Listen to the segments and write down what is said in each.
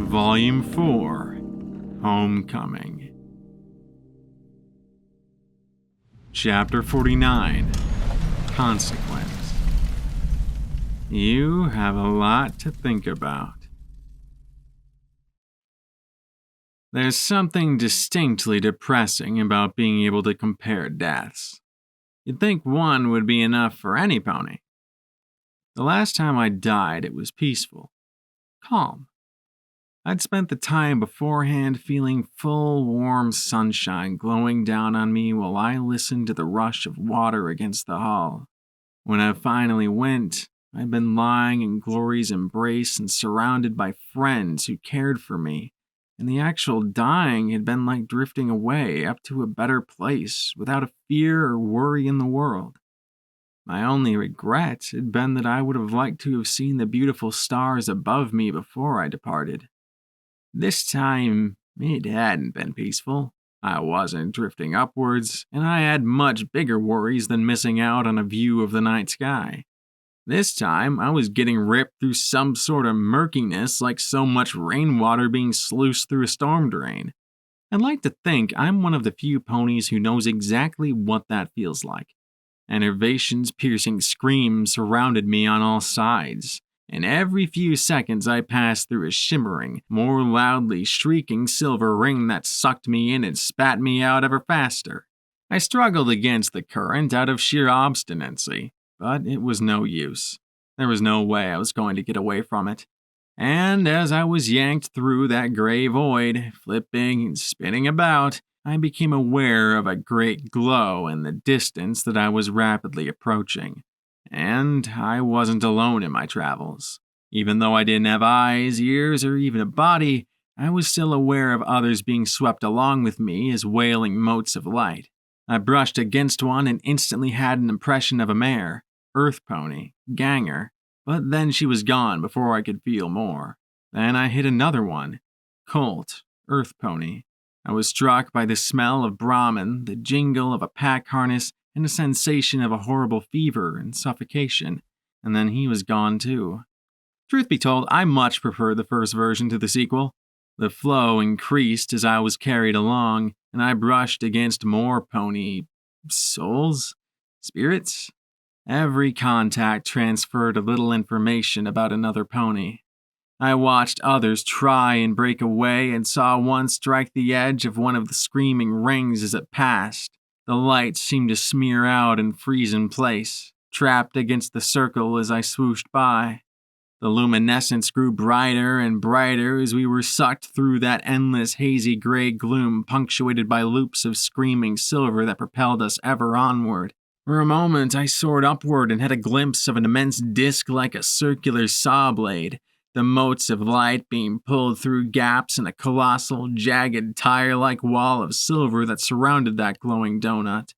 Volume 4, Homecoming. Chapter 49, Consequence. You have a lot to think about. There's something distinctly depressing about being able to compare deaths. You'd think one would be enough for any pony. The last time I died, it was peaceful, calm. I'd spent the time beforehand feeling full, warm sunshine glowing down on me while I listened to the rush of water against the hull. When I finally went, I'd been lying in glory's embrace and surrounded by friends who cared for me, and the actual dying had been like drifting away up to a better place without a fear or worry in the world. My only regret had been that I would have liked to have seen the beautiful stars above me before I departed. This time, it hadn't been peaceful. I wasn't drifting upwards, and I had much bigger worries than missing out on a view of the night sky. This time, I was getting ripped through some sort of murkiness like so much rainwater being sluiced through a storm drain. I'd like to think I'm one of the few ponies who knows exactly what that feels like. Enervation's piercing screams surrounded me on all sides, and every few seconds I passed through a shimmering, more loudly shrieking silver ring that sucked me in and spat me out ever faster. I struggled against the current out of sheer obstinacy, but it was no use. There was no way I was going to get away from it. And as I was yanked through that gray void, flipping and spinning about, I became aware of a great glow in the distance that I was rapidly approaching. And I wasn't alone in my travels. Even though I didn't have eyes, ears, or even a body, I was still aware of others being swept along with me as wailing motes of light. I brushed against one and instantly had an impression of a mare, earth pony, ganger, but then she was gone before I could feel more. Then I hit another one, colt, earth pony. I was struck by the smell of Brahmin, the jingle of a pack harness, and a sensation of a horrible fever and suffocation, and then he was gone too. Truth be told, I much prefer the first version to the sequel. The flow increased as I was carried along, and I brushed against more pony souls? Spirits? Every contact transferred a little information about another pony. I watched others try and break away and saw one strike the edge of one of the screaming rings as it passed. The light seemed to smear out and freeze in place, trapped against the circle as I swooshed by. The luminescence grew brighter and brighter as we were sucked through that endless hazy gray gloom punctuated by loops of screaming silver that propelled us ever onward. For a moment I soared upward and had a glimpse of an immense disc like a circular saw blade, the motes of light being pulled through gaps in a colossal, jagged, tire-like wall of silver that surrounded that glowing donut.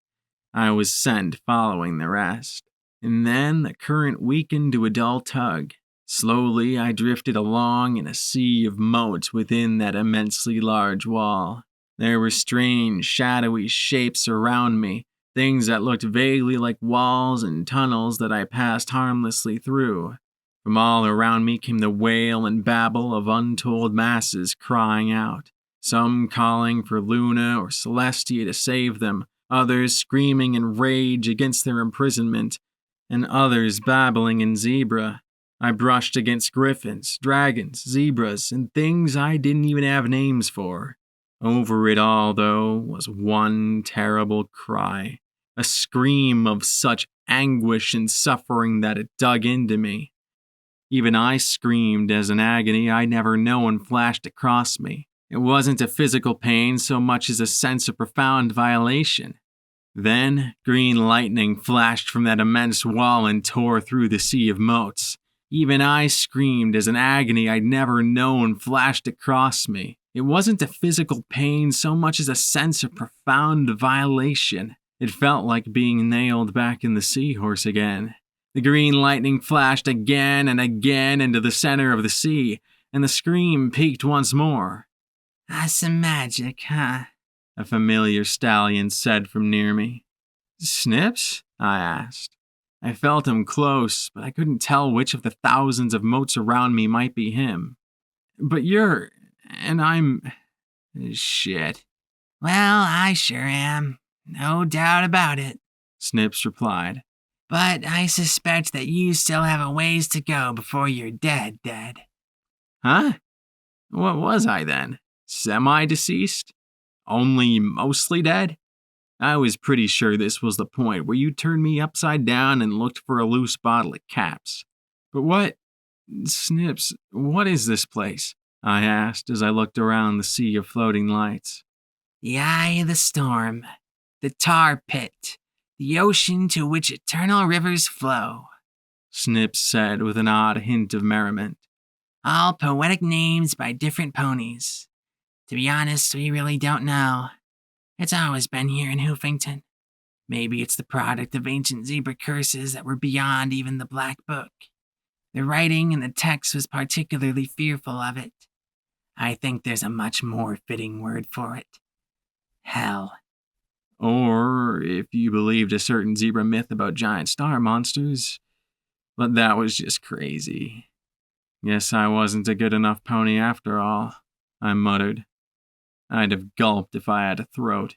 I was sent following the rest, and then the current weakened to a dull tug. Slowly I drifted along in a sea of motes within that immensely large wall. There were strange, shadowy shapes around me, things that looked vaguely like walls and tunnels that I passed harmlessly through. From all around me came the wail and babble of untold masses crying out, some calling for Luna or Celestia to save them, others screaming in rage against their imprisonment, and others babbling in zebra. I brushed against griffins, dragons, zebras, and things I didn't even have names for. Over it all, though, was one terrible cry, a scream of such anguish and suffering that it dug into me. Even I screamed as an agony I'd never known flashed across me. It wasn't a physical pain so much as a sense of profound violation. Then, green lightning flashed from that immense wall and tore through the sea of motes. Even I screamed as an agony I'd never known flashed across me. It wasn't a physical pain so much as a sense of profound violation. It felt like being nailed back in the seahorse again. The green lightning flashed again and again into the center of the sea, and the scream peaked once more. "Some magic, huh?" a familiar stallion said from near me. "Snips?" I asked. I felt him close, but I couldn't tell which of the thousands of motes around me might be him. "But you're..." And I'm... shit. Well, I sure am. No doubt about it, Snips replied. But I suspect that you still have a ways to go before you're dead. Huh? What was I then? Semi-deceased? Only mostly dead? I was pretty sure this was the point where you turned me upside down and looked for a loose bottle of caps. But what? Snips, what is this place? I asked as I looked around the sea of floating lights. The eye of the storm, the tar pit, the ocean to which eternal rivers flow, Snips said with an odd hint of merriment. All poetic names by different ponies. To be honest, we really don't know. It's always been here in Hoofington. Maybe it's the product of ancient zebra curses that were beyond even the Black Book. The writing in the text was particularly fearful of it. I think there's a much more fitting word for it. Hell. Or, if you believed a certain zebra myth about giant star monsters, but that was just crazy. Guess I wasn't a good enough pony after all, I muttered. I'd have gulped if I had a throat.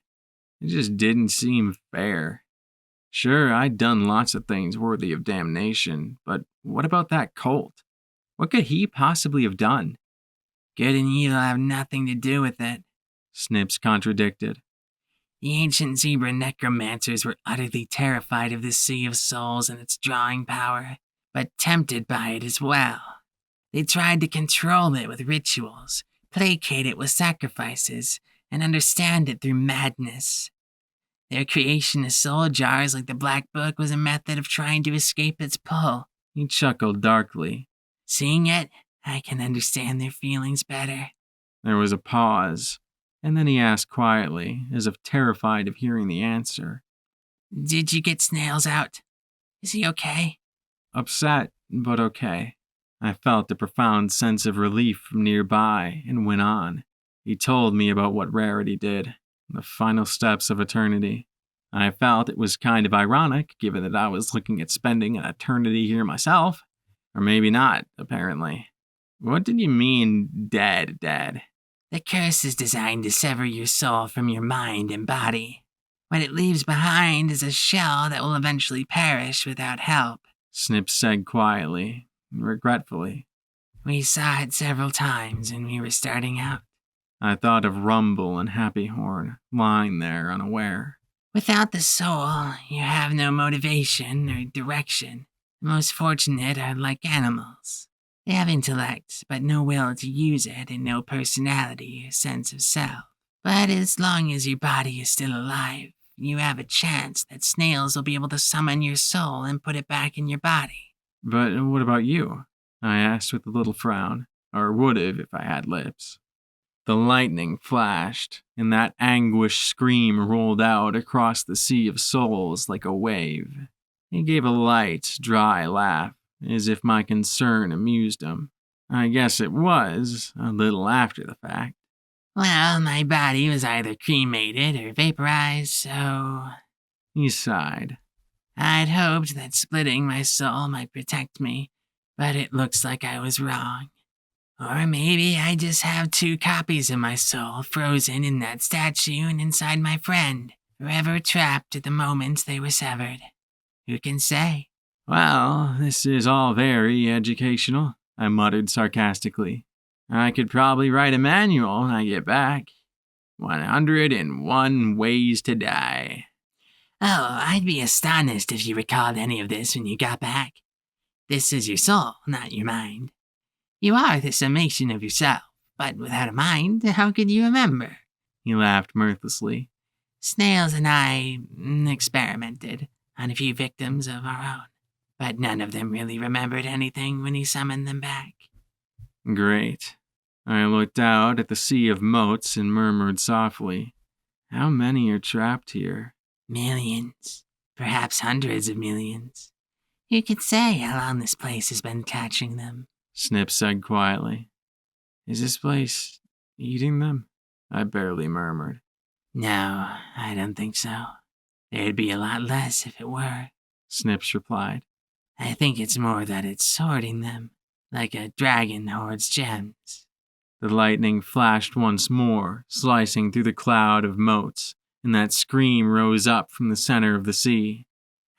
It just didn't seem fair. Sure, I'd done lots of things worthy of damnation, but what about that colt? What could he possibly have done? Good and evil have nothing to do with it, Snips contradicted. The ancient zebra necromancers were utterly terrified of this sea of souls and its drawing power, but tempted by it as well. They tried to control it with rituals, placate it with sacrifices, and understand it through madness. Their creation of soul jars like the Black Book was a method of trying to escape its pull. He chuckled darkly. Seeing it, I can understand their feelings better. There was a pause, and then he asked quietly, as if terrified of hearing the answer. Did you get Snails out? Is he okay? Upset, but okay. I felt a profound sense of relief from nearby and went on. He told me about what Rarity did, the final steps of eternity. I felt it was kind of ironic, given that I was looking at spending an eternity here myself. Or maybe not, apparently. What did you mean, dead? The curse is designed to sever your soul from your mind and body. What it leaves behind is a shell that will eventually perish without help, Snips said quietly, regretfully. We saw it several times when we were starting out. I thought of Rumble and Happy Horn, lying there unaware. Without the soul, you have no motivation or direction. The most fortunate are like animals. They have intellect, but no will to use it and no personality or sense of self. But as long as your body is still alive, you have a chance that Snails will be able to summon your soul and put it back in your body. But what about you? I asked with a little frown, or would have if I had lips. The lightning flashed, and that anguished scream rolled out across the sea of souls like a wave. He gave a light, dry laugh, as if my concern amused him. I guess it was, a little after the fact. Well, my body was either cremated or vaporized, so... He sighed. I'd hoped that splitting my soul might protect me, but it looks like I was wrong. Or maybe I just have 2 copies of my soul frozen in that statue and inside my friend, forever trapped at the moment they were severed. Who can say? Well, this is all very educational, I muttered sarcastically. I could probably write a manual when I get back. 101 Ways to Die. Oh, I'd be astonished if you recalled any of this when you got back. This is your soul, not your mind. You are the summation of yourself, but without a mind, how could you remember? He laughed mirthlessly. Snails and I experimented on a few victims of our own, but none of them really remembered anything when he summoned them back. Great. I looked out at the sea of motes and murmured softly, How many are trapped here? Millions. Perhaps hundreds of millions. You could say how long this place has been catching them. Snip said quietly. Is this place eating them? I barely murmured. No, I don't think so. There'd be a lot less if it were. Snips replied. I think it's more that it's sorting them, like a dragon hoards gems. The lightning flashed once more, slicing through the cloud of motes, and that scream rose up from the center of the sea.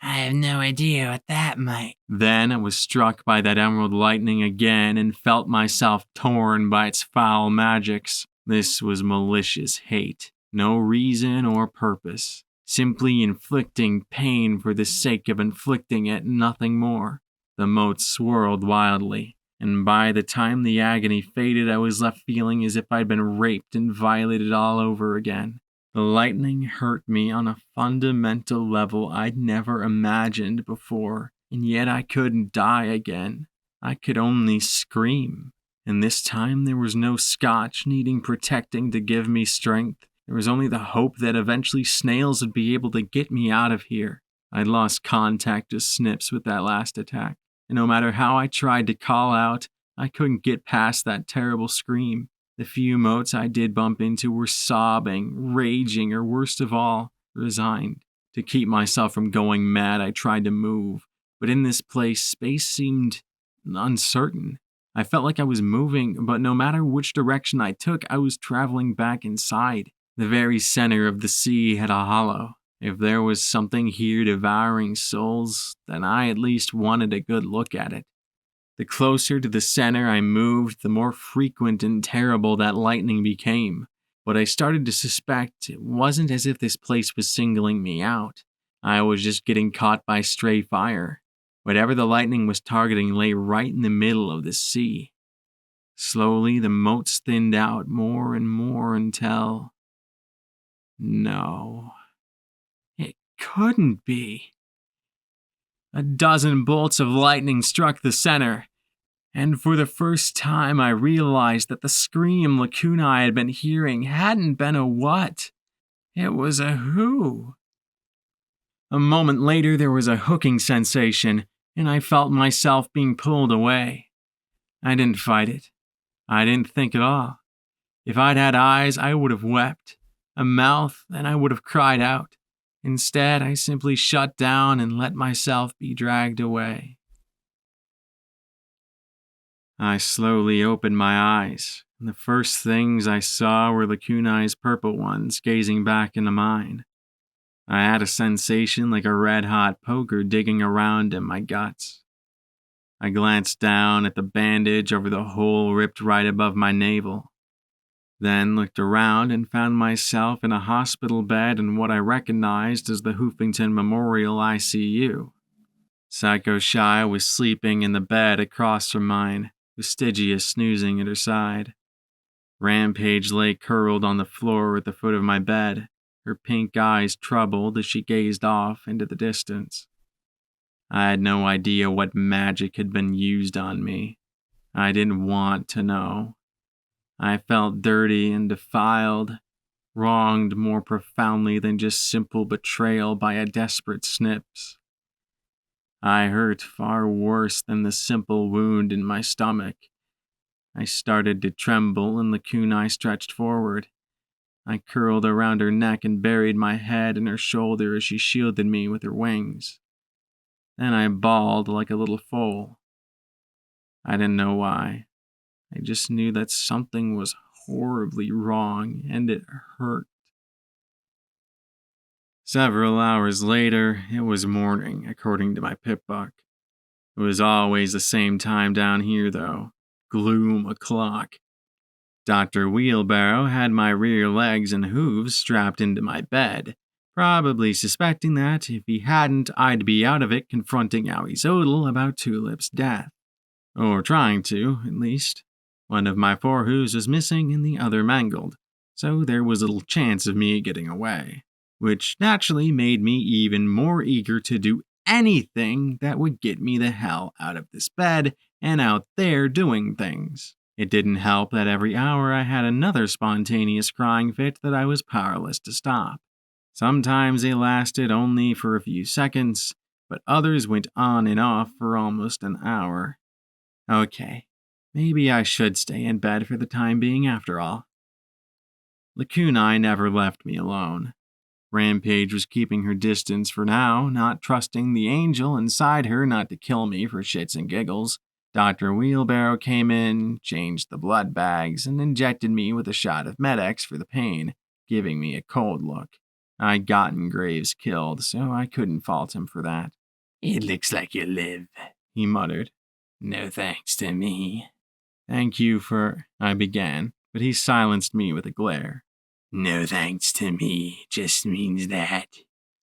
I have no idea what that might. Then I was struck by that emerald lightning again and felt myself torn by its foul magics. This was malicious hate, no reason or purpose, simply inflicting pain for the sake of inflicting it, nothing more. The motes swirled wildly, and by the time the agony faded, I was left feeling as if I'd been raped and violated all over again. The lightning hurt me on a fundamental level I'd never imagined before, and yet I couldn't die again. I could only scream. And this time there was no scotch needing protecting to give me strength. There was only the hope that eventually snails would be able to get me out of here. I'd lost contact with Snips with that last attack, and no matter how I tried to call out, I couldn't get past that terrible scream. The few motes I did bump into were sobbing, raging, or worst of all, resigned. To keep myself from going mad, I tried to move, but in this place, space seemed uncertain. I felt like I was moving, but no matter which direction I took, I was traveling back inside. The very center of the sea had a hollow. If there was something here devouring souls, then I at least wanted a good look at it. The closer to the center I moved, the more frequent and terrible that lightning became. But I started to suspect it wasn't as if this place was singling me out. I was just getting caught by stray fire. Whatever the lightning was targeting lay right in the middle of the sea. Slowly, the motes thinned out more and more until... No. It couldn't be. A dozen bolts of lightning struck the center, and for the first time I realized that the scream Lacuna I had been hearing hadn't been a what. It was a who. A moment later there was a hooking sensation, and I felt myself being pulled away. I didn't fight it. I didn't think at all. If I'd had eyes, I would have wept. A mouth, and I would have cried out. Instead, I simply shut down and let myself be dragged away. I slowly opened my eyes, and the first things I saw were Lacunai's purple ones gazing back into mine. I had a sensation like a red-hot poker digging around in my guts. I glanced down at the bandage over the hole ripped right above my navel. Then looked around and found myself in a hospital bed in what I recognized as the Hoofington Memorial ICU. Psycho Shy was sleeping in the bed across from mine, with Stygia snoozing at her side. Rampage lay curled on the floor at the foot of my bed, her pink eyes troubled as she gazed off into the distance. I had no idea what magic had been used on me. I didn't want to know. I felt dirty and defiled, wronged more profoundly than just simple betrayal by a desperate Snips. I hurt far worse than the simple wound in my stomach. I started to tremble and Lacunai stretched forward. I curled around her neck and buried my head in her shoulder as she shielded me with her wings. Then I bawled like a little foal. I didn't know why. I just knew that something was horribly wrong, and it hurt. Several hours later, it was morning, according to my pip book. It was always the same time down here, though. Gloom o'clock. Dr. Wheelbarrow had my rear legs and hooves strapped into my bed, probably suspecting that if he hadn't, I'd be out of it confronting Owie about Tulip's death. Or trying to, at least. One of my 4 hooves was missing and the other mangled, so there was little chance of me getting away, which naturally made me even more eager to do anything that would get me the hell out of this bed and out there doing things. It didn't help that every hour I had another spontaneous crying fit that I was powerless to stop. Sometimes they lasted only for a few seconds, but others went on and off for almost an hour. Okay. Maybe I should stay in bed for the time being after all. Lacunai never left me alone. Rampage was keeping her distance for now, not trusting the angel inside her not to kill me for shits and giggles. Dr. Wheelbarrow came in, changed the blood bags, and injected me with a shot of Med-X for the pain, giving me a cold look. I'd gotten Graves killed, so I couldn't fault him for that. It looks like you live, he muttered. No thanks to me. Thank you for... I began, but he silenced me with a glare. No thanks to me just means that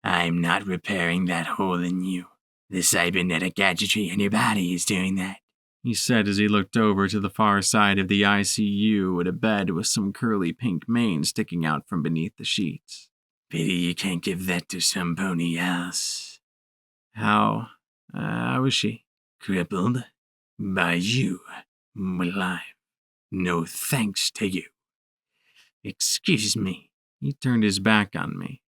I'm not repairing that hole in you. The cybernetic gadgetry in your body is doing that, he said as he looked over to the far side of the ICU at a bed with some curly pink mane sticking out from beneath the sheets. Pity you can't give that to some pony else. How was she? Crippled by you, alive. No thanks to you. Excuse me. He turned his back on me.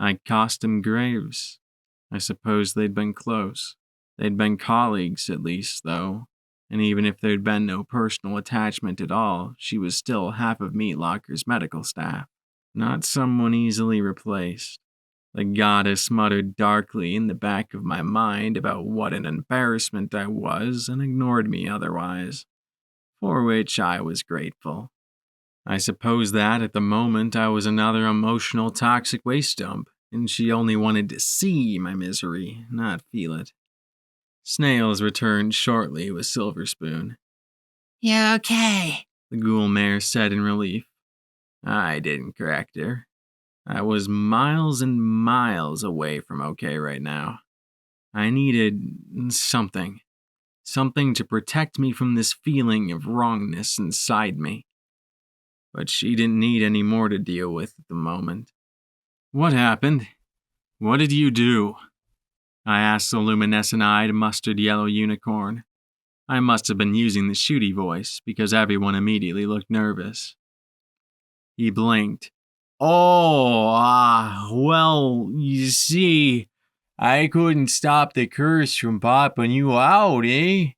I cost him Graves. I suppose they'd been close. They'd been colleagues, at least, though. And even if there'd been no personal attachment at all, she was still half of Meat Locker's medical staff. Not someone easily replaced. The goddess muttered darkly in the back of my mind about what an embarrassment I was and ignored me otherwise, for which I was grateful. I suppose that at the moment I was another emotional toxic waste dump, and she only wanted to see my misery, not feel it. Snails returned shortly with Silver Spoon. "You're okay," the ghoul mare said in relief. I didn't correct her. I was miles and miles away from okay right now. I needed something. Something to protect me from this feeling of wrongness inside me. But she didn't need any more to deal with at the moment. What happened? What did you do? I asked the luminescent-eyed, mustard-yellow unicorn. I must have been using the shooty voice, because everyone immediately looked nervous. He blinked. Well, you see, I couldn't stop the curse from popping you out, eh?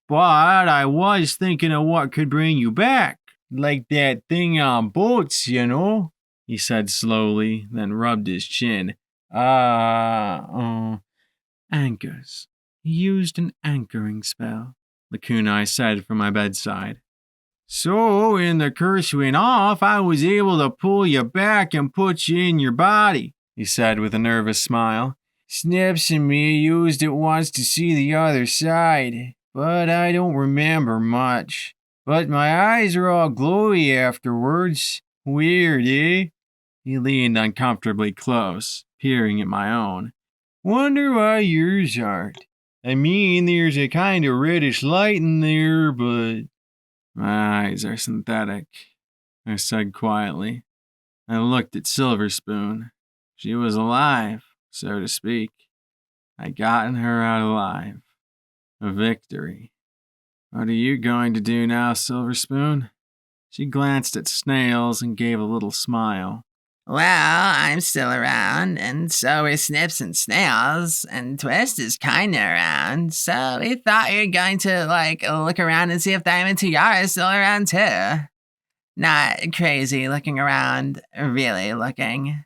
But I was thinking of what could bring you back, like that thing on boats, you know, he said slowly, then rubbed his chin. Anchors. He used an anchoring spell, the kunai said from my bedside. So, when the curse went off, I was able to pull you back and put you in your body, he said with a nervous smile. Snips and me used it once to see the other side, but I don't remember much. But my eyes are all glowy afterwards. Weird, eh? He leaned uncomfortably close, peering at my own. Wonder why yours aren't. I mean, there's a kind of reddish light in there, but... My eyes are synthetic, I said quietly. I looked at Silver Spoon. She was alive, so to speak. I'd gotten her out alive. A victory. What are you going to do now, Silver Spoon? She glanced at Snails and gave a little smile. Well, I'm still around, and so are Snips and Snails, and Twist is kinda around, so we thought you were going to, look around and see if Diamond Tiara is still around too. Not crazy looking around, really looking.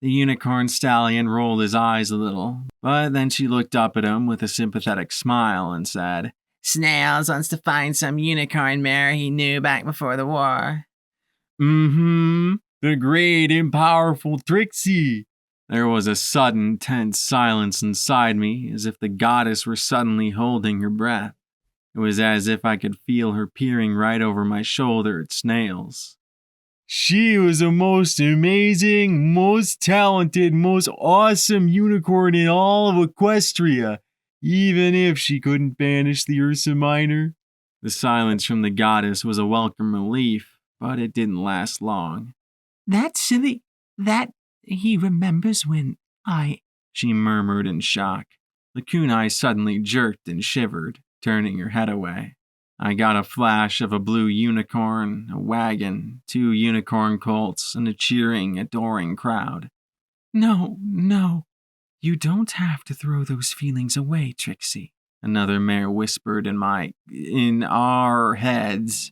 The unicorn stallion rolled his eyes a little, but then she looked up at him with a sympathetic smile and said, Snails wants to find some unicorn mare he knew back before the war. The great and powerful Trixie. There was a sudden, tense silence inside me, as if the goddess were suddenly holding her breath. It was as if I could feel her peering right over my shoulder at Snails. She was the most amazing, most talented, most awesome unicorn in all of Equestria, even if she couldn't banish the Ursa Minor. The silence from the goddess was a welcome relief, but it didn't last long. That's silly. That he remembers when she murmured in shock. The kunai suddenly jerked and shivered, turning her head away. I got a flash of a blue unicorn, a wagon, 2 unicorn colts, and a cheering, adoring crowd. No, you don't have to throw those feelings away, Trixie, another mare whispered in our heads.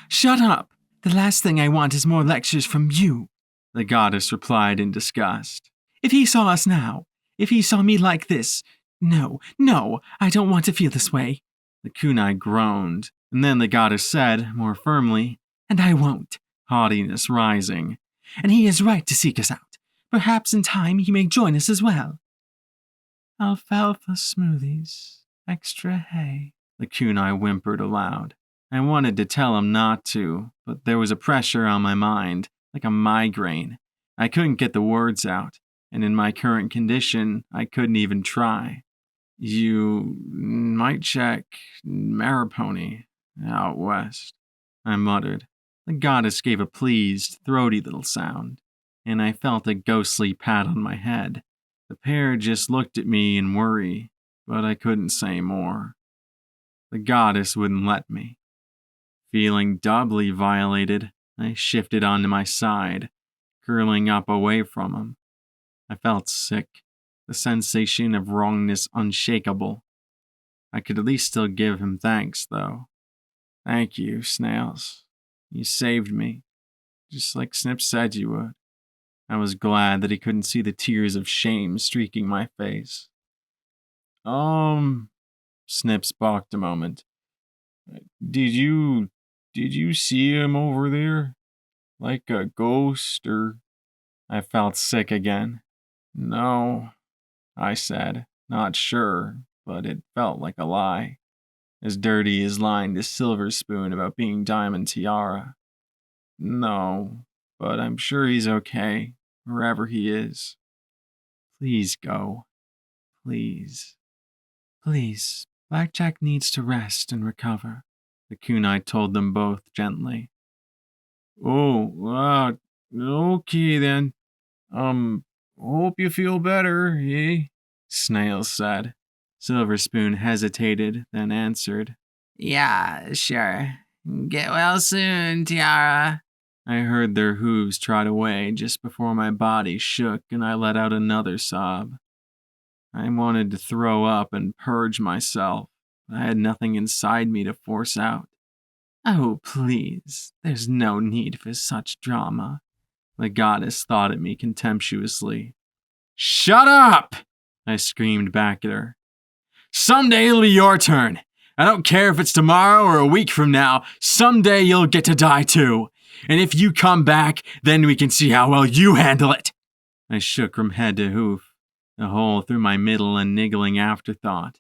Shut up! The last thing I want is more lectures from you, the goddess replied in disgust. If he saw us now, if he saw me like this, no, I don't want to feel this way. The kunai groaned, and then the goddess said, more firmly, "And I won't," haughtiness rising. "And he is right to seek us out. Perhaps in time he may join us as well." "Alfalfa smoothies, extra hay," the kunai whimpered aloud. I wanted to tell him not to, but there was a pressure on my mind, like a migraine. I couldn't get the words out, and in my current condition, I couldn't even try. "You might check Maripony out west," I muttered. The goddess gave a pleased, throaty little sound, and I felt a ghostly pat on my head. The pair just looked at me in worry, but I couldn't say more. The goddess wouldn't let me. Feeling doubly violated, I shifted onto my side, curling up away from him. I felt sick, the sensation of wrongness unshakable. I could at least still give him thanks, though. "Thank you, Snails. You saved me, just like Snip said you would." I was glad that he couldn't see the tears of shame streaking my face. Snips balked a moment. Did you see him over there? Like a ghost, or..." I felt sick again. "No," I said, not sure, but it felt like a lie. As dirty as lying to Silver Spoon about being Diamond Tiara. "No, but I'm sure he's okay, wherever he is. Please go. Please." "Please, Blackjack needs to rest and recover," the kunai told them both gently. "Oh, okay then. Hope you feel better, eh?" Snails said. Silver Spoon hesitated, then answered, "Yeah, sure. Get well soon, Tiara." I heard their hooves trot away just before my body shook and I let out another sob. I wanted to throw up and purge myself, but I had nothing inside me to force out. "Oh, please, there's no need for such drama." The goddess thought at me contemptuously. "Shut up!" I screamed back at her. "Someday it'll be your turn. I don't care if it's tomorrow or a week from now. Someday you'll get to die too. And if you come back, then we can see how well you handle it." I shook from head to hoof, a hole through my middle a niggling afterthought.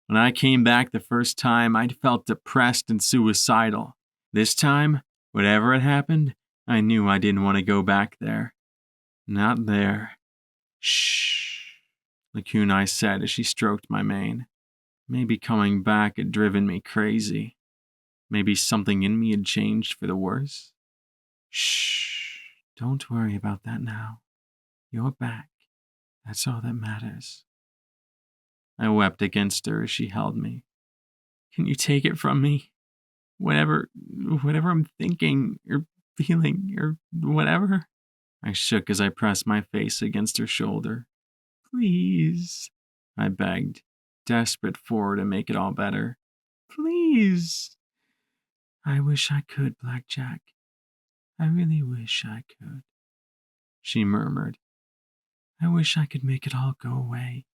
When I came back the first time, I'd felt depressed and suicidal. This time, whatever had happened, I knew I didn't want to go back there. Not there. "Shh," the kunai said as she stroked my mane. Maybe coming back had driven me crazy. Maybe something in me had changed for the worse. "Shh, don't worry about that now. You're back. That's all that matters." I wept against her as she held me. "Can you take it from me? Whatever I'm thinking, or feeling, or whatever." I shook as I pressed my face against her shoulder. "Please," I begged, desperate for her to make it all better. "Please." "I wish I could, Blackjack. I really wish I could," she murmured. "I wish I could make it all go away.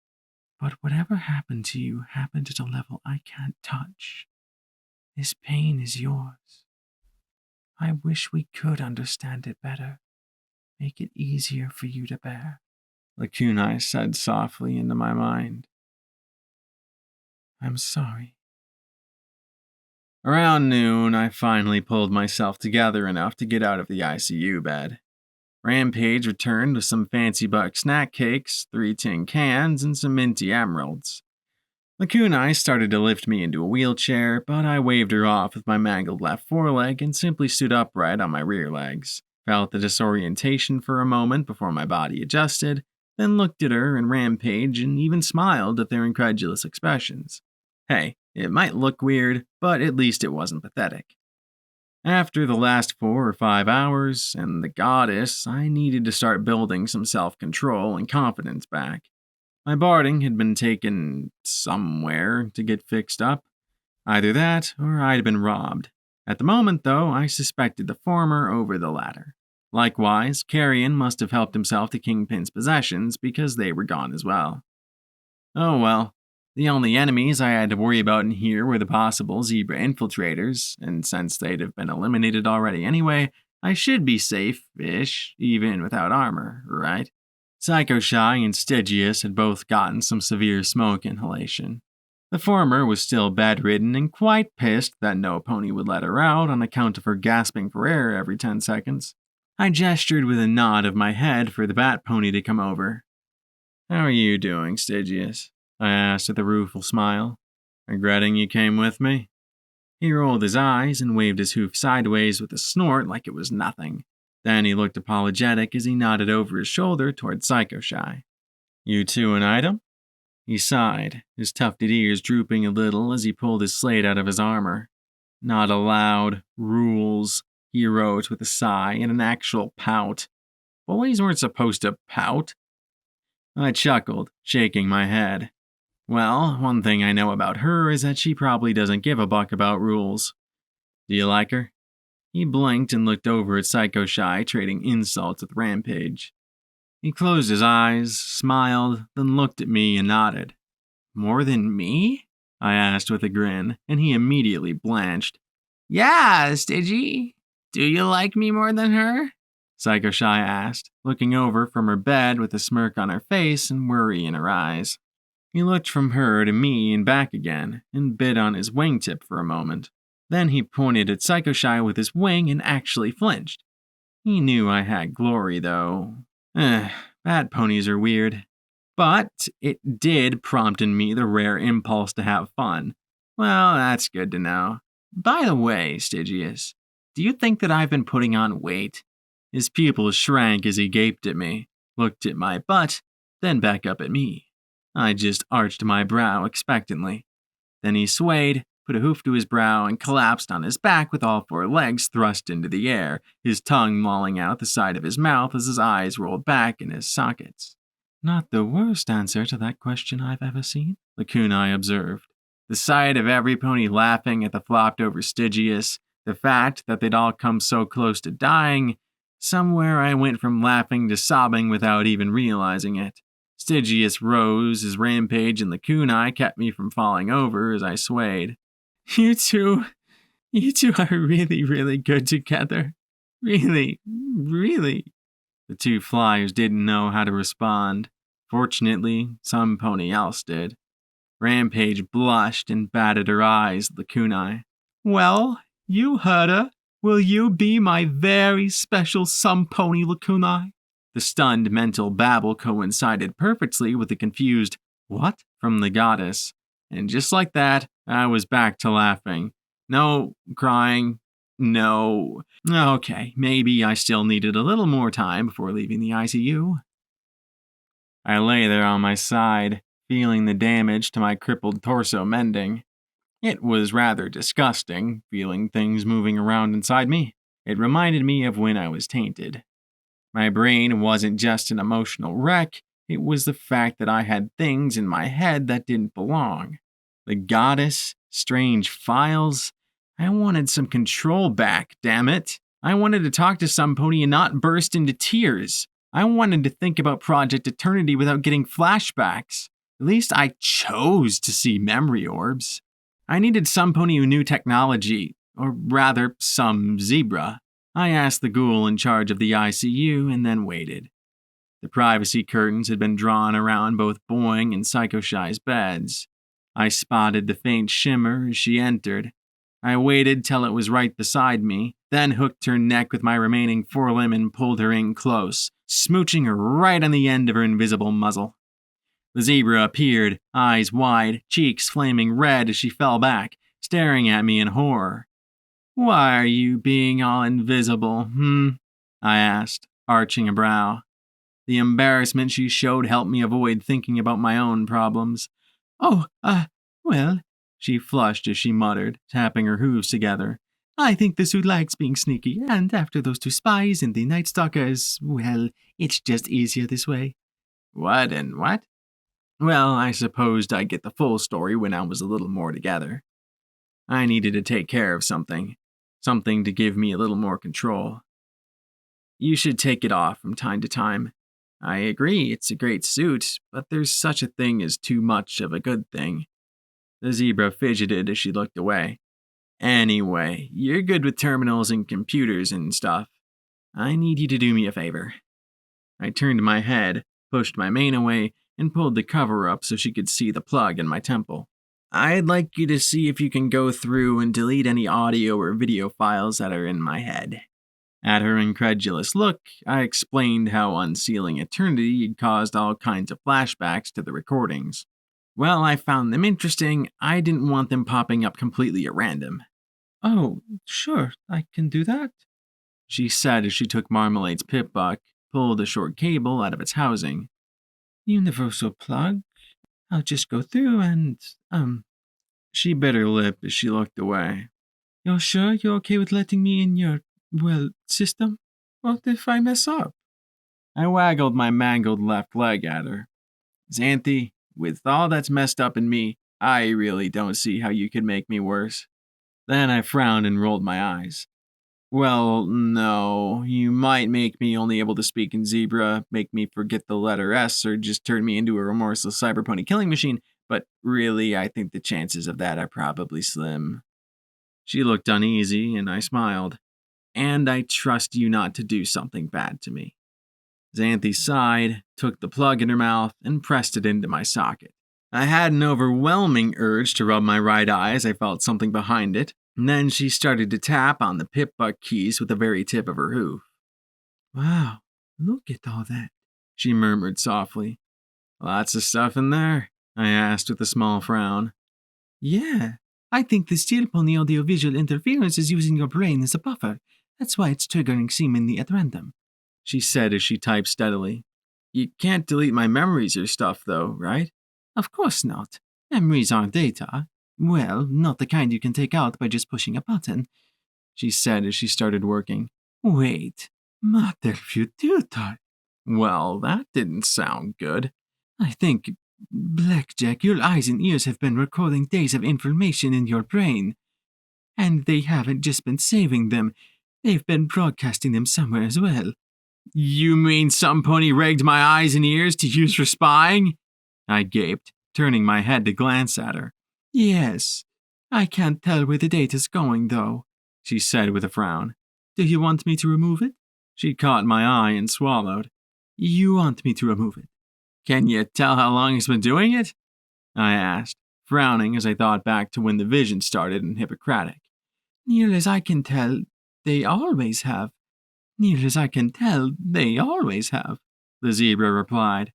But whatever happened to you happened at a level I can't touch. This pain is yours. I wish we could understand it better. Make it easier for you to bear," the kunai said softly into my mind. "I'm sorry." Around noon, I finally pulled myself together enough to get out of the ICU bed. Rampage returned with some fancy buck snack cakes, 3 tin cans, and some minty emeralds. The kunai started to lift me into a wheelchair, but I waved her off with my mangled left foreleg and simply stood upright on my rear legs. Felt the disorientation for a moment before my body adjusted, then looked at her and Rampage and even smiled at their incredulous expressions. Hey, it might look weird, but at least it wasn't pathetic. After the last 4 or 5 hours, and the goddess, I needed to start building some self-control and confidence back. My barding had been taken somewhere to get fixed up. Either that, or I'd been robbed. At the moment, though, I suspected the former over the latter. Likewise, Carrion must have helped himself to Kingpin's possessions because they were gone as well. Oh well, The only enemies I had to worry about in here were the possible zebra infiltrators, and since they'd have been eliminated already anyway, I should be safe-ish, even without armor, right? Psycho Shy and Stygius had both gotten some severe smoke inhalation. The former was still bedridden and quite pissed that no pony would let her out on account of her gasping for air every 10 seconds. I gestured with a nod of my head for the bat pony to come over. "How are you doing, Stygius?" I asked with a rueful smile. "Regretting you came with me?" He rolled his eyes and waved his hoof sideways with a snort like it was nothing. Then he looked apologetic as he nodded over his shoulder toward Psycho Shy. "You two an item?" He sighed, his tufted ears drooping a little as he pulled his slate out of his armor. "Not allowed. Rules," he wrote with a sigh and an actual pout. Boys weren't supposed to pout. I chuckled, shaking my head. Well, one thing I know about her is that she probably doesn't give a buck about rules. "Do you like her?" He blinked and looked over at Psycho Shy, trading insults with Rampage. He closed his eyes, smiled, then looked at me and nodded. "More than me?" I asked with a grin, and he immediately blanched. Yeah, Stygie. Do you like me more than her? Psycho Shy asked, looking over from her bed with a smirk on her face and worry in her eyes. He looked from her to me and back again, and bit on his wingtip for a moment. Then he pointed at Psycho Shy with his wing and actually flinched. He knew I had glory, though. Bat ponies are weird. But it did prompt in me the rare impulse to have fun. Well, that's good to know. By the way, Stygius, do you think that I've been putting on weight? His pupils shrank as he gaped at me, looked at my butt, then back up at me. I just arched my brow expectantly. Then he swayed, put a hoof to his brow, and collapsed on his back with all 4 legs thrust into the air, his tongue lolling out the side of his mouth as his eyes rolled back in his sockets. "Not the worst answer to that question I've ever seen," the kunai observed. The sight of every pony laughing at the flopped-over Stygius, the fact that they'd all come so close to dying, somewhere I went from laughing to sobbing without even realizing it. Stygius rose as Rampage and the kunai kept me from falling over as I swayed. You two are really, really good together. Really, really." The 2 flyers didn't know how to respond. Fortunately, some pony else did. Rampage blushed and batted her eyes at the kunai. "Well, you heard her. Will you be my very special some pony lakunai?" The stunned mental babble coincided perfectly with the confused "what?" from the goddess. And just like that, I was back to laughing. No crying. No. Okay, maybe I still needed a little more time before leaving the ICU. I lay there on my side, feeling the damage to my crippled torso mending. It was rather disgusting, feeling things moving around inside me. It reminded me of when I was tainted. My brain wasn't just an emotional wreck, it was the fact that I had things in my head that didn't belong. The goddess, strange files. I wanted some control back, damn it. I wanted to talk to some pony and not burst into tears. I wanted to think about Project Eternity without getting flashbacks. At least I chose to see memory orbs. I needed some pony who knew technology, or rather, some zebra. I asked the ghoul in charge of the ICU and then waited. The privacy curtains had been drawn around both Boing and Psycho Shy's beds. I spotted the faint shimmer as she entered. I waited till it was right beside me, then hooked her neck with my remaining forelimb and pulled her in close, smooching her right on the end of her invisible muzzle. The zebra appeared, eyes wide, cheeks flaming red as she fell back, staring at me in horror. "Why are you being all invisible, I asked, arching a brow. The embarrassment she showed helped me avoid thinking about my own problems. "Oh, well," she flushed as she muttered, tapping her hooves together. "I think the suit likes being sneaky, and after those 2 spies and the Night Stalkers, well, it's just easier this way." "What and what?" Well, I supposed I'd get the full story when I was a little more together. I needed to take care of something to give me a little more control. "You should take it off from time to time. I agree, it's a great suit, but there's such a thing as too much of a good thing. The zebra fidgeted as she looked away. Anyway, you're good with terminals and computers and stuff. I need you to do me a favor. I turned my head, pushed my mane away, and pulled the cover up so she could see the plug in my temple. I'd like you to see if you can go through and delete any audio or video files that are in my head. At her incredulous look, I explained how unsealing Eternity had caused all kinds of flashbacks to the recordings. Well, I found them interesting. I didn't want them popping up completely at random. Oh, sure, I can do that, she said as she took Marmalade's pip buck, pulled a short cable out of its housing. Universal plug. I'll just go through and, She bit her lip as she looked away. You're sure you're okay with letting me in your, system? What if I mess up? I waggled my mangled left leg at her. Xanthi, with all that's messed up in me, I really don't see how you could make me worse. Then I frowned and rolled my eyes. Well, no, you might make me only able to speak in zebra, make me forget the letter S, or just turn me into a remorseless cyberpony killing machine, but really, I think the chances of that are probably slim. She looked uneasy, and I smiled. And I trust you not to do something bad to me. Xanthi sighed, took the plug in her mouth, and pressed it into my socket. I had an overwhelming urge to rub my right eye as I felt something behind it, and then she started to tap on the pip buck keys with the very tip of her hoof. Wow, look at all that, she murmured softly. Lots of stuff in there? I asked with a small frown. Yeah, I think the steel pony audio-visual interference is using your brain as a buffer. That's why it's triggering seemingly at random, she said as she typed steadily. You can't delete my memories or stuff, though, right? Of course not. Memories aren't data. Well, not the kind you can take out by just pushing a button, she said as she started working. Wait, Mater Fututor. Well, that didn't sound good. I think, Blackjack, your eyes and ears have been recording days of information in your brain. And they haven't just been saving them, they've been broadcasting them somewhere as well. You mean some pony rigged my eyes and ears to use for spying? I gaped, turning my head to glance at her. Yes. I can't tell where the data's going, though, she said with a frown. Do you want me to remove it? She caught my eye and swallowed. You want me to remove it? Can you tell how long he's been doing it? I asked, frowning as I thought back to when the vision started in Hippocratic. Near as I can tell, they always have. Near as I can tell, they always have, the zebra replied.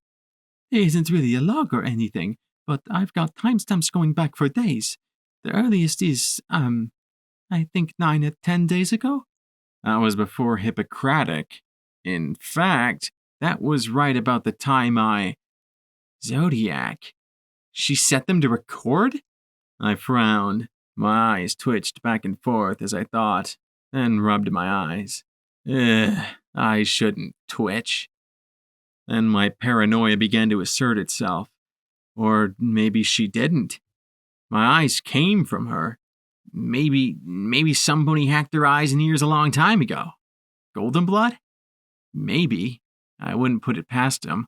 There isn't really a log or anything, but I've got timestamps going back for days. The earliest is, I think 9 or 10 days ago. That was before Hippocratic. In fact, that was right about the time Zodiac. She set them to record? I frowned. My eyes twitched back and forth as I thought, then rubbed my eyes. I shouldn't twitch. Then my paranoia began to assert itself. Or maybe she didn't. My eyes came from her. Maybe somebody hacked her eyes and ears a long time ago. Golden Blood? Maybe. I wouldn't put it past him.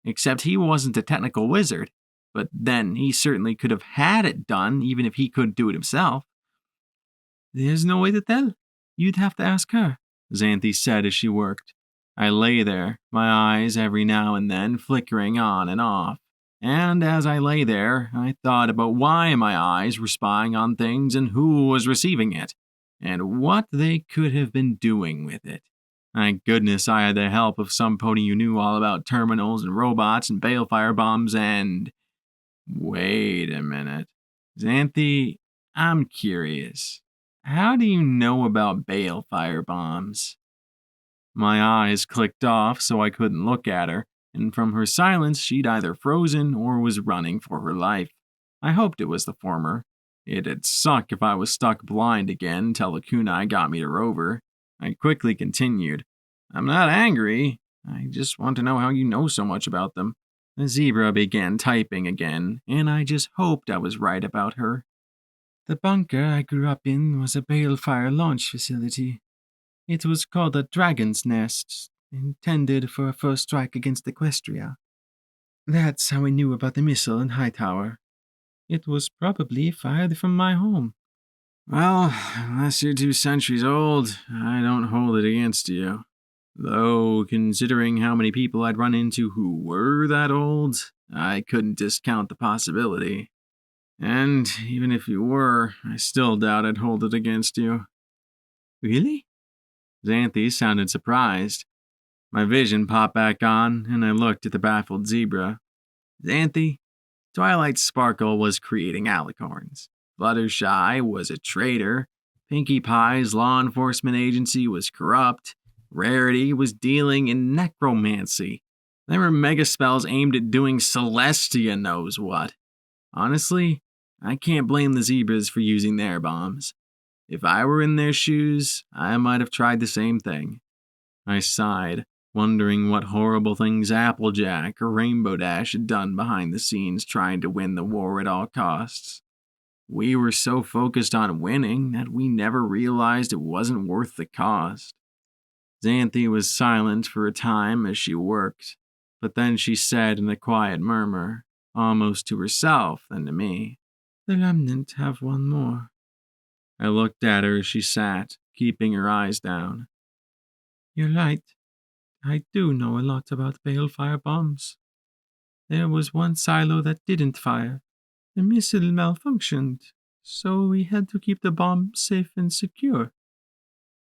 Except he wasn't a technical wizard. But then he certainly could have had it done even if he couldn't do it himself. There's no way to tell. You'd have to ask her, Xanthi said as she worked. I lay there, my eyes every now and then flickering on and off. And as I lay there, I thought about why my eyes were spying on things and who was receiving it, and what they could have been doing with it. Thank goodness I had the help of some pony who knew all about terminals and robots and balefire bombs and... Wait a minute. Xanthi, I'm curious. How do you know about balefire bombs? My eyes clicked off so I couldn't look at her, and from her silence she'd either frozen or was running for her life. I hoped it was the former. It'd suck if I was stuck blind again until the kunai got me to Rover. I quickly continued. I'm not angry. I just want to know how you know so much about them. The zebra began typing again, and I just hoped I was right about her. The bunker I grew up in was a balefire launch facility. It was called a Dragon's Nest. intended for a first strike against Equestria. That's how I knew about the missile in Hightower. It was probably fired from my home. Well, unless you're 2 centuries old, I don't hold it against you. Though, considering how many people I'd run into who were that old, I couldn't discount the possibility. And even if you were, I still doubt I'd hold it against you. Really? Xanthe sounded surprised. My vision popped back on, and I looked at the baffled zebra. Xanthe, Twilight Sparkle was creating alicorns. Fluttershy was a traitor. Pinkie Pie's law enforcement agency was corrupt. Rarity was dealing in necromancy. There were mega spells aimed at doing Celestia knows what. Honestly, I can't blame the zebras for using their bombs. If I were in their shoes, I might have tried the same thing. I sighed, wondering what horrible things Applejack or Rainbow Dash had done behind the scenes trying to win the war at all costs. We were so focused on winning that we never realized it wasn't worth the cost. Xanthe was silent for a time as she worked, but then she said in a quiet murmur, almost to herself than to me, The remnant have one more. I looked at her as she sat, keeping her eyes down. You're right. I do know a lot about balefire bombs. There was one silo that didn't fire. The missile malfunctioned, so we had to keep the bomb safe and secure.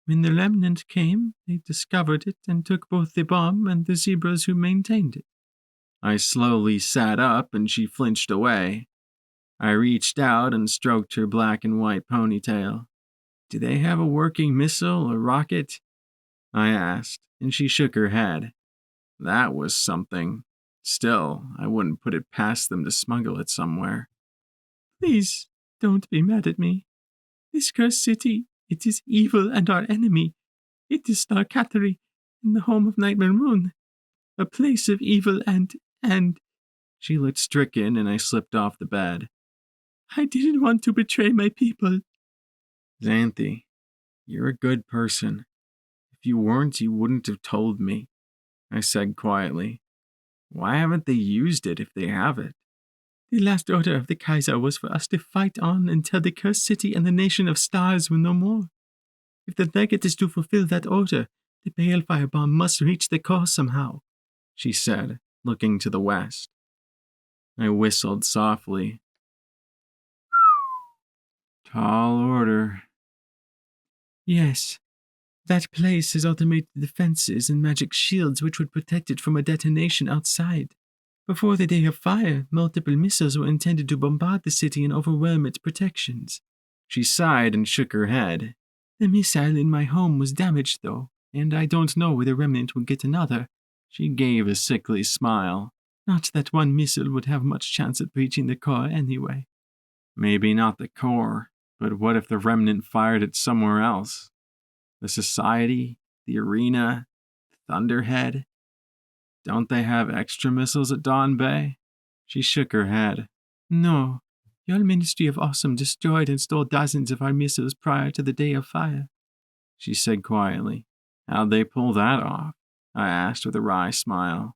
When the remnant came, they discovered it and took both the bomb and the zebras who maintained it. I slowly sat up and she flinched away. I reached out and stroked her black and white ponytail. Do they have a working missile or rocket? I asked, and she shook her head. That was something. Still, I wouldn't put it past them to smuggle it somewhere. Please, don't be mad at me. This cursed city, it is evil and our enemy. It is Starkateri, in the home of Nightmare Moon. A place of evil and... She looked stricken and I slipped off the bed. I didn't want to betray my people. Xanthe, you're a good person. If you weren't, you wouldn't have told me, I said quietly. Why haven't they used it if they have it? The last order of the Kaiser was for us to fight on until the cursed city and the nation of stars were no more. If the Legate is to fulfill that order, the balefire bomb must reach the core somehow, she said, looking to the west. I whistled softly. Tall order. Yes. That place has automated defenses and magic shields which would protect it from a detonation outside. Before the Day of Fire, multiple missiles were intended to bombard the city and overwhelm its protections. She sighed and shook her head. The missile in my home was damaged, though, and I don't know where the remnant will get another. She gave a sickly smile. Not that one missile would have much chance at reaching the core anyway. Maybe not the core, but what if the remnant fired it somewhere else? The Society, the Arena, Thunderhead? Don't they have extra missiles at Dawn Bay? She shook her head. No, your Ministry of Awesome destroyed and stole dozens of our missiles prior to the Day of Fire, she said quietly. How'd they pull that off? I asked with a wry smile.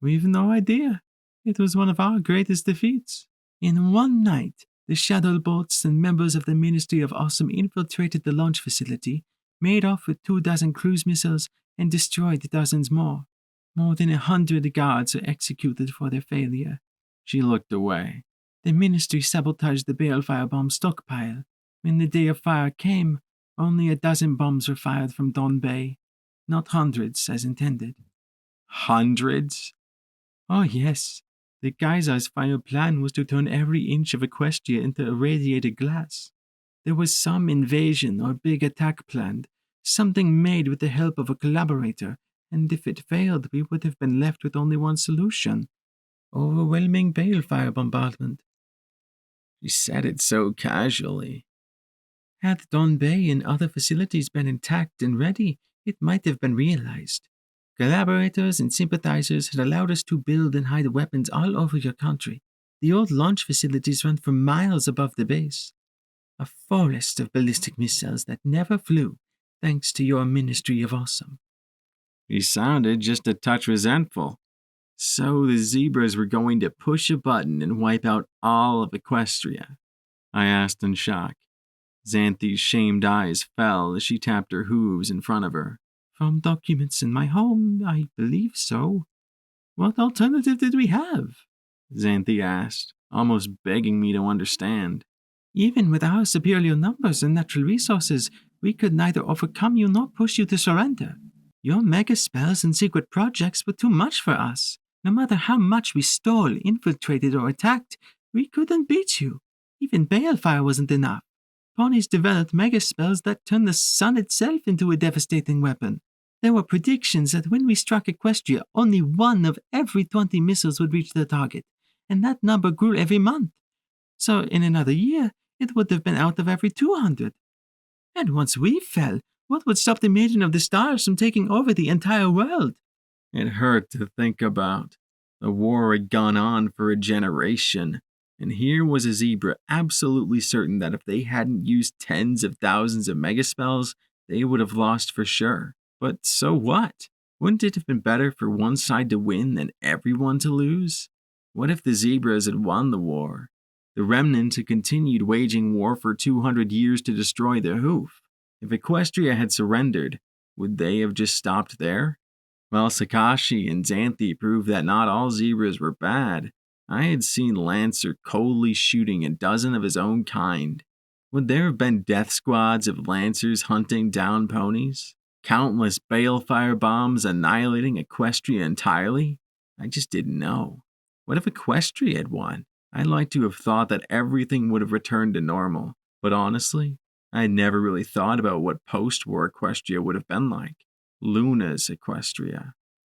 We've no idea. It was one of our greatest defeats. In one night, the Shadow Bolts and members of the Ministry of Awesome infiltrated the launch facility, made off with 24 cruise missiles, and destroyed dozens more. More than 100 guards were executed for their failure. She looked away. The Ministry sabotaged the balefire bomb stockpile. When the Day of Fire came, only 12 bombs were fired from Dawn Bay. Not hundreds, as intended. Hundreds? Oh, yes. The Kaiser's final plan was to turn every inch of Equestria into irradiated glass. There was some invasion or big attack planned, something made with the help of a collaborator, and if it failed, we would have been left with only one solution: overwhelming balefire bombardment. She said it so casually. Had Dawn Bay and other facilities been intact and ready, it might have been realized. Collaborators and sympathizers had allowed us to build and hide weapons all over your country. The old launch facilities run for miles above the base. A forest of ballistic missiles that never flew, thanks to your Ministry of Awesome. He sounded just a touch resentful. So the zebras were going to push a button and wipe out all of Equestria? I asked in shock. Xanthi's shamed eyes fell as she tapped her hooves in front of her. From documents in my home, I believe so. What alternative did we have? Xanthi asked, almost begging me to understand. Even with our superior numbers and natural resources, we could neither overcome you nor push you to surrender. Your mega spells and secret projects were too much for us. No matter how much we stole, infiltrated, or attacked, we couldn't beat you. Even balefire wasn't enough. Ponies developed mega spells that turned the sun itself into a devastating weapon. There were predictions that when we struck Equestria, only 1 of every 20 missiles would reach their target, and that number grew every month. So in another year, it would have been out of every 200. And once we fell, what would stop the Maiden of the Stars from taking over the entire world? It hurt to think about. The war had gone on for a generation, and here was a zebra absolutely certain that if they hadn't used tens of thousands of megaspells, they would have lost for sure. But so what? Wouldn't it have been better for one side to win than everyone to lose? What if the zebras had won the war? The remnants had continued waging war for 200 years to destroy the hoof. If Equestria had surrendered, would they have just stopped there? Well, Sakashi and Xanthi proved that not all zebras were bad. I had seen Lancer coldly shooting a dozen of his own kind. Would there have been death squads of Lancers hunting down ponies? Countless balefire bombs annihilating Equestria entirely? I just didn't know. What if Equestria had won? I'd like to have thought that everything would have returned to normal, but honestly, I had never really thought about what post-war Equestria would have been like. Luna's Equestria.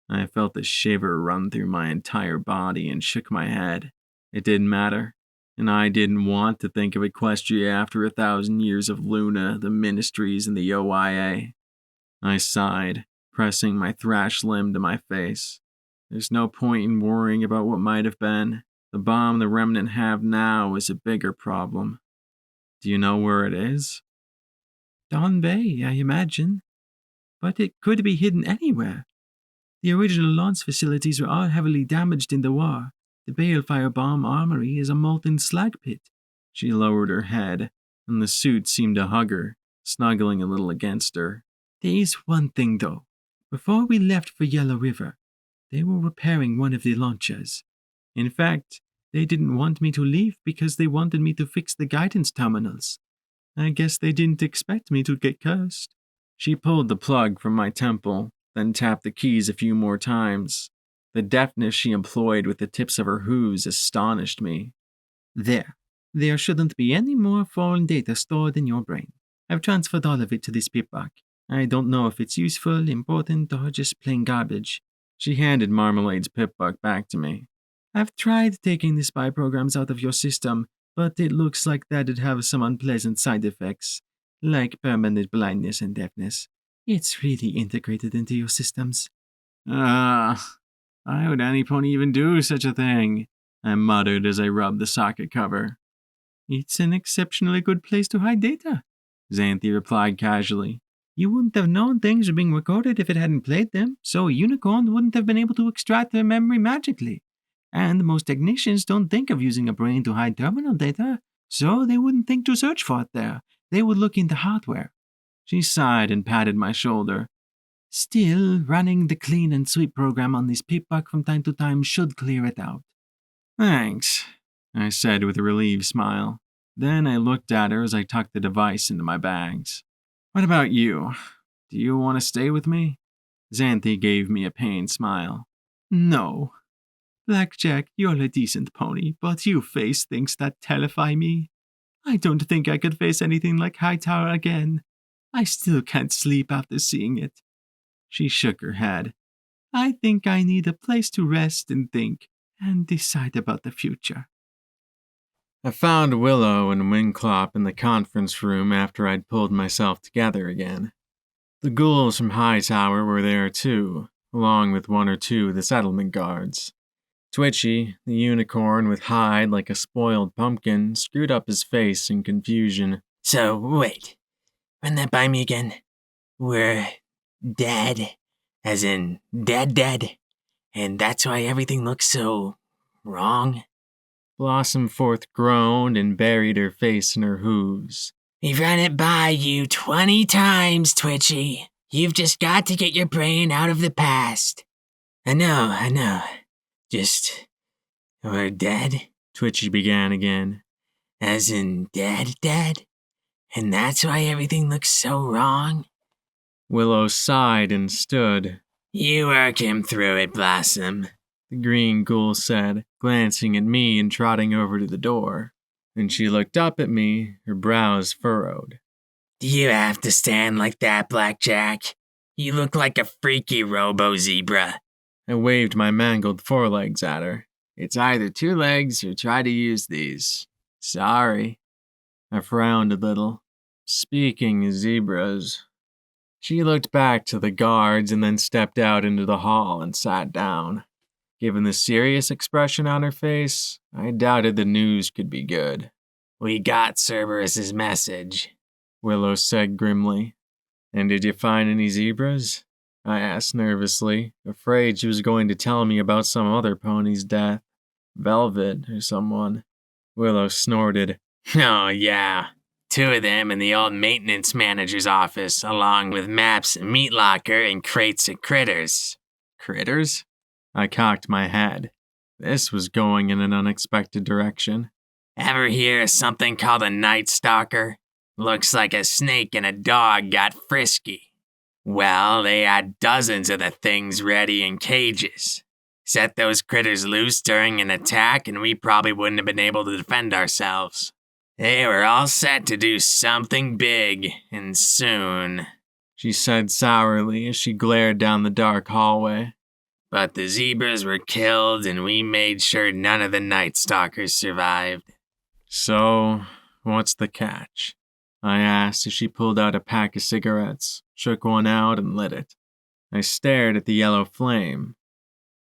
I felt a shiver run through my entire body and shook my head. It didn't matter, and I didn't want to think of Equestria after 1,000 years of Luna, the Ministries, and the OIA. I sighed, pressing my thrash limb to my face. There's no point in worrying about what might have been. The bomb the remnant have now is a bigger problem. Do you know where it is? Dawn Bay, I imagine. But it could be hidden anywhere. The original launch facilities were all heavily damaged in the war. The balefire bomb armory is a molten slag pit. She lowered her head, and the suit seemed to hug her, snuggling a little against her. There is one thing, though. Before we left for Yellow River, they were repairing one of the launchers. In fact, they didn't want me to leave because they wanted me to fix the guidance terminals. I guess they didn't expect me to get cursed. She pulled the plug from my temple, then tapped the keys a few more times. The deftness she employed with the tips of her hooves astonished me. There shouldn't be any more foreign data stored in your brain. I've transferred all of it to this pipbox. I don't know if it's useful, important, or just plain garbage. She handed Marmalade's pipbox back to me. I've tried taking the spy programs out of your system, but it looks like that'd have some unpleasant side effects, like permanent blindness and deafness. It's really integrated into your systems. Why would any pony even do such a thing? I muttered as I rubbed the socket cover. It's an exceptionally good place to hide data, Xanthi replied casually. You wouldn't have known things were being recorded if it hadn't played them, so a unicorn wouldn't have been able to extract their memory magically. And most technicians don't think of using a brain to hide terminal data, so they wouldn't think to search for it there. They would look into hardware. She sighed and patted my shoulder. Still, running the clean and sweep program on this pipbox from time to time should clear it out. Thanks, I said with a relieved smile. Then I looked at her as I tucked the device into my bags. What about you? Do you want to stay with me? Xanthi gave me a pained smile. No. Blackjack, you're a decent pony, but you face things that terrify me. I don't think I could face anything like Hightower again. I still can't sleep after seeing it. She shook her head. I think I need a place to rest and think, and decide about the future. I found Willow and Wingclop in the conference room after I'd pulled myself together again. The ghouls from Hightower were there too, along with 1 or 2 of the settlement guards. Twitchy, the unicorn with hide like a spoiled pumpkin, screwed up his face in confusion. So, wait. Run that by me again. We're dead. As in, dead. And that's why everything looks so wrong. Blossomforth groaned and buried her face in her hooves. We've run it by you 20 times, Twitchy. You've just got to get your brain out of the past. I know. Just, we're dead, Twitchy began again. as in dead? And that's why everything looks so wrong? Willow sighed and stood. You work him through it, Blossom, the green ghoul said, glancing at me and trotting over to the door. Then she looked up at me, her brows furrowed. Do you have to stand like that, Blackjack? You look like a freaky robo-zebra. I waved my mangled forelegs at her. It's either 2 legs or try to use these. Sorry. I frowned a little. Speaking of zebras. She looked back to the guards and then stepped out into the hall and sat down. Given the serious expression on her face, I doubted the news could be good. We got Cerberus's message, Willow said grimly. And did you find any zebras? I asked nervously, afraid she was going to tell me about some other pony's death. Velvet or someone. Willow snorted. Oh, yeah. 2 of them in the old maintenance manager's office, along with maps, a meat locker, and crates of critters. Critters? I cocked my head. This was going in an unexpected direction. Ever hear of something called a night stalker? Looks like a snake and a dog got frisky. Well, they had dozens of the things ready in cages. Set those critters loose during an attack and we probably wouldn't have been able to defend ourselves. They were all set to do something big, and soon, she said sourly as she glared down the dark hallway. But the zebras were killed and we made sure none of the night stalkers survived. So, what's the catch? I asked as she pulled out a pack of cigarettes, shook one out, and lit it. I stared at the yellow flame.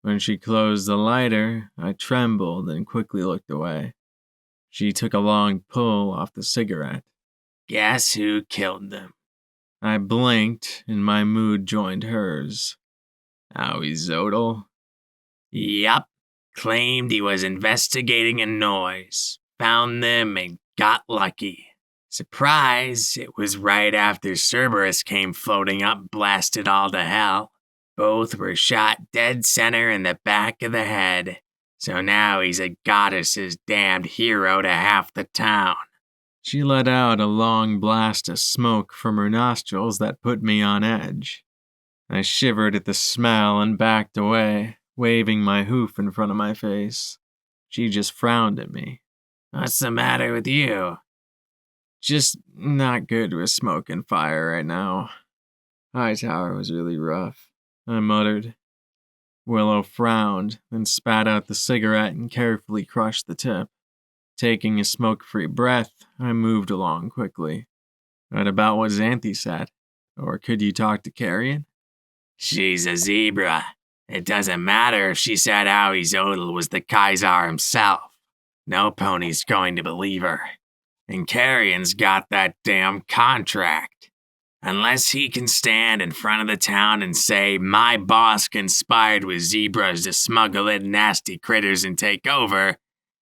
When she closed the lighter, I trembled and quickly looked away. She took a long pull off the cigarette. Guess who killed them? I blinked, and my mood joined hers. Howie Zodel? Yup. Claimed he was investigating a noise. Found them and got lucky. Surprise, it was right after Cerberus came floating up, blasted all to hell. Both were shot dead center in the back of the head. So now he's a goddess's damned hero to half the town. She let out a long blast of smoke from her nostrils that put me on edge. I shivered at the smell and backed away, waving my hoof in front of my face. She just frowned at me. What's the matter with you? Just not good with smoke and fire right now. Hightower was really rough, I muttered. Willow frowned, then spat out the cigarette and carefully crushed the tip. Taking a smoke-free breath, I moved along quickly. What about what Xanthi said? Or could you talk to Carrion? She's a zebra. It doesn't matter if she said Howie Zodel was the Kaiser himself. No pony's going to believe her. And Carrion's got that damn contract. Unless he can stand in front of the town and say, my boss conspired with zebras to smuggle in nasty critters and take over,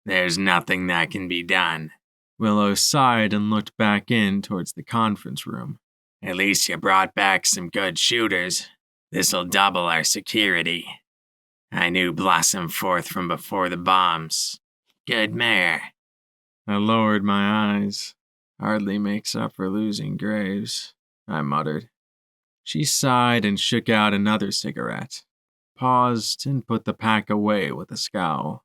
there's nothing that can be done. Willow sighed and looked back in towards the conference room. At least you brought back some good shooters. This'll double our security. I knew Blossomforth from before the bombs. Good mare. I lowered my eyes. Hardly makes up for losing Graves, I muttered. She sighed and shook out another cigarette, paused and put the pack away with a scowl.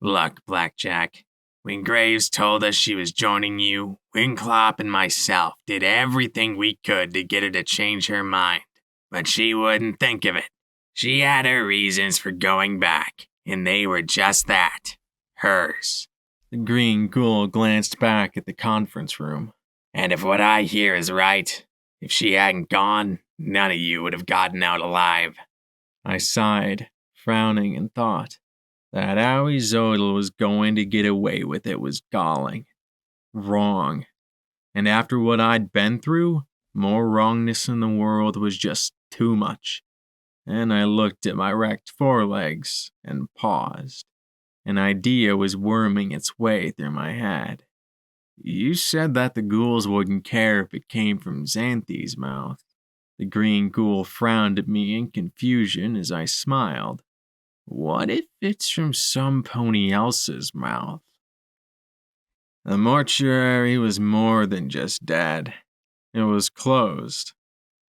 Look, Blackjack, when Graves told us she was joining you, Winclop and myself did everything we could to get her to change her mind, but she wouldn't think of it. She had her reasons for going back, and they were just that, hers. The green ghoul glanced back at the conference room. And if what I hear is right, if she hadn't gone, none of you would have gotten out alive. I sighed, frowning in thought. That Howie Zodel was going to get away with it was galling. Wrong. And after what I'd been through, more wrongness in the world was just too much. and I looked at my wrecked forelegs and paused. An idea was worming its way through my head. You said that the ghouls wouldn't care if it came from Xanthi's mouth. The green ghoul frowned at me in confusion as I smiled. What if it's from some pony else's mouth? The mortuary was more than just dead. It was closed.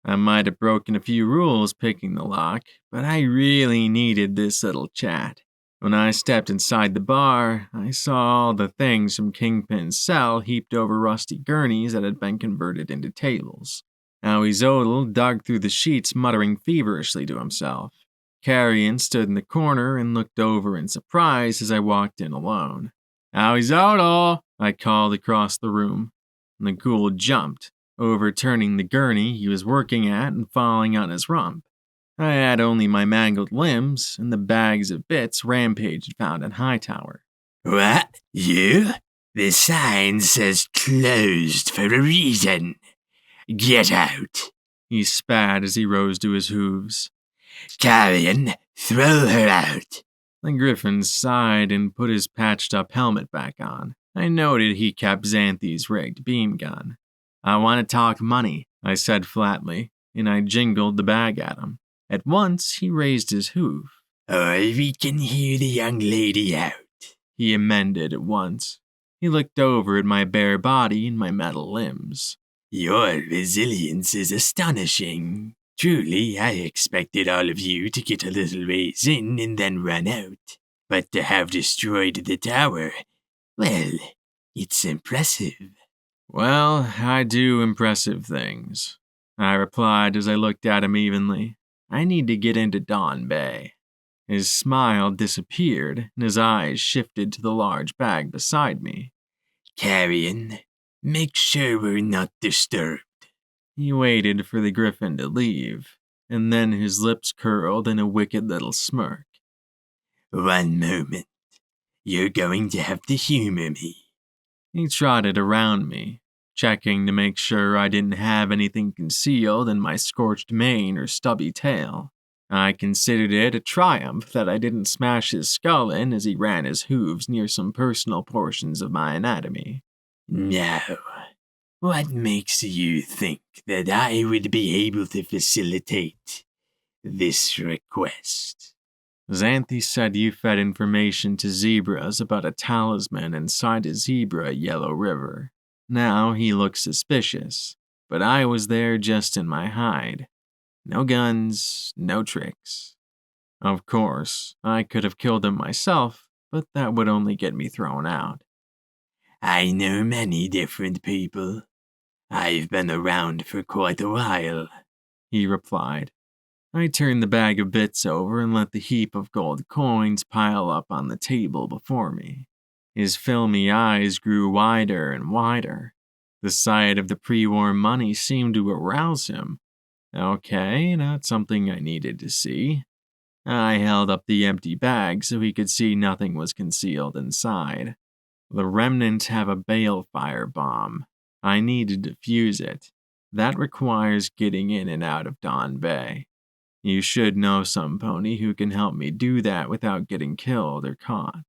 I might have broken a few rules picking the lock, but I really needed this little chat. When I stepped inside the bar, I saw all the things from Kingpin's cell heaped over rusty gurneys that had been converted into tables. Howie Zodel dug through the sheets, muttering feverishly to himself. Carrion stood in the corner and looked over in surprise as I walked in alone. "Howie Zodel!" I called across the room. The ghoul jumped, overturning the gurney he was working at and falling on his rump. I had only my mangled limbs and the bags of bits Rampage had found in Hightower. "What? You? The sign says closed for a reason. Get out," he spat as he rose to his hooves. "Carrion, throw her out." The griffin sighed and put his patched-up helmet back on. I noted he kept Xanthi's rigged beam gun. "I want to talk money," I said flatly, and I jingled the bag at him. At once, he raised his hoof. "Or we can hear the young lady out," he amended at once. He looked over at my bare body and my metal limbs. "Your resilience is astonishing. Truly, I expected all of you to get a little ways in and then run out. But to have destroyed the tower, well, it's impressive." "Well, I do impressive things," I replied as I looked at him evenly. "I need to get into Dawn Bay." His smile disappeared, and his eyes shifted to the large bag beside me. "Carrion, make sure we're not disturbed." He waited for the griffin to leave, and then his lips curled in a wicked little smirk. "One moment. You're going to have to humor me." He trotted around me, checking to make sure I didn't have anything concealed in my scorched mane or stubby tail. I considered it a triumph that I didn't smash his skull in as he ran his hooves near some personal portions of my anatomy. "Now, what makes you think that I would be able to facilitate this request?" Xanthi said you fed information to zebras about a talisman inside a zebra at Yellow River. Now he looked suspicious, but I was there just in my hide. No guns, no tricks. Of course, I could have killed him myself, but that would only get me thrown out. "I know many different people. I've been around for quite a while," he replied. I turned the bag of bits over and let the heap of gold coins pile up on the table before me. His filmy eyes grew wider and wider. The sight of the pre-war money seemed to arouse him. Okay, that's something I needed to see. I held up the empty bag so he could see nothing was concealed inside. The remnants have a balefire bomb. I need to defuse it. That requires getting in and out of Dawn Bay. You should know some pony who can help me do that without getting killed or caught.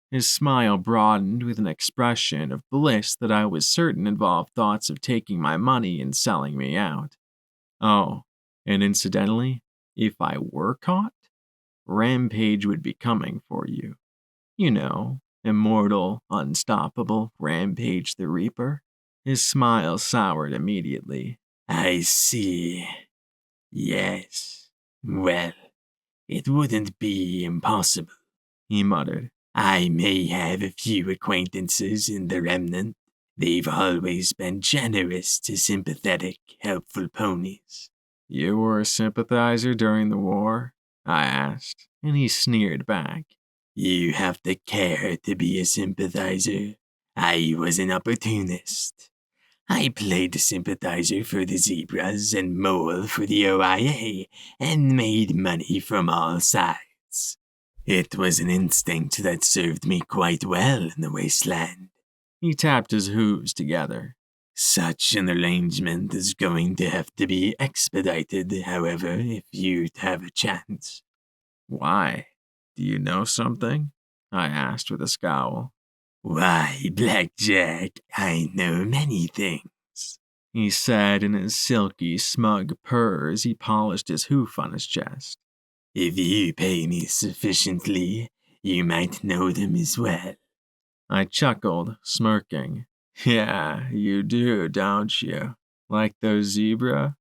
His smile broadened with an expression of bliss that I was certain involved thoughts of taking my money and selling me out. Oh, and incidentally, if I were caught, Rampage would be coming for you. You know, immortal, unstoppable Rampage the Reaper. His smile soured immediately. "I see. Yes. Well, it wouldn't be impossible," he muttered. "I may have a few acquaintances in the Remnant. They've always been generous to sympathetic, helpful ponies." You were a sympathizer during the war? I asked, and he sneered back. "You have to care to be a sympathizer. I was an opportunist. I played sympathizer for the zebras and mole for the OIA and made money from all sides. It was an instinct that served me quite well in the wasteland." He tapped his hooves together. Such an arrangement is going to have to be expedited, however, if you'd have a chance. Why? Do you know something? I asked with a scowl. Why, Blackjack, I know many things, he said in his silky, smug purr as he polished his hoof on his chest. If you pay me sufficiently, you might know them as well. I chuckled, smirking. Yeah, you do, don't you? Like those zebra?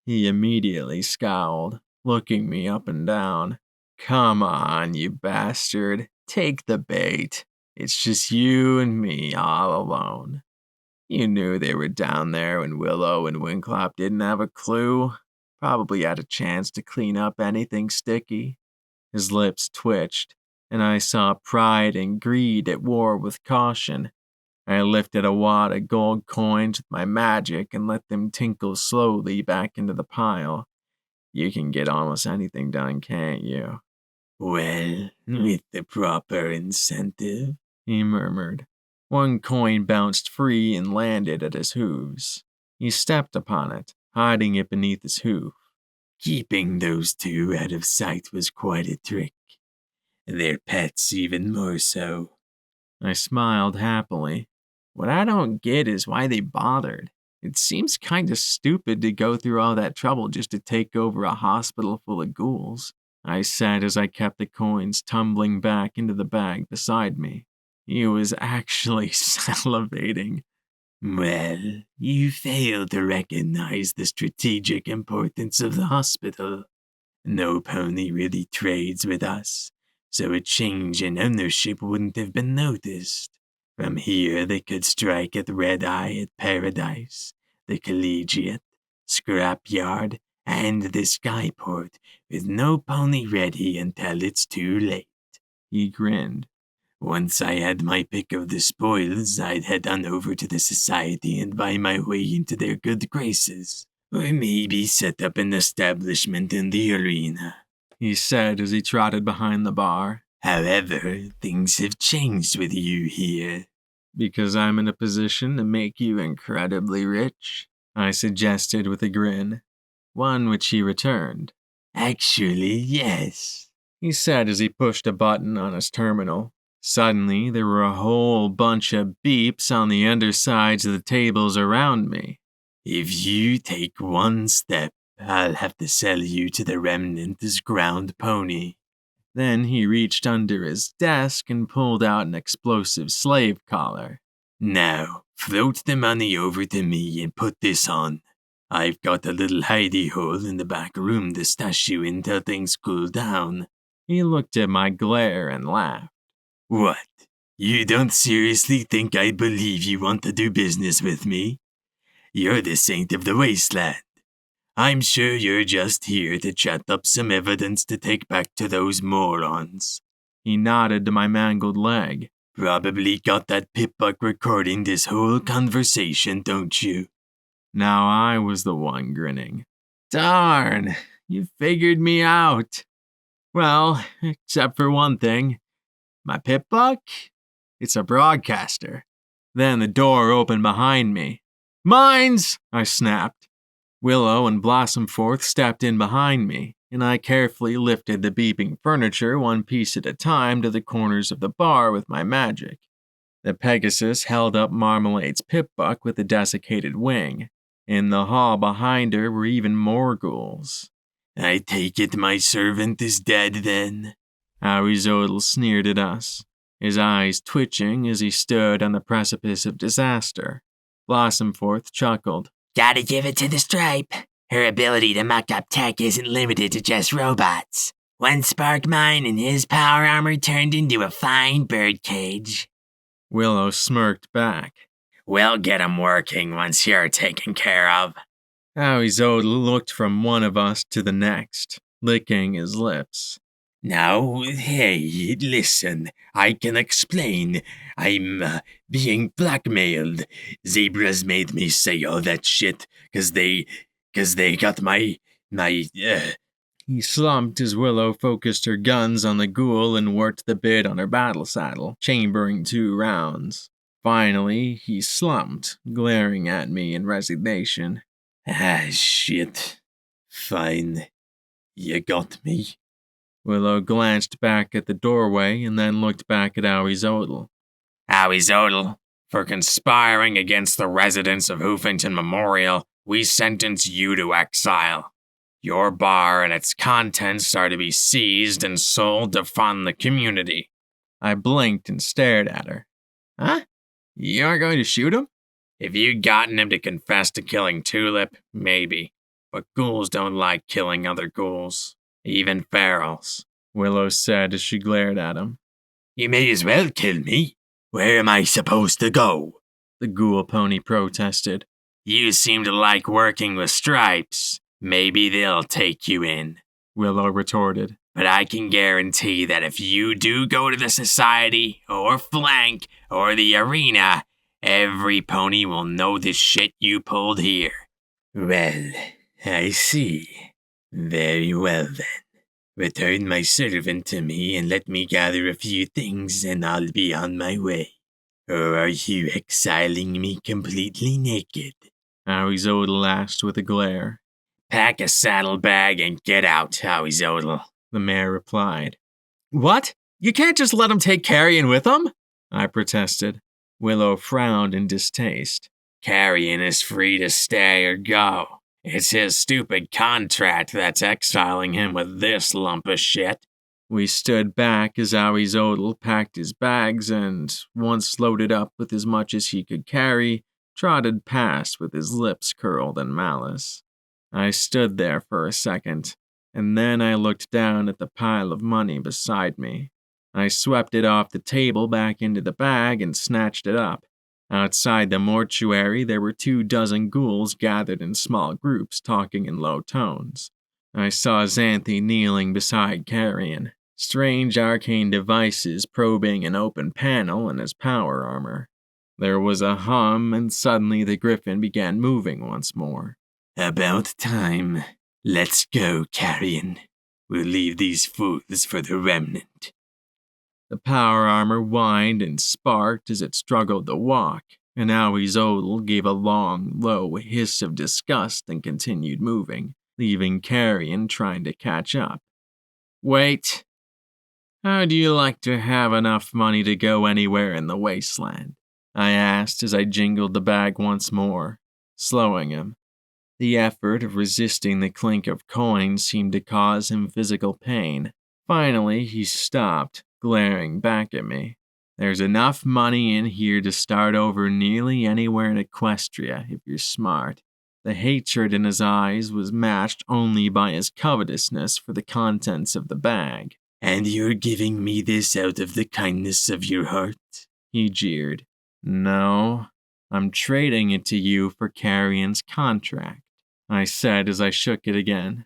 He immediately scowled, looking me up and down. Come on, you bastard. Take the bait. It's just you and me all alone. You knew they were down there when Willow and Wynklop didn't have a clue. Probably had a chance to clean up anything sticky. His lips twitched, and I saw pride and greed at war with caution. I lifted a wad of gold coins with my magic and let them tinkle slowly back into the pile. You can get almost anything done, can't you? Well, with the proper incentive, he murmured. One coin bounced free and landed at his hooves. He stepped upon it, hiding it beneath his hoof. Keeping those two out of sight was quite a trick. Their pets even more so. I smiled happily. What I don't get is why they bothered. It seems kinda stupid to go through all that trouble just to take over a hospital full of ghouls, I said as I kept the coins tumbling back into the bag beside me. He was actually salivating. Well, you fail to recognize the strategic importance of the hospital. No pony really trades with us, so a change in ownership wouldn't have been noticed. From here, they could strike at Red Eye at Paradise, the Collegiate, Scrapyard, and the Skyport, with no pony ready until it's too late. He grinned. Once I had my pick of the spoils, I'd head on over to the Society and buy my way into their good graces. Or maybe set up an establishment in the arena, he said as he trotted behind the bar. However, things have changed with you here. Because I'm in a position to make you incredibly rich, I suggested with a grin, one which he returned. Actually, yes, he said as he pushed a button on his terminal. Suddenly, there were a whole bunch of beeps on the undersides of the tables around me. If you take one step, I'll have to sell you to the Remnant as ground pony. Then he reached under his desk and pulled out an explosive slave collar. Now, float the money over to me and put this on. I've got a little hidey hole in the back room to stash you in till things cool down. He looked at my glare and laughed. What? You don't seriously think I'd believe you want to do business with me? You're the saint of the wasteland. I'm sure you're just here to chat up some evidence to take back to those morons. He nodded to my mangled leg. Probably got that pip-buck recording this whole conversation, don't you? Now I was the one grinning. Darn, you figured me out. Well, except for one thing. My pip-buck? It's a broadcaster. Then the door opened behind me. Mines! I snapped. Willow and Blossomforth stepped in behind me, and I carefully lifted the beeping furniture one piece at a time to the corners of the bar with my magic. The Pegasus held up Marmalade's pip-buck with a desiccated wing. In the hall behind her were even more ghouls. I take it my servant is dead then? Arizodel sneered at us, his eyes twitching as he stood on the precipice of disaster. Blossomforth chuckled. Gotta give it to the Stripe. Her ability to muck up tech isn't limited to just robots. One spark mine and his power armor turned into a fine birdcage. Willow smirked back. We'll get 'em working once you're taken care of. Arizodel looked from one of us to the next, licking his lips. Now, hey, listen, I can explain. I'm being blackmailed. Zebras made me say all that shit, cause they got my. He slumped as Willow focused her guns on the ghoul and worked the bit on her battle saddle, chambering 2 rounds. Finally, he slumped, glaring at me in resignation. Ah, shit. Fine. You got me. Willow glanced back at the doorway and then looked back at Zodel. Zodel, for conspiring against the residents of Hoofington Memorial, we sentence you to exile. Your bar and its contents are to be seized and sold to fund the community. I blinked and stared at her. Huh? You aren't going to shoot him? If you'd gotten him to confess to killing Tulip, maybe. But ghouls don't like killing other ghouls, even ferals, Willow said as she glared at him. You may as well kill me. Where am I supposed to go? The ghoul pony protested. You seem to like working with stripes. Maybe they'll take you in, Willow retorted. But I can guarantee that if you do go to the society, or flank, or the arena, every pony will know the shit you pulled here. Well, I see. Very well then. Return my servant to me and let me gather a few things and I'll be on my way. Or are you exiling me completely naked? Zodel asked with a glare. Pack a saddlebag and get out, Zodel, the mayor replied. What? You can't just let him take Carrion with him? I protested. Willow frowned in distaste. Carrion is free to stay or go. It's his stupid contract that's exiling him with this lump of shit. We stood back as Zodel packed his bags and, once loaded up with as much as he could carry, trotted past with his lips curled in malice. I stood there for a second, and then I looked down at the pile of money beside me. I swept it off the table back into the bag and snatched it up. Outside the mortuary, there were 24 ghouls gathered in small groups talking in low tones. I saw Xanthi kneeling beside Carrion, strange arcane devices probing an open panel in his power armor. There was a hum, and suddenly the griffin began moving once more. About time. Let's go, Carrion. We'll leave these fools for the remnant. The power armor whined and sparked as it struggled to walk, and Zodel gave a long, low hiss of disgust and continued moving, leaving Carrion trying to catch up. Wait. How do you like to have enough money to go anywhere in the wasteland? I asked as I jingled the bag once more, slowing him. The effort of resisting the clink of coins seemed to cause him physical pain. Finally, he stopped, glaring back at me. There's enough money in here to start over nearly anywhere in Equestria if you're smart. The hatred in his eyes was matched only by his covetousness for the contents of the bag. And you're giving me this out of the kindness of your heart? He jeered. No, I'm trading it to you for Carrion's contract, I said as I shook it again.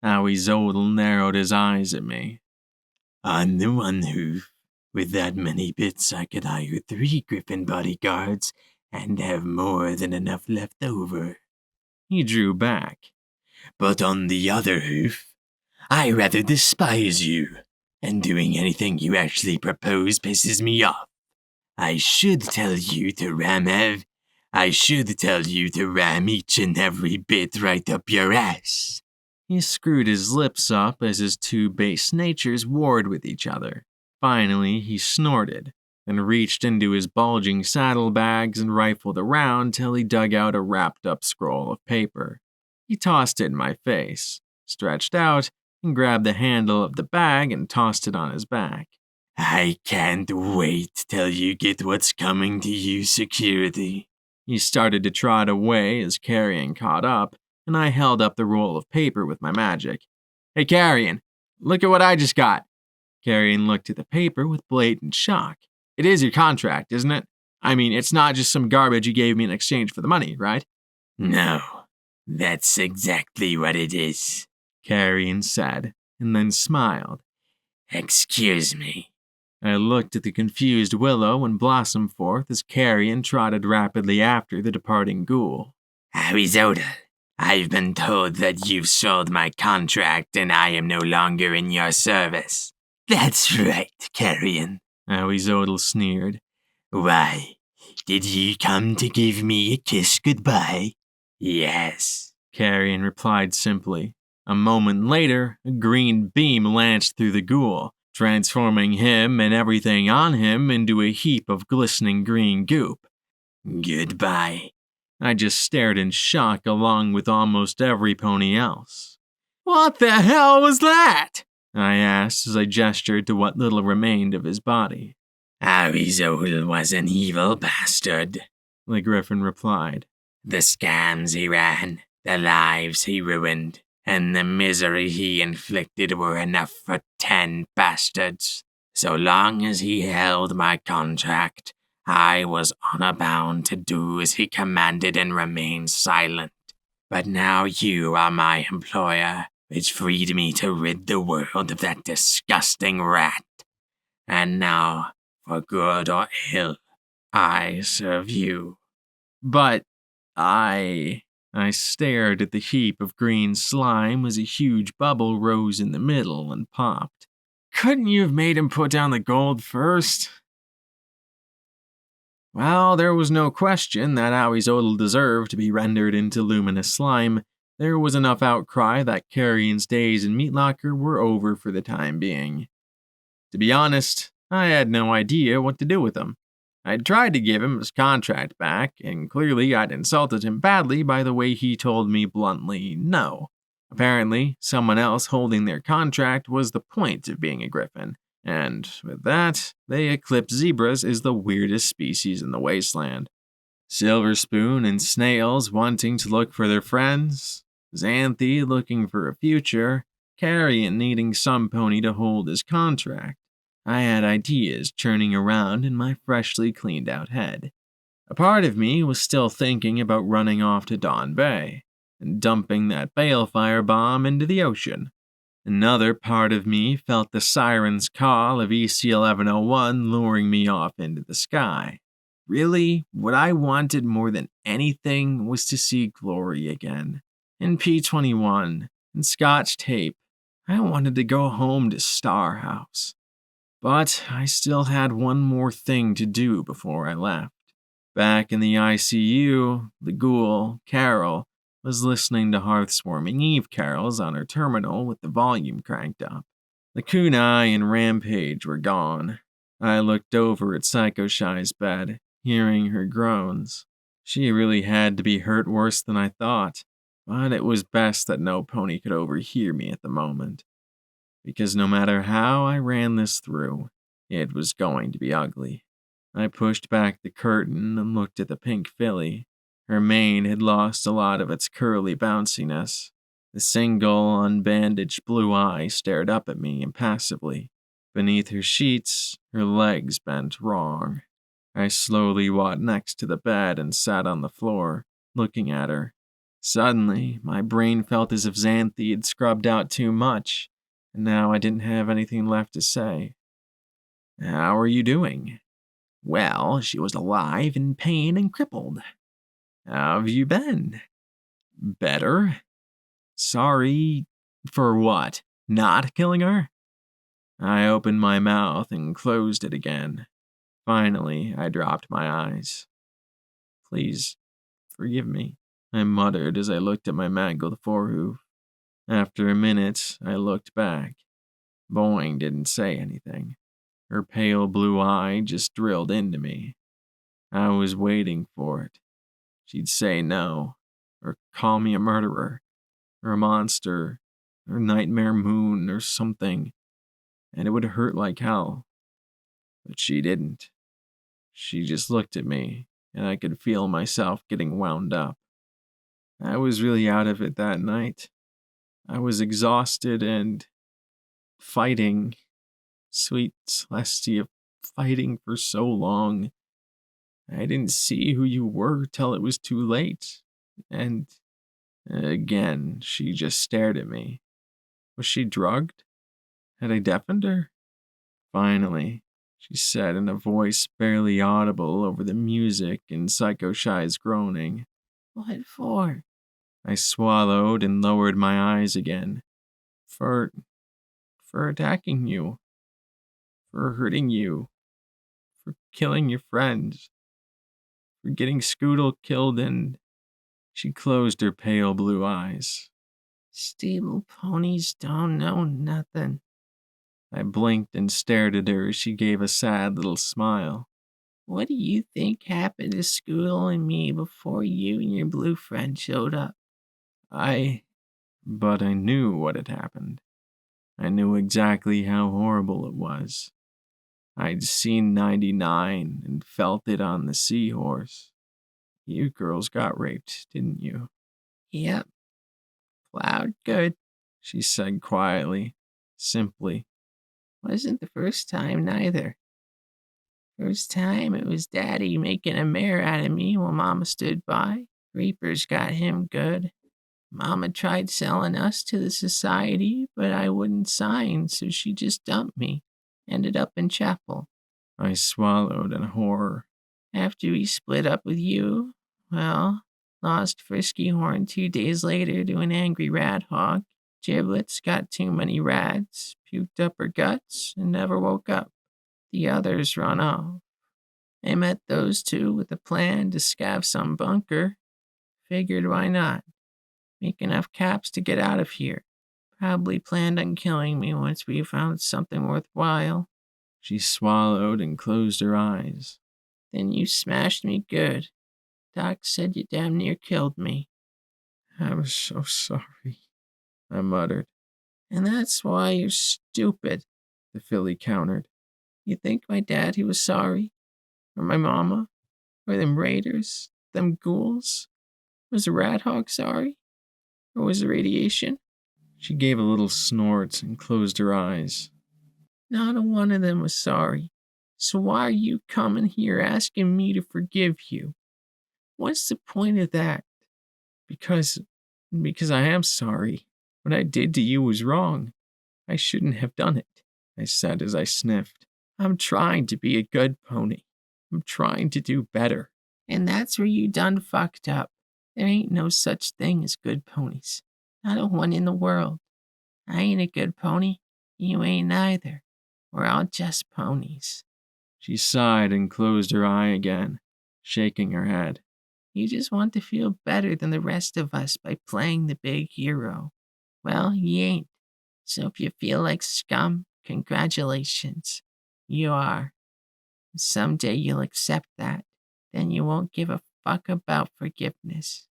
Zodel narrowed his eyes at me. On the one hoof, with that many bits I could hire 3 griffin bodyguards and have more than enough left over. He drew back. But on the other hoof, I rather despise you, and doing anything you actually propose pisses me off. I should tell you to ram each and every bit right up your ass. He screwed his lips up as his 2 base natures warred with each other. Finally, he snorted, and reached into his bulging saddlebags and rifled around till he dug out a wrapped-up scroll of paper. He tossed it in my face, stretched out, and grabbed the handle of the bag and tossed it on his back. I can't wait till you get what's coming to you, security. He started to trot away as Carrion caught up, and I held up the roll of paper with my magic. Hey, Carrion, look at what I just got. Carrion looked at the paper with blatant shock. It is your contract, isn't it? I mean, it's not just some garbage you gave me in exchange for the money, right? No, that's exactly what it is, Carrion said, and then smiled. Excuse me. I looked at the confused Willow and Blossomforth as Carrion trotted rapidly after the departing ghoul. Arizona, I've been told that you've sold my contract and I am no longer in your service. That's right, Carrion. Zodel sneered. Why, did you come to give me a kiss goodbye? Yes, Carrion replied simply. A moment later, a green beam lanched through the ghoul, transforming him and everything on him into a heap of glistening green goop. Goodbye. I just stared in shock along with almost every pony else. What the hell was that? I asked as I gestured to what little remained of his body. Arizol was an evil bastard, The griffin replied. The scams he ran, the lives he ruined, and the misery he inflicted were enough for 10 bastards. So long as he held my contract, I was honor bound to do as he commanded and remain silent. But now you are my employer, which freed me to rid the world of that disgusting rat. And now, for good or ill, I serve you. But I stared at the heap of green slime as a huge bubble rose in the middle and popped. Couldn't you have made him put down the gold first? Well, there was no question that Aoizotl deserved to be rendered into luminous slime. There was enough outcry that Carrion's days in Meat Locker were over for the time being. To be honest, I had no idea what to do with him. I'd tried to give him his contract back, and clearly I'd insulted him badly by the way he told me bluntly no. Apparently, someone else holding their contract was the point of being a griffin, and with that, they eclipse zebras as the weirdest species in the wasteland. Silver Spoon and snails wanting to look for their friends, Xanthi looking for a future, Carrion needing some pony to hold his contract. I had ideas churning around in my freshly cleaned out head. A part of me was still thinking about running off to Dawn Bay and dumping that balefire bomb into the ocean. Another part of me felt the siren's call of EC-1101 luring me off into the sky. Really, what I wanted more than anything was to see Glory again. In P-21, in Scotch tape, I wanted to go home to Star House. But I still had one more thing to do before I left. Back in the ICU, the ghoul, Carol, was listening to Hearthswarming Eve carols on her terminal with the volume cranked up. The kunai and Rampage were gone. I looked over at Psycho Shy's bed, hearing her groans. She really had to be hurt worse than I thought, but it was best that no pony could overhear me at the moment. Because no matter how I ran this through, it was going to be ugly. I pushed back the curtain and looked at the pink filly. Her mane had lost a lot of its curly bounciness. The single, unbandaged blue eye stared up at me impassively. Beneath her sheets, her legs bent wrong. I slowly walked next to the bed and sat on the floor, looking at her. Suddenly, my brain felt as if Xanthi had scrubbed out too much, and now I didn't have anything left to say. How are you doing? Well, she was alive, in pain, and crippled. How have you been? Better? Sorry. For what? Not killing her? I opened my mouth and closed it again. Finally, I dropped my eyes. Please, forgive me, I muttered as I looked at my mangled forehoof. After a minute, I looked back. Boing didn't say anything. Her pale blue eye just drilled into me. I was waiting for it. She'd say no, or call me a murderer, or a monster, or nightmare moon, or something, and it would hurt like hell. But she didn't. She just looked at me, and I could feel myself getting wound up. I was really out of it that night. I was exhausted and fighting. Sweet Celestia, fighting for so long. I didn't see who you were till it was too late. And again, she just stared at me. Was she drugged? Had I deafened her? Finally, she said in a voice barely audible over the music and Psycho Shy's groaning. What for? I swallowed and lowered my eyes again. For attacking you. For hurting you. For killing your friends. for getting Scoodle killed and... She closed her pale blue eyes. Stable ponies don't know nothing. I blinked and stared at her as she gave a sad little smile. What do you think happened to Scoodle and me before you and your blue friend showed up? But I knew what had happened. I knew exactly how horrible it was. I'd seen 99 and felt it on the seahorse. You girls got raped, didn't you? Yep. Plowed good, She said quietly, simply. wasn't the first time neither. First time it was Daddy making a mare out of me while Mama stood by. Reapers got him good. Mama tried selling us to the society, but I wouldn't sign, so she just dumped me. Ended up in chapel. I swallowed in horror. After we split up with you, well, lost Frisky Horn 2 days later to an angry rat hawk. Giblets got too many rats, puked up her guts, and never woke up. The others run off. I met those two with a plan to scav some bunker. Figured why not? Make enough caps to get out of here. Probably planned on killing me once we found something worthwhile. She swallowed and closed her eyes. Then you smashed me good. Doc said you damn near killed me. I'm so sorry, I muttered. And that's why you're stupid, The filly countered. You think my daddy was sorry? Or my mama? Or them raiders? Them ghouls? Was the rat hog sorry? Or was the radiation? She gave a little snort and closed her eyes. Not a one of them was sorry. So why are you coming here asking me to forgive you? What's the point of that? Because I am sorry. What I did to you was wrong. I shouldn't have done it, I said as I sniffed. I'm trying to be a good pony. I'm trying to do better. And that's where you done fucked up. There ain't no such thing as good ponies. Not a one in the world. I ain't a good pony. You ain't either. We're all just ponies. She sighed and closed her eye again, shaking her head. You just want to feel better than the rest of us by playing the big hero. Well, you ain't. So if you feel like scum, congratulations. You are. Someday you'll accept that. Then you won't give a fuck about forgiveness.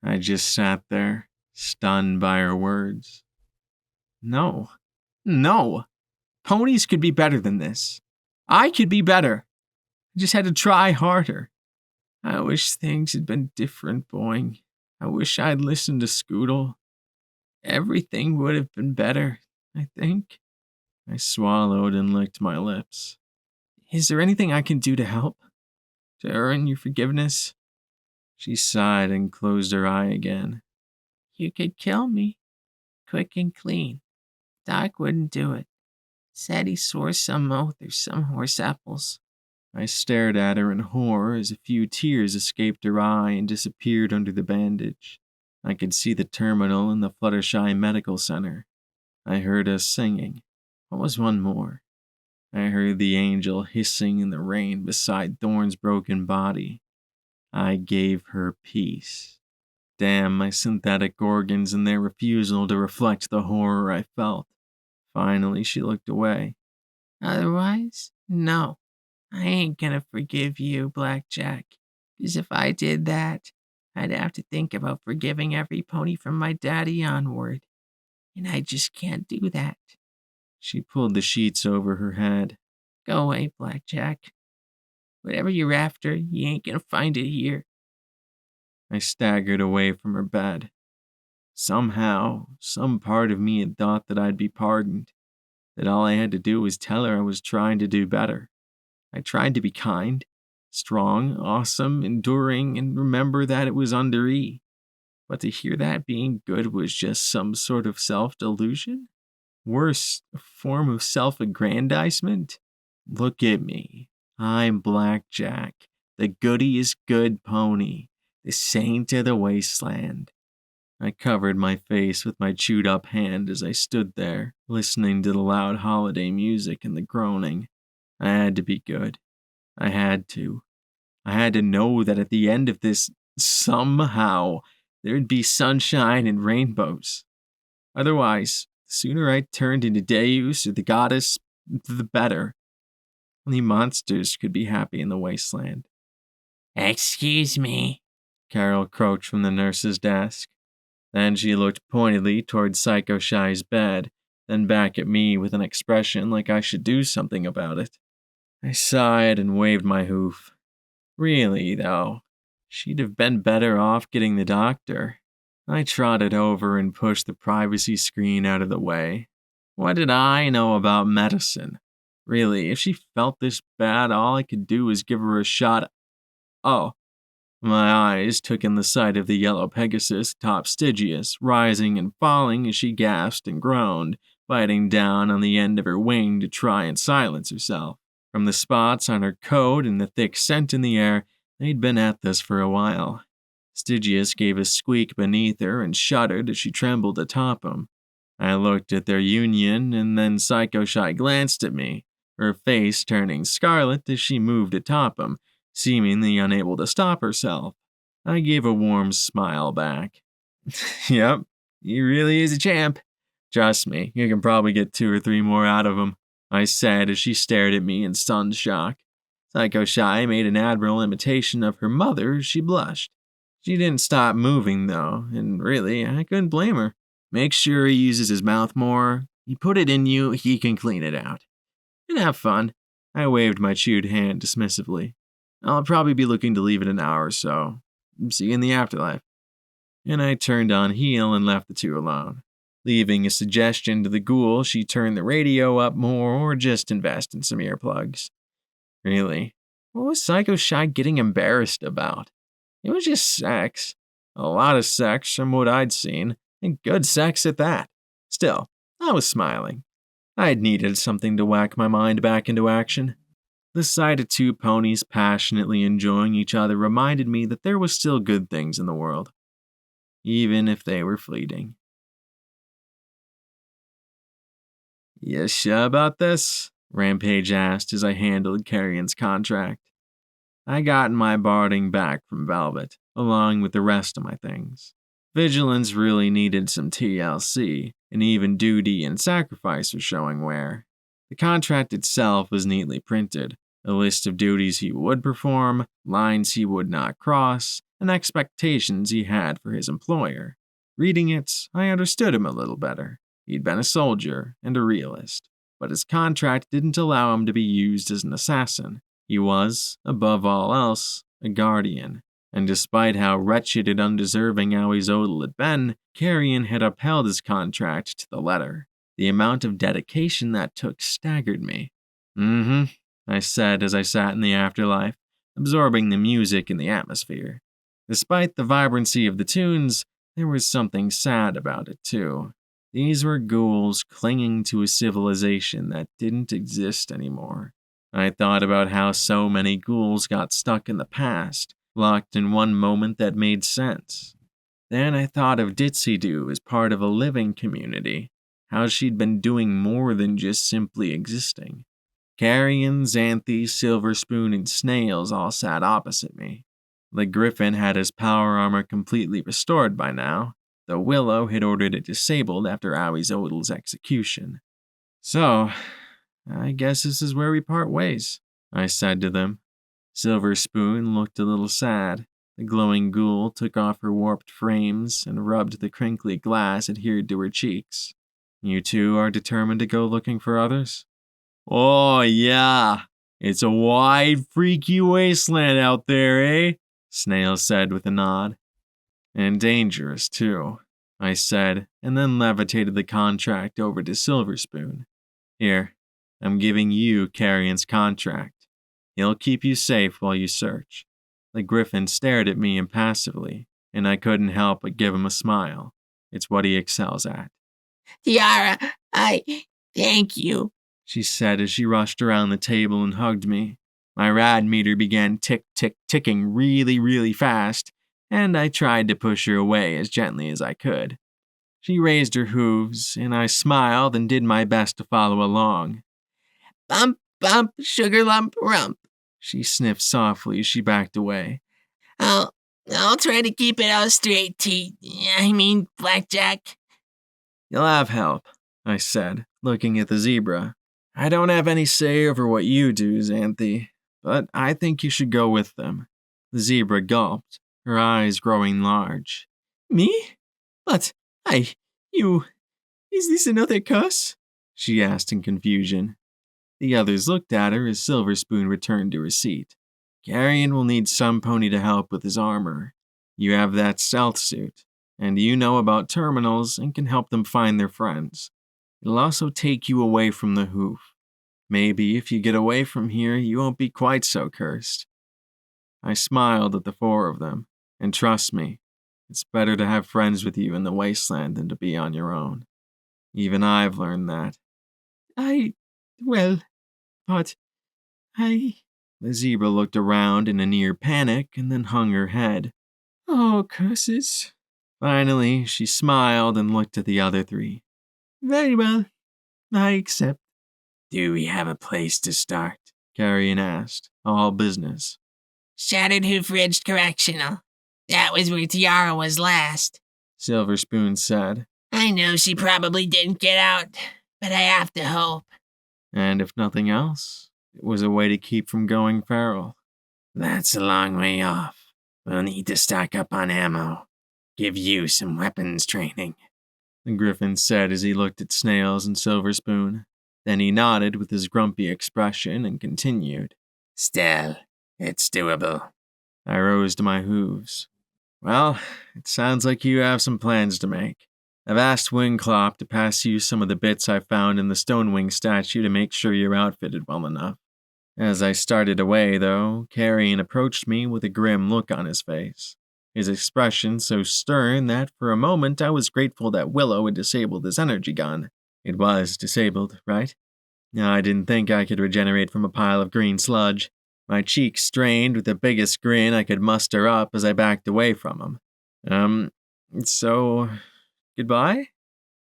I just sat there, stunned by her words. No. Ponies could be better than this. I could be better. I just had to try harder. I wish things had been different, Boing. I wish I'd listened to Scoodle. Everything would have been better, I think. I swallowed and licked my lips. Is there anything I can do to help? To earn your forgiveness? She sighed and closed her eye again. You could kill me. Quick and clean. Doc wouldn't do it. Said he swore some oath or some horse apples. I stared at her in horror as a few tears escaped her eye and disappeared under the bandage. I could see the terminal in the Fluttershy Medical Center. I heard us singing. What was one more? I heard the angel hissing in the rain beside Thorn's broken body. I gave her peace. Damn my synthetic organs and their refusal to reflect the horror I felt. Finally, she looked away. Otherwise, no. I ain't gonna forgive you, Blackjack. 'Cause if I did that, I'd have to think about forgiving every pony from my daddy onward. And I just can't do that. She pulled the sheets over her head. Go away, Blackjack. Whatever you're after, you ain't gonna find it here. I staggered away from her bed. Somehow, some part of me had thought that I'd be pardoned, that all I had to do was tell her I was trying to do better. I tried to be kind, strong, awesome, enduring, and remember that it was under E. But to hear that being good was just some sort of self-delusion? Worse, a form of self-aggrandizement? Look at me. I'm Blackjack, the goodiest good pony, the saint of the wasteland. I covered my face with my chewed-up hand as I stood there, listening to the loud holiday music and the groaning. I had to be good. I had to. I had to know that at the end of this, somehow, there'd be sunshine and rainbows. Otherwise, the sooner I turned into Deus or the goddess, the better. Only monsters could be happy in the wasteland. Excuse me. Carol croaked from the nurse's desk. Then she looked pointedly toward Psycho Shy's bed, then back at me with an expression like I should do something about it. I sighed and waved my hoof. Really, though, she'd have been better off getting the doctor. I trotted over and pushed the privacy screen out of the way. What did I know about medicine? Really, if she felt this bad, all I could do was give her a shot. Oh. My eyes took in the sight of the yellow Pegasus atop Stygius, rising and falling as she gasped and groaned, biting down on the end of her wing to try and silence herself. From the spots on her coat and the thick scent in the air, they'd been at this for a while. Stygius gave a squeak beneath her and shuddered as she trembled atop him. I looked at their union, and then Psycho Shy glanced at me, her face turning scarlet as she moved atop him, seemingly unable to stop herself. I gave a warm smile back. Yep, he really is a champ. Trust me, you can probably get 2 or 3 more out of him, I said as she stared at me in stunned shock. Psycho Shy made an admirable imitation of her mother as she blushed. She didn't stop moving, though, and really, I couldn't blame her. Make sure he uses his mouth more. You put it in you, he can clean it out. And have fun. I waved my chewed hand dismissively. I'll probably be looking to leave in an hour or so. See you in the afterlife. And I turned on heel and left the two alone. Leaving a suggestion to the ghoul she turn the radio up more or just invest in some earplugs. Really, what was Psycho Shy getting embarrassed about? It was just sex. A lot of sex from what I'd seen, and good sex at that. Still, I was smiling. I'd needed something to whack my mind back into action. The sight of 2 ponies passionately enjoying each other reminded me that there was still good things in the world, even if they were fleeting. You sure about this? Rampage asked as I handled Carrion's contract. I got my barding back from Velvet, along with the rest of my things. Vigilance really needed some TLC, and even duty and sacrifice were showing wear. The contract itself was neatly printed, a list of duties he would perform, lines he would not cross, and expectations he had for his employer. Reading it, I understood him a little better. He'd been a soldier and a realist, but his contract didn't allow him to be used as an assassin. He was, above all else, a guardian, and despite how wretched and undeserving Awizodl had been, Carrion had upheld his contract to the letter. The amount of dedication that took staggered me. I said as I sat in the afterlife, absorbing the music and the atmosphere. Despite the vibrancy of the tunes, there was something sad about it too. These were ghouls clinging to a civilization that didn't exist anymore. I thought about how so many ghouls got stuck in the past, locked in one moment that made sense. Then I thought of Ditzy-Doo as part of a living community, how she'd been doing more than just simply existing. Carrion, Xanthe, Silver Spoon, and Snails all sat opposite me. The Griffin had his power armor completely restored by now, though Willow had ordered it disabled after Awizodl's execution. So, I guess this is where we part ways, I said to them. Silver Spoon looked a little sad. The glowing ghoul took off her warped frames and rubbed the crinkly glass adhered to her cheeks. You two are determined to go looking for others? Oh, yeah. It's a wide, freaky wasteland out there, eh? Snail said with a nod. And dangerous, too, I said, and then levitated the contract over to Silver Spoon. Here, I'm giving you Carrion's contract. He'll keep you safe while you search. The Griffin stared at me impassively, and I couldn't help but give him a smile. It's what he excels at. Tiara, thank you, she said as she rushed around the table and hugged me. My rad meter began ticking really, really fast, and I tried to push her away as gently as I could. She raised her hooves, and I smiled and did my best to follow along. Bump, bump, sugar lump, rump, She sniffed softly as she backed away. I'll try to keep it all straight, Blackjack. You'll have help, I said, looking at the zebra. I don't have any say over what you do, Xanthi, but I think you should go with them. The zebra gulped, her eyes growing large. Me? But is this another curse? She asked in confusion. The others looked at her as Silver Spoon returned to her seat. Carrion will need some pony to help with his armor. You have that stealth suit, and you know about terminals and can help them find their friends. It'll also take you away from the hoof. Maybe if you get away from here, you won't be quite so cursed. I smiled at the four of them, and trust me, it's better to have friends with you in the wasteland than to be on your own. Even I've learned that. The zebra looked around in a near panic and then hung her head. Oh, curses. Finally, she smiled and looked at the other three. Very well. I accept. Do we have a place to start? Carrion asked, all business. Shattered Hoof Ridge Correctional. That was where Tiara was last. Silver Spoon said. I know she probably didn't get out, but I have to hope. And if nothing else, it was a way to keep from going feral. That's a long way off. We'll need to stock up on ammo. Give you some weapons training. The griffin said as he looked at Snails and Silver Spoon. Then he nodded with his grumpy expression and continued. Still, it's doable. I rose to my hooves. Well, it sounds like you have some plans to make. I've asked Wingclop to pass you some of the bits I found in the Stonewing statue to make sure you're outfitted well enough. As I started away, though, Carrion approached me with a grim look on his face. His expression so stern that for a moment I was grateful that Willow had disabled his energy gun. It was disabled, right? I didn't think I could regenerate from a pile of green sludge. My cheeks strained with the biggest grin I could muster up as I backed away from him. So, goodbye?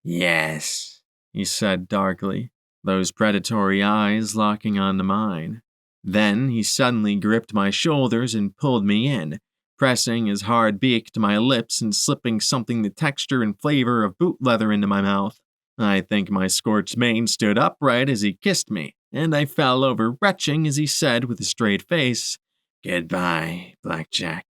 Yes, he said darkly, those predatory eyes locking onto mine. Then he suddenly gripped my shoulders and pulled me in, pressing his hard beak to my lips and slipping something the texture and flavor of boot leather into my mouth. I think my scorched mane stood upright as he kissed me, and I fell over retching as he said with a straight face, Goodbye, Blackjack.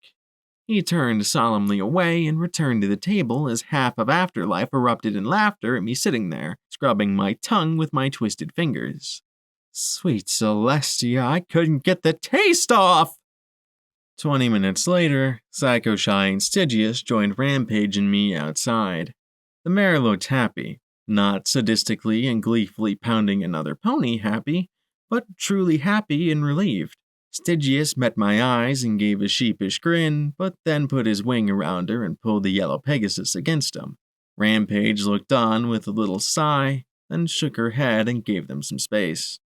He turned solemnly away and returned to the table as half of Afterlife erupted in laughter at me sitting there, scrubbing my tongue with my twisted fingers. Sweet Celestia, I couldn't get the taste off! 20 minutes later, Psycho Shy and Stygius joined Rampage and me outside. The mare looked happy, not sadistically and gleefully pounding another pony happy, but truly happy and relieved. Stygius met my eyes and gave a sheepish grin, but then put his wing around her and pulled the yellow Pegasus against him. Rampage looked on with a little sigh, then shook her head and gave them some space.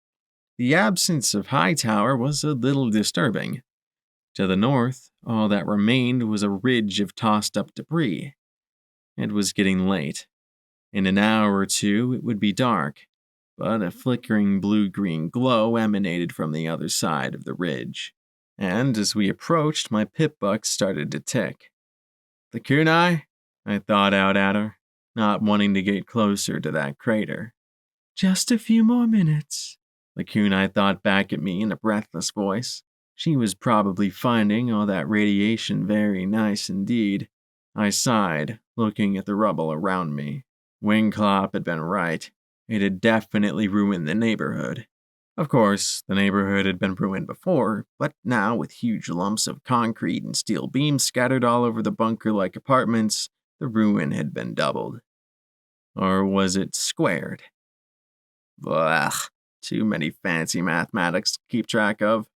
The absence of Hightower was a little disturbing. To the north, all that remained was a ridge of tossed-up debris. It was getting late. In an hour or two, it would be dark, but a flickering blue-green glow emanated from the other side of the ridge. And as we approached, my pip-buck started to tick. The kunai? I thought out at her, not wanting to get closer to that crater. Just a few more minutes. The kunai thought back at me in a breathless voice. She was probably finding all that radiation very nice indeed. I sighed, looking at the rubble around me. Wingclop had been right. It had definitely ruined the neighborhood. Of course, the neighborhood had been ruined before, but now with huge lumps of concrete and steel beams scattered all over the bunker-like apartments, the ruin had been doubled. Or was it squared? Blah, too many fancy mathematics to keep track of.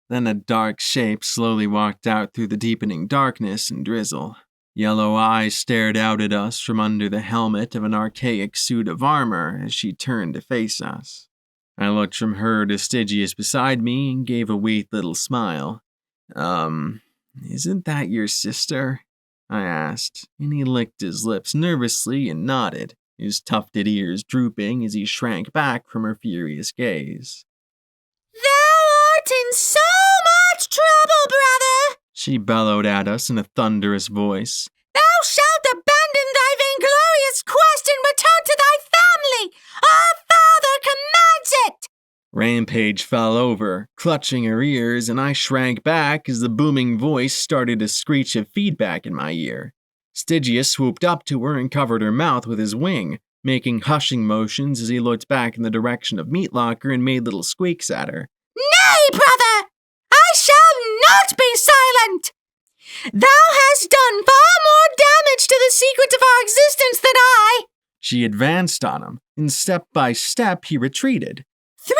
Then a dark shape slowly walked out through the deepening darkness and drizzle. Yellow eyes stared out at us from under the helmet of an archaic suit of armor as she turned to face us. I looked from her to Stygius beside me and gave a weak little smile. Isn't that your sister? I asked, and he licked his lips nervously and nodded, his tufted ears drooping as he shrank back from her furious gaze. Thou art in trouble, brother! She bellowed at us in a thunderous voice. Thou shalt abandon thy vainglorious quest and return to thy family! Our father commands it! Rampage fell over, clutching her ears, and I shrank back as the booming voice started a screech of feedback in my ear. Stygius swooped up to her and covered her mouth with his wing, making hushing motions as he looked back in the direction of Meatlocker and made little squeaks at her. Nay, brother! I shall not be silent! Thou hast done far more damage to the secret of our existence than I! She advanced on him, and step by step he retreated. 3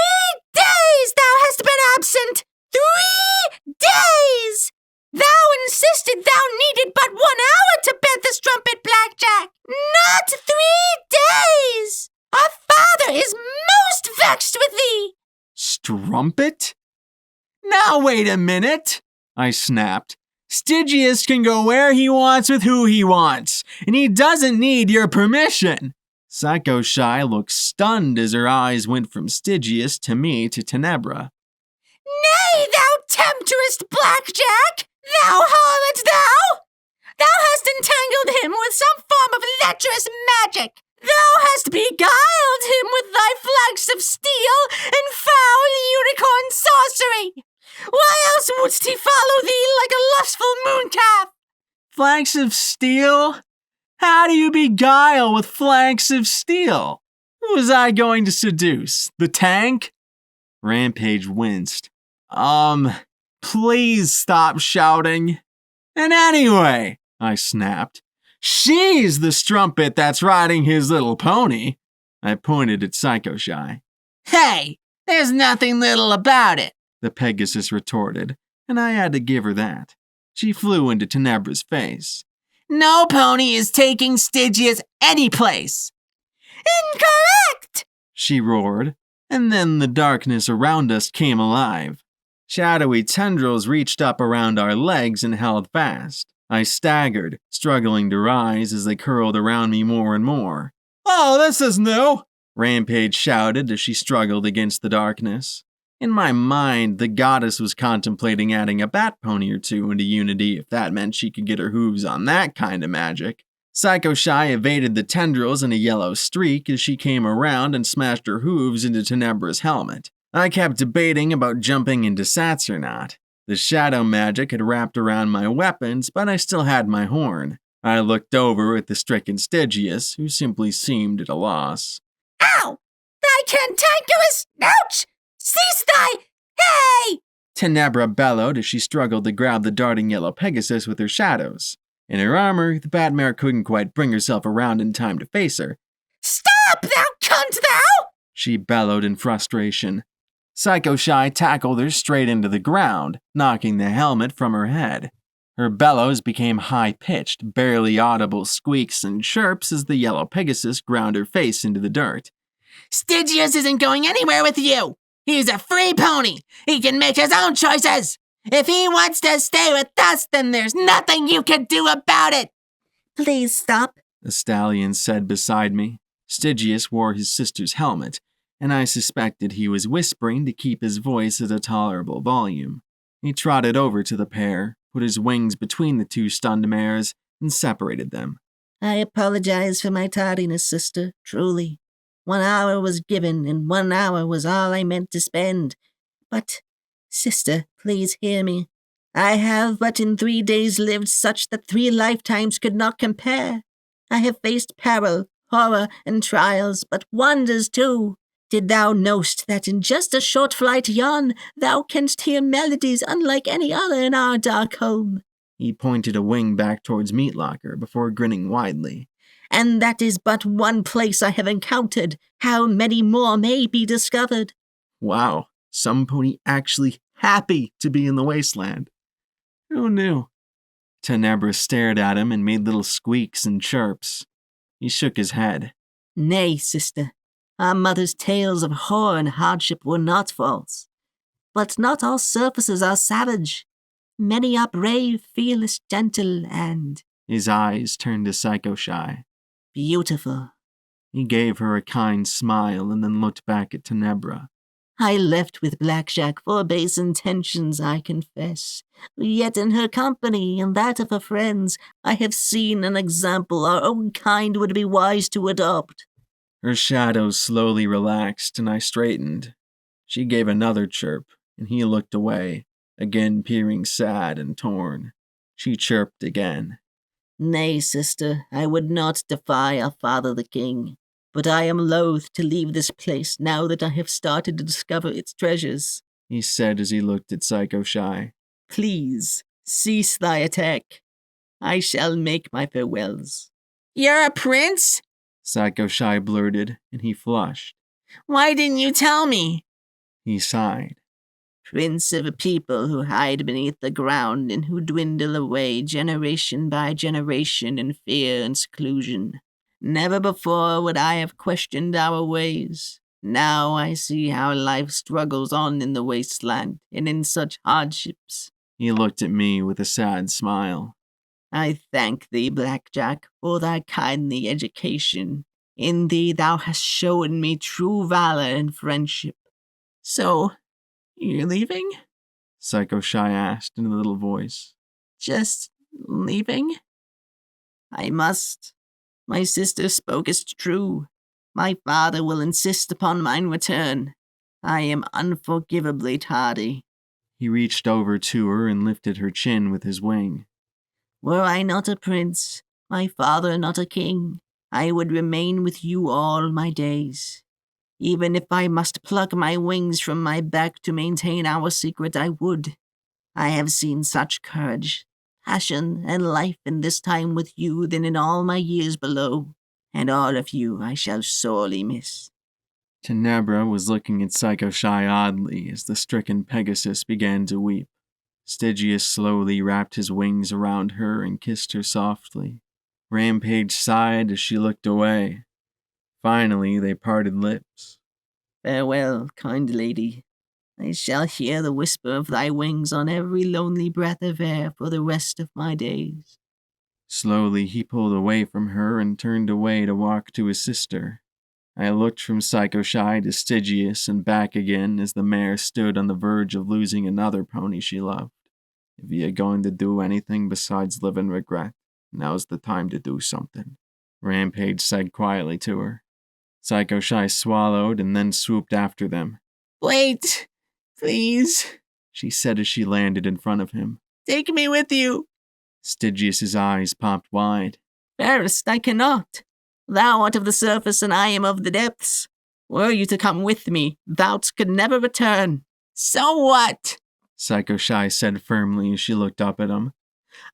days thou hast been absent! 3 days! Thou insisted thou needed but 1 hour to bed the strumpet, Blackjack! Not 3 days! Our father is most vexed with thee! Strumpet? Now wait a minute, I snapped. Stygius can go where he wants with who he wants, and he doesn't need your permission. Psycho Shy looked stunned as her eyes went from Stygius to me to Tenebra. Nay, thou temptress Blackjack! Thou harlot, thou! Thou hast entangled him with some form of lecherous magic! Thou hast beguiled him with thy flags of steel and foul unicorn sorcery! Why else wouldst he follow thee like a lustful mooncalf? Flanks of steel? How do you beguile with flanks of steel? Who was I going to seduce? The tank? Rampage winced. Please stop shouting. And anyway, I snapped, she's the strumpet that's riding his little pony. I pointed at Psycho Shy. Hey, there's nothing little about it, The Pegasus retorted, and I had to give her that. She flew into Tenebra's face. No pony is taking Stygius anyplace. Incorrect! She roared, and then the darkness around us came alive. Shadowy tendrils reached up around our legs and held fast. I staggered, struggling to rise as they curled around me more and more. Oh, this is new! Rampage shouted as she struggled against the darkness. In my mind, the goddess was contemplating adding a bat pony or two into Unity if that meant she could get her hooves on that kind of magic. Psycho Shy evaded the tendrils in a yellow streak as she came around and smashed her hooves into Tenebra's helmet. I kept debating about jumping into Sats or not. The shadow magic had wrapped around my weapons, but I still had my horn. I looked over at the stricken Stygius, who simply seemed at a loss. Ow! Thy cantankerous! Ouch! Cease thy! Hey! Tenebra bellowed as she struggled to grab the darting yellow Pegasus with her shadows. In her armor, the Batmare couldn't quite bring herself around in time to face her. Stop, thou cunt, thou! She bellowed in frustration. Psycho Shy tackled her straight into the ground, knocking the helmet from her head. Her bellows became high-pitched, barely audible squeaks and chirps as the yellow Pegasus ground her face into the dirt. Stygius isn't going anywhere with you. He's a free pony. He can make his own choices. If he wants to stay with us, then there's nothing you can do about it. Please stop, the stallion said beside me. Stygius wore his sister's helmet, and I suspected he was whispering to keep his voice at a tolerable volume. He trotted over to the pair, put his wings between the two stunned mares, and separated them. I apologize for my tardiness, sister, truly. 1 hour was given, and 1 hour was all I meant to spend. But, sister, please hear me. I have but in 3 days lived such that 3 lifetimes could not compare. I have faced peril, horror, and trials, but wonders too. Did thou knowst that in just a short flight yon, thou canst hear melodies unlike any other in our dark home? He pointed a wing back towards Meatlocker before grinning widely. And that is but one place I have encountered. How many more may be discovered? Wow, some pony actually happy to be in the wasteland. Who knew? Tenebra stared at him and made little squeaks and chirps. He shook his head. Nay, sister. Our mother's tales of horror and hardship were not false. But not all surfaces are savage. Many are brave, fearless, gentle, and... His eyes turned to Psycho Shy. Beautiful. He gave her a kind smile and then looked back at Tenebra. I left with Blackjack for base intentions, I confess. Yet in her company and that of her friends, I have seen an example our own kind would be wise to adopt. Her shadows slowly relaxed, and I straightened. She gave another chirp, and he looked away, again peering sad and torn. She chirped again. Nay, sister, I would not defy our father the king, but I am loath to leave this place now that I have started to discover its treasures. He said as he looked at Psycho Shy. Please, cease thy attack. I shall make my farewells. You're a prince? Psycho Shy blurted, and he flushed. Why didn't you tell me? He sighed. Prince of a people who hide beneath the ground and who dwindle away generation by generation in fear and seclusion. Never before would I have questioned our ways. Now I see how life struggles on in the wasteland and in such hardships. He looked at me with a sad smile. I thank thee, Blackjack, for thy kindly education. In thee thou hast shown me true valor and friendship. So, you're leaving? Psycho Shy asked in a little voice. Just leaving? I must. My sister spokest true. My father will insist upon mine return. I am unforgivably tardy. He reached over to her and lifted her chin with his wing. Were I not a prince, my father not a king, I would remain with you all my days. Even if I must pluck my wings from my back to maintain our secret, I would. I have seen such courage, passion, and life in this time with you than in all my years below, and all of you I shall sorely miss. Tenebra was looking at Psycho Shy oddly as the stricken Pegasus began to weep. Stygius slowly wrapped his wings around her and kissed her softly. Rampage sighed as she looked away. Finally, they parted lips. Farewell, kind lady. I shall hear the whisper of thy wings on every lonely breath of air for the rest of my days. Slowly, he pulled away from her and turned away to walk to his sister. I looked from Psycho Shy to Stygius and back again as the mare stood on the verge of losing another pony she loved. If you're going to do anything besides live in regret, now's the time to do something, Rampage said quietly to her. Psycho Shy swallowed and then swooped after them. Wait, please. She said as she landed in front of him. Take me with you. Stygius's eyes popped wide. Fairest, I cannot. Thou art of the surface and I am of the depths. Were you to come with me, thou could never return. So what? Psycho Shy said firmly as she looked up at him.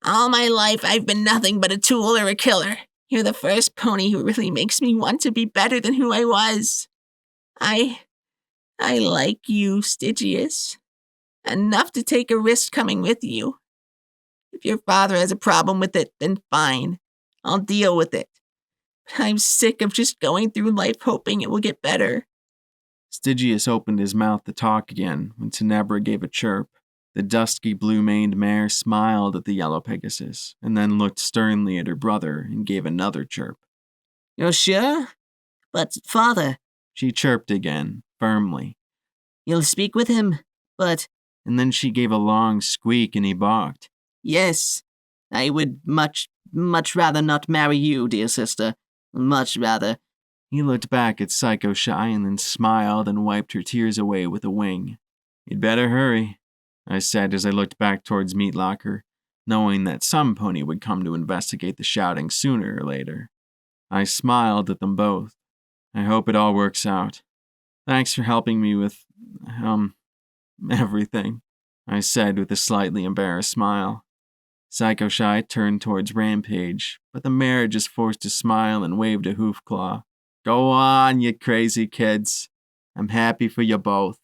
All my life I've been nothing but a tool or a killer. You're the first pony who really makes me want to be better than who I was. I like you, Stygius. Enough to take a risk coming with you. If your father has a problem with it, then fine. I'll deal with it. But I'm sick of just going through life hoping it will get better. Stygius opened his mouth to talk again when Tenebra gave a chirp. The dusky blue-maned mare smiled at the yellow Pegasus and then looked sternly at her brother and gave another chirp. You're sure? But, father, She chirped again, firmly. you'll speak with him, but And then she gave a long squeak and he balked. yes, I would much rather not marry you, dear sister. Much rather. He looked back at Psycho Shy and then smiled and wiped her tears away with a wing. You'd better hurry, I said as I looked back towards Meat Locker, knowing that some pony would come to investigate the shouting sooner or later. I smiled at them both. I hope it all works out. Thanks for helping me with, everything, I said with a slightly embarrassed smile. Psycho Shy turned towards Rampage, but the mare just forced a smile and waved a hoof claw. Go on, you crazy kids. I'm happy for you both.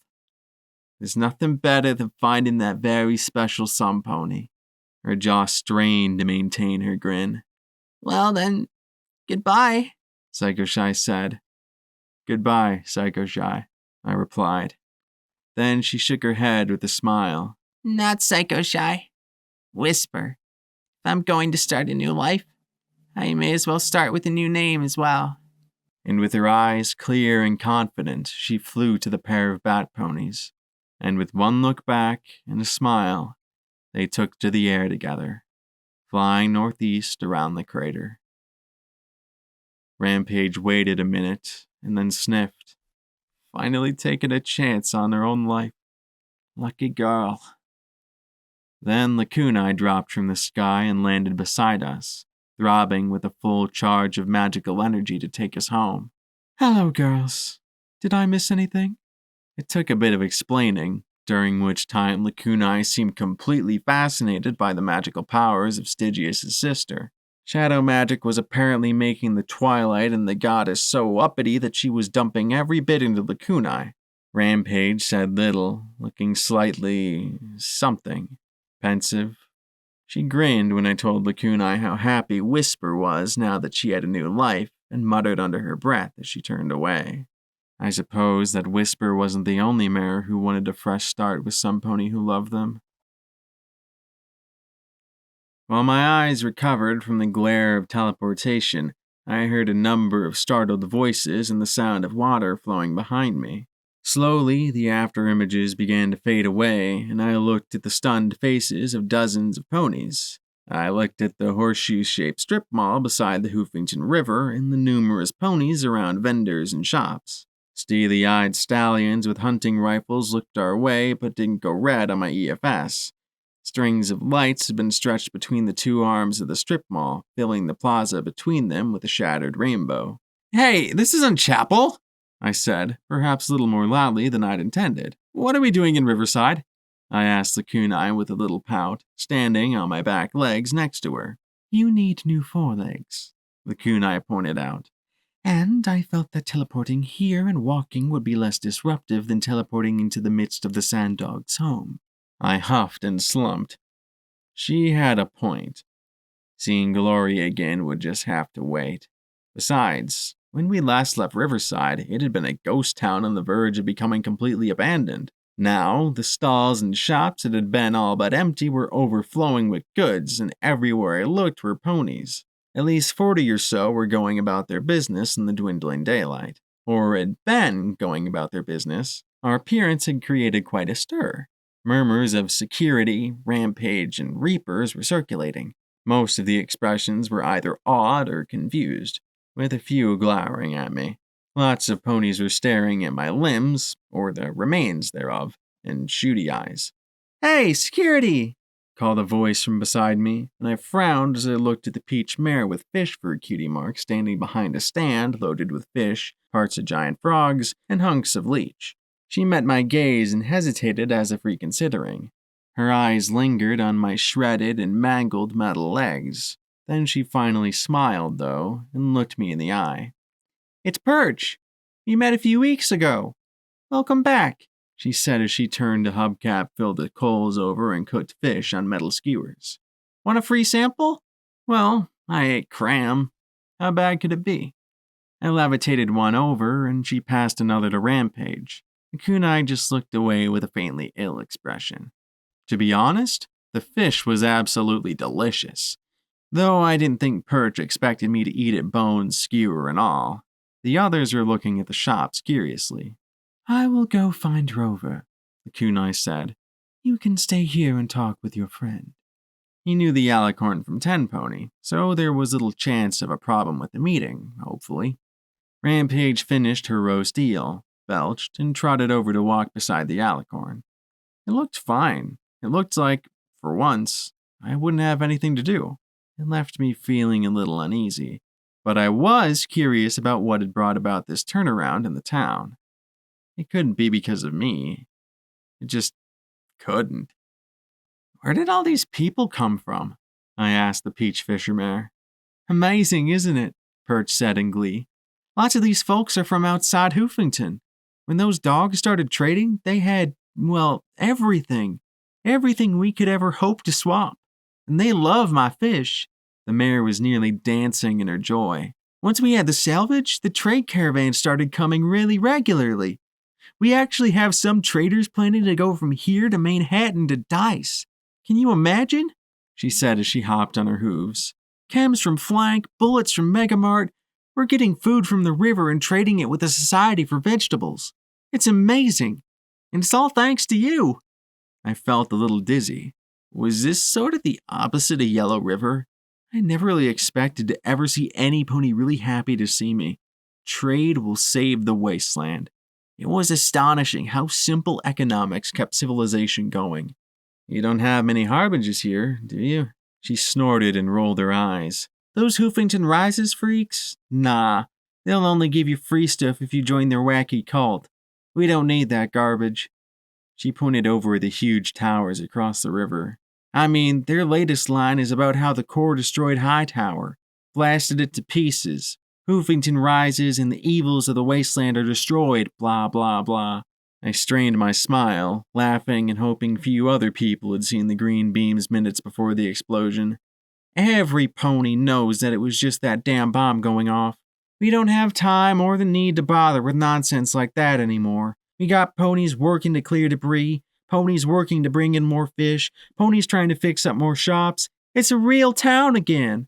There's nothing better than finding that very special sun pony. Her jaw strained to maintain her grin. Well then, goodbye. Psycho Shy said. Goodbye, Psycho Shy, I replied. Then she shook her head with a smile. Not Psycho Shy. Whisper. If I'm going to start a new life, I may as well start with a new name as well. And with her eyes clear and confident, she flew to the pair of bat ponies. And with one look back and a smile, they took to the air together, flying northeast around the crater. Rampage waited a minute and then sniffed, finally taking a chance on her own life. Lucky girl. Then Lacunae dropped from the sky and landed beside us, throbbing with a full charge of magical energy to take us home. Hello, girls. Did I miss anything? It took a bit of explaining, during which time Lacunae seemed completely fascinated by the magical powers of Stygius' sister. Shadow magic was apparently making the Twilight and the goddess so uppity that she was dumping every bit into Lacunae. Rampage said little, looking slightly pensive. She grinned when I told Lacunae how happy Whisper was now that she had a new life, and muttered under her breath as she turned away. I suppose that Whisper wasn't the only mare who wanted a fresh start with some pony who loved them. While my eyes recovered from the glare of teleportation, I heard a number of startled voices and the sound of water flowing behind me. Slowly, the afterimages began to fade away, and I looked at the stunned faces of dozens of ponies. I looked at the horseshoe-shaped strip mall beside the Hoofington River and the numerous ponies around vendors and shops. Steely-eyed stallions with hunting rifles looked our way but didn't go red on my EFS. Strings of lights had been stretched between the two arms of the strip mall, filling the plaza between them with a shattered rainbow. "Hey, this isn't Chapel!" I said, perhaps a little more loudly than I'd intended. "What are we doing in Riverside?" I asked Lacunae with a little pout, standing on my back legs next to her. You need new forelegs, Lacunae pointed out. And I felt that teleporting here and walking would be less disruptive than teleporting into the midst of the sand dog's home. I huffed and slumped. She had a point. Seeing Gloria again would just have to wait. Besides, when we last left Riverside, it had been a ghost town on the verge of becoming completely abandoned. Now, the stalls and shops that had been all but empty were overflowing with goods, and everywhere I looked were ponies. At least 40 or so were going about their business in the dwindling daylight. Or had been going about their business. Our appearance had created quite a stir. Murmurs of security, rampage, and reapers were circulating. Most of the expressions were either awed or confused, with a few glowering at me. Lots of ponies were staring at my limbs, or the remains thereof, and shooty eyes. "Hey, security!" called a voice from beside me, and I frowned as I looked at the peach mare with fish for a cutie mark standing behind a stand loaded with fish, parts of giant frogs, and hunks of leech. She met my gaze and hesitated as if reconsidering. Her eyes lingered on my shredded and mangled metal legs. Then she finally smiled, though, and looked me in the eye. "It's Perch. We met a few weeks ago. Welcome back," she said as she turned a hubcap filled with coals over and cooked fish on metal skewers. "Want a free sample?" Well, I ate cram. How bad could it be? I levitated one over, and she passed another to Rampage. Kunai just looked away with a faintly ill expression. To be honest, the fish was absolutely delicious, though I didn't think Perch expected me to eat it bones, skewer, and all. The others were looking at the shops curiously. "I will go find Rover," the Kunai said. "You can stay here and talk with your friend." He knew the alicorn from Ten Pony, so there was little chance of a problem with the meeting, hopefully. Rampage finished her roast eel, belched, and trotted over to walk beside the alicorn. It looked fine. It looked like, for once, I wouldn't have anything to do. It left me feeling a little uneasy, but I was curious about what had brought about this turnaround in the town. It couldn't be because of me. It just couldn't. "Where did all these people come from?" I asked the peach fishermare. "Amazing, isn't it?" Perch said in glee. "Lots of these folks are from outside Hoofington. When those dogs started trading, they had, well, everything. Everything we could ever hope to swap. And they love my fish." The mare was nearly dancing in her joy. "Once we had the salvage, the trade caravans started coming really regularly. We actually have some traders planning to go from here to Manhattan to Dice. Can you imagine?" she said as she hopped on her hooves. "Chems from Flank, bullets from Megamart. We're getting food from the river and trading it with the Society for Vegetables. It's amazing. And it's all thanks to you. I felt a little dizzy. Was this sort of the opposite of Yellow River? I never really expected to ever see any pony really happy to see me. Trade will save the wasteland. It was astonishing how simple economics kept civilization going. You don't have many harbingers here, do you? She snorted and rolled her eyes. Those Hoofington Rises freaks? Nah, they'll only give you free stuff if you join their wacky cult. We don't need that garbage. She pointed over the huge towers across the river. I mean, their latest line is about how the Corps destroyed Hightower, blasted it to pieces. Hoofington rises and the evils of the wasteland are destroyed, blah, blah, blah. I strained my smile, laughing and hoping few other people had seen the green beams minutes before the explosion. Every pony knows that it was just that damn bomb going off. We don't have time or the need to bother with nonsense like that anymore. We got ponies working to clear debris, ponies working to bring in more fish, ponies trying to fix up more shops. It's a real town again.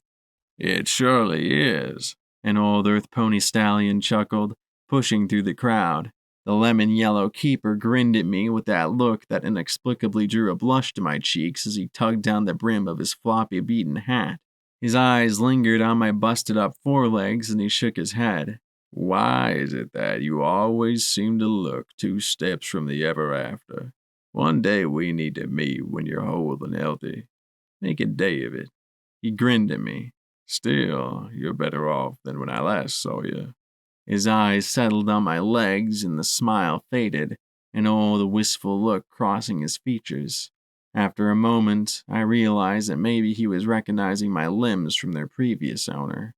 It surely is. An old Earth Pony stallion chuckled, pushing through the crowd. The lemon-yellow keeper grinned at me with that look that inexplicably drew a blush to my cheeks as he tugged down the brim of his floppy beaten hat. His eyes lingered on my busted-up forelegs and he shook his head. Why is it that you always seem to look 2 steps from the ever after? One day we need to meet when you're whole and healthy. Make a day of it. He grinned at me. Still, you're better off than when I last saw you. His eyes settled on my legs and the smile faded, and all the wistful look crossing his features. After a moment, I realized that maybe he was recognizing my limbs from their previous owner.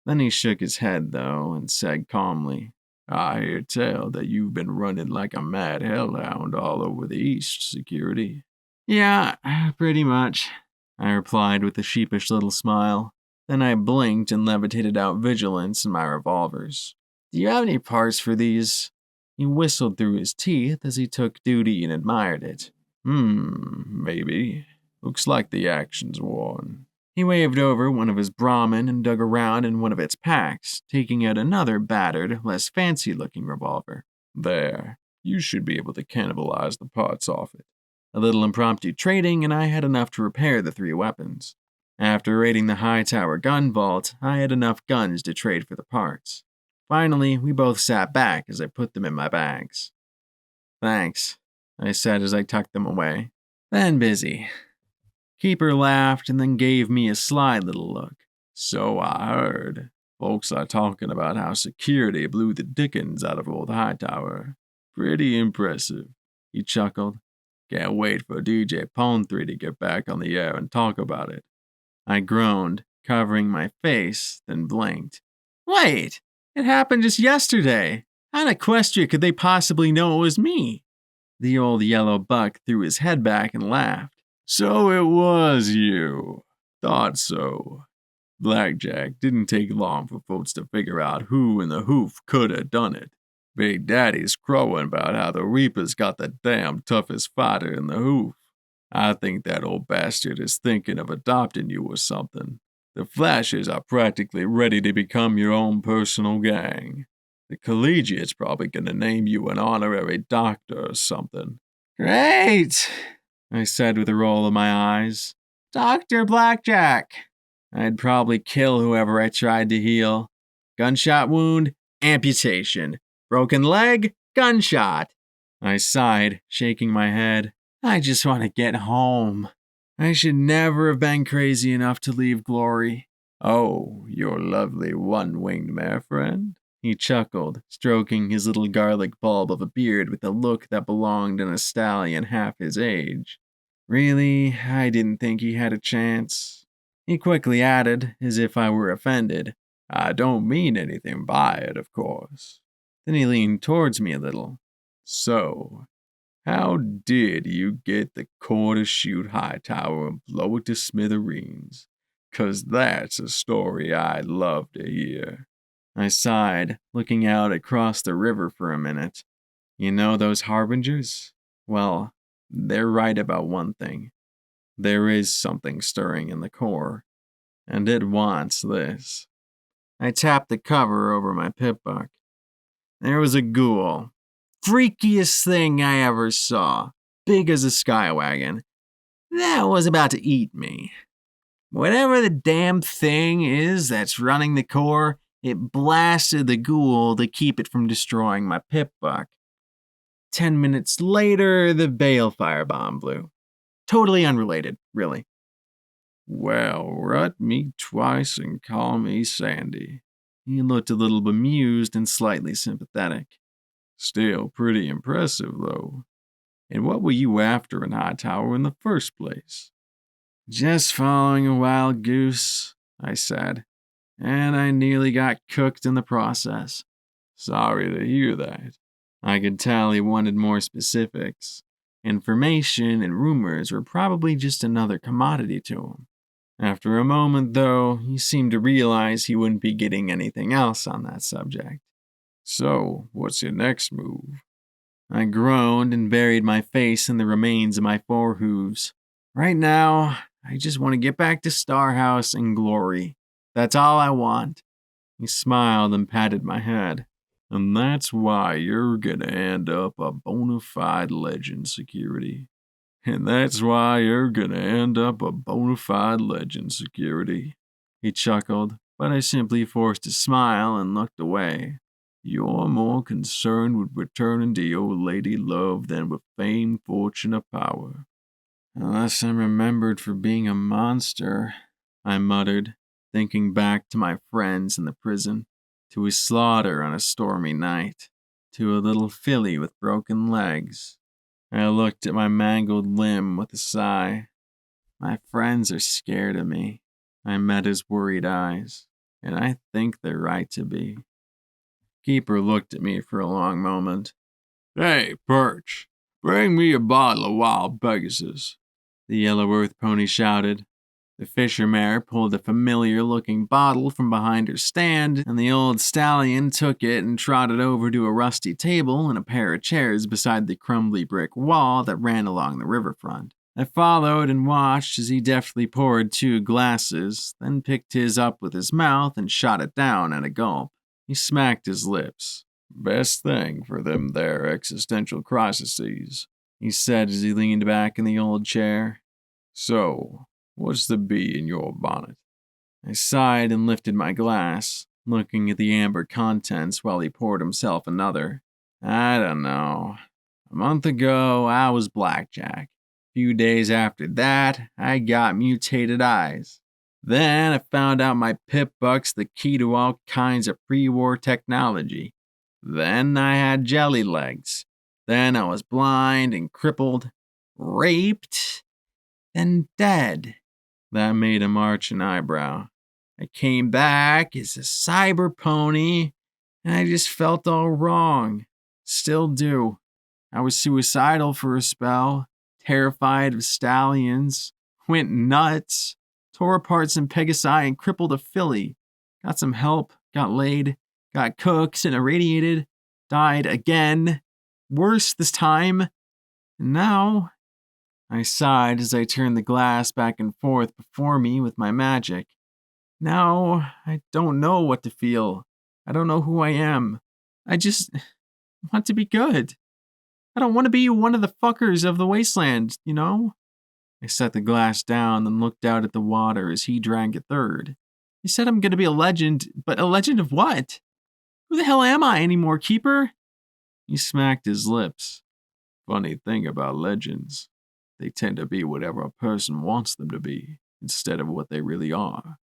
Then he shook his head, though, and said calmly, I hear tell that you've been running like a mad hellhound all over the East, Security. Yeah, pretty much, I replied with a sheepish little smile. Then I blinked and levitated out vigilance and my revolvers. Do you have any parts for these? He whistled through his teeth as he took duty and admired it. Maybe. Looks like the action's worn. He waved over one of his Brahmin and dug around in one of its packs, taking out another battered, less fancy-looking revolver. There. You should be able to cannibalize the parts off it. A little impromptu trading, and I had enough to repair the 3 weapons. After raiding the Hightower gun vault, I had enough guns to trade for the parts. Finally, we both sat back as I put them in my bags. Thanks, I said as I tucked them away. Been busy. Keeper laughed and then gave me a sly little look. So I heard. Folks are talking about how security blew the dickens out of old Hightower. Pretty impressive, he chuckled. Can't wait for DJ Pone3 to get back on the air and talk about it. I groaned, covering my face, then blinked. Wait, it happened just yesterday. How in Equestria could they possibly know it was me? The old yellow buck threw his head back and laughed. So it was you. Thought so. Blackjack didn't take long for folks to figure out who in the hoof could have done it. Big Daddy's crowing about how the Reaper's got the damn toughest fighter in the hoof. I think that old bastard is thinking of adopting you or something. The Flashers are practically ready to become your own personal gang. The Collegiate's probably going to name you an honorary doctor or something. Great, I said with a roll of my eyes. Dr. Blackjack. I'd probably kill whoever I tried to heal. Gunshot wound, amputation. Broken leg, gunshot. I sighed, shaking my head. I just want to get home. I should never have been crazy enough to leave Glory. Oh, your lovely one-winged mare friend? He chuckled, stroking his little garlic bulb of a beard with a look that belonged in a stallion half his age. Really, I didn't think he had a chance. He quickly added, as if I were offended, I don't mean anything by it, of course. Then he leaned towards me a little. So, how did you get the Corps to shoot Hightower and blow it to smithereens? 'Cause that's a story I'd love to hear. I sighed, looking out across the river for a minute. You know those harbingers? Well, they're right about one thing. There is something stirring in the Corps, and it wants this. I tapped the cover over my pit buck. There was a ghoul. Freakiest thing I ever saw. Big as a skywagon. That was about to eat me. Whatever the damn thing is that's running the core, it blasted the ghoul to keep it from destroying my pit buck. 10 minutes later, the balefire bomb blew. Totally unrelated, really. Well, rut me twice and call me Sandy. He looked a little bemused and slightly sympathetic. Still pretty impressive, though. And what were you after in Hightower in the first place? Just following a wild goose, I said, and I nearly got cooked in the process. Sorry to hear that. I could tell he wanted more specifics. Information and rumors were probably just another commodity to him. After a moment, though, he seemed to realize he wouldn't be getting anything else on that subject. So, what's your next move? I groaned and buried my face in the remains of my forehooves. Right now, I just want to get back to Starhouse in glory. That's all I want. He smiled and patted my head. And that's why you're gonna end up a bona fide legend, Security. And that's why you're gonna end up a bona fide legend, Security. He chuckled, but I simply forced a smile and looked away. You're more concerned with returning to your lady love than with fame, fortune, or power. Unless I'm remembered for being a monster, I muttered, thinking back to my friends in the prison, to his slaughter on a stormy night, to a little filly with broken legs. I looked at my mangled limb with a sigh. My friends are scared of me. I met his worried eyes, and I think they're right to be. Keeper looked at me for a long moment. Hey, Perch, bring me a bottle of Wild Pegasus, the Yellow Earth pony shouted. The fisher mare pulled a familiar-looking bottle from behind her stand, and the old stallion took it and trotted over to a rusty table and a pair of chairs beside the crumbly brick wall that ran along the riverfront. I followed and watched as he deftly poured 2 glasses, then picked his up with his mouth and shot it down at a gulp. He smacked his lips. Best thing for them there existential crises, he said as he leaned back in the old chair. So, what's the bee in your bonnet? I sighed and lifted my glass, looking at the amber contents while he poured himself another. I don't know. A month ago, I was Blackjack. A few days after that, I got mutated eyes. Then I found out my pip buck's the key to all kinds of pre-war technology. Then I had jelly legs. Then I was blind and crippled, raped, and dead. That made him arch an eyebrow. I came back as a cyber pony, and I just felt all wrong. Still do. I was suicidal for a spell, terrified of stallions, went nuts, tore apart some Pegasi and crippled a filly, got some help, got laid, got cooked and irradiated, died again, worse this time, and now... I sighed as I turned the glass back and forth before me with my magic. Now, I don't know what to feel. I don't know who I am. I just want to be good. I don't want to be one of the fuckers of the wasteland, you know? I set the glass down and looked out at the water as he drank a third. He said I'm going to be a legend, but a legend of what? Who the hell am I anymore, Keeper? He smacked his lips. Funny thing about legends. They tend to be whatever a person wants them to be, instead of what they really are.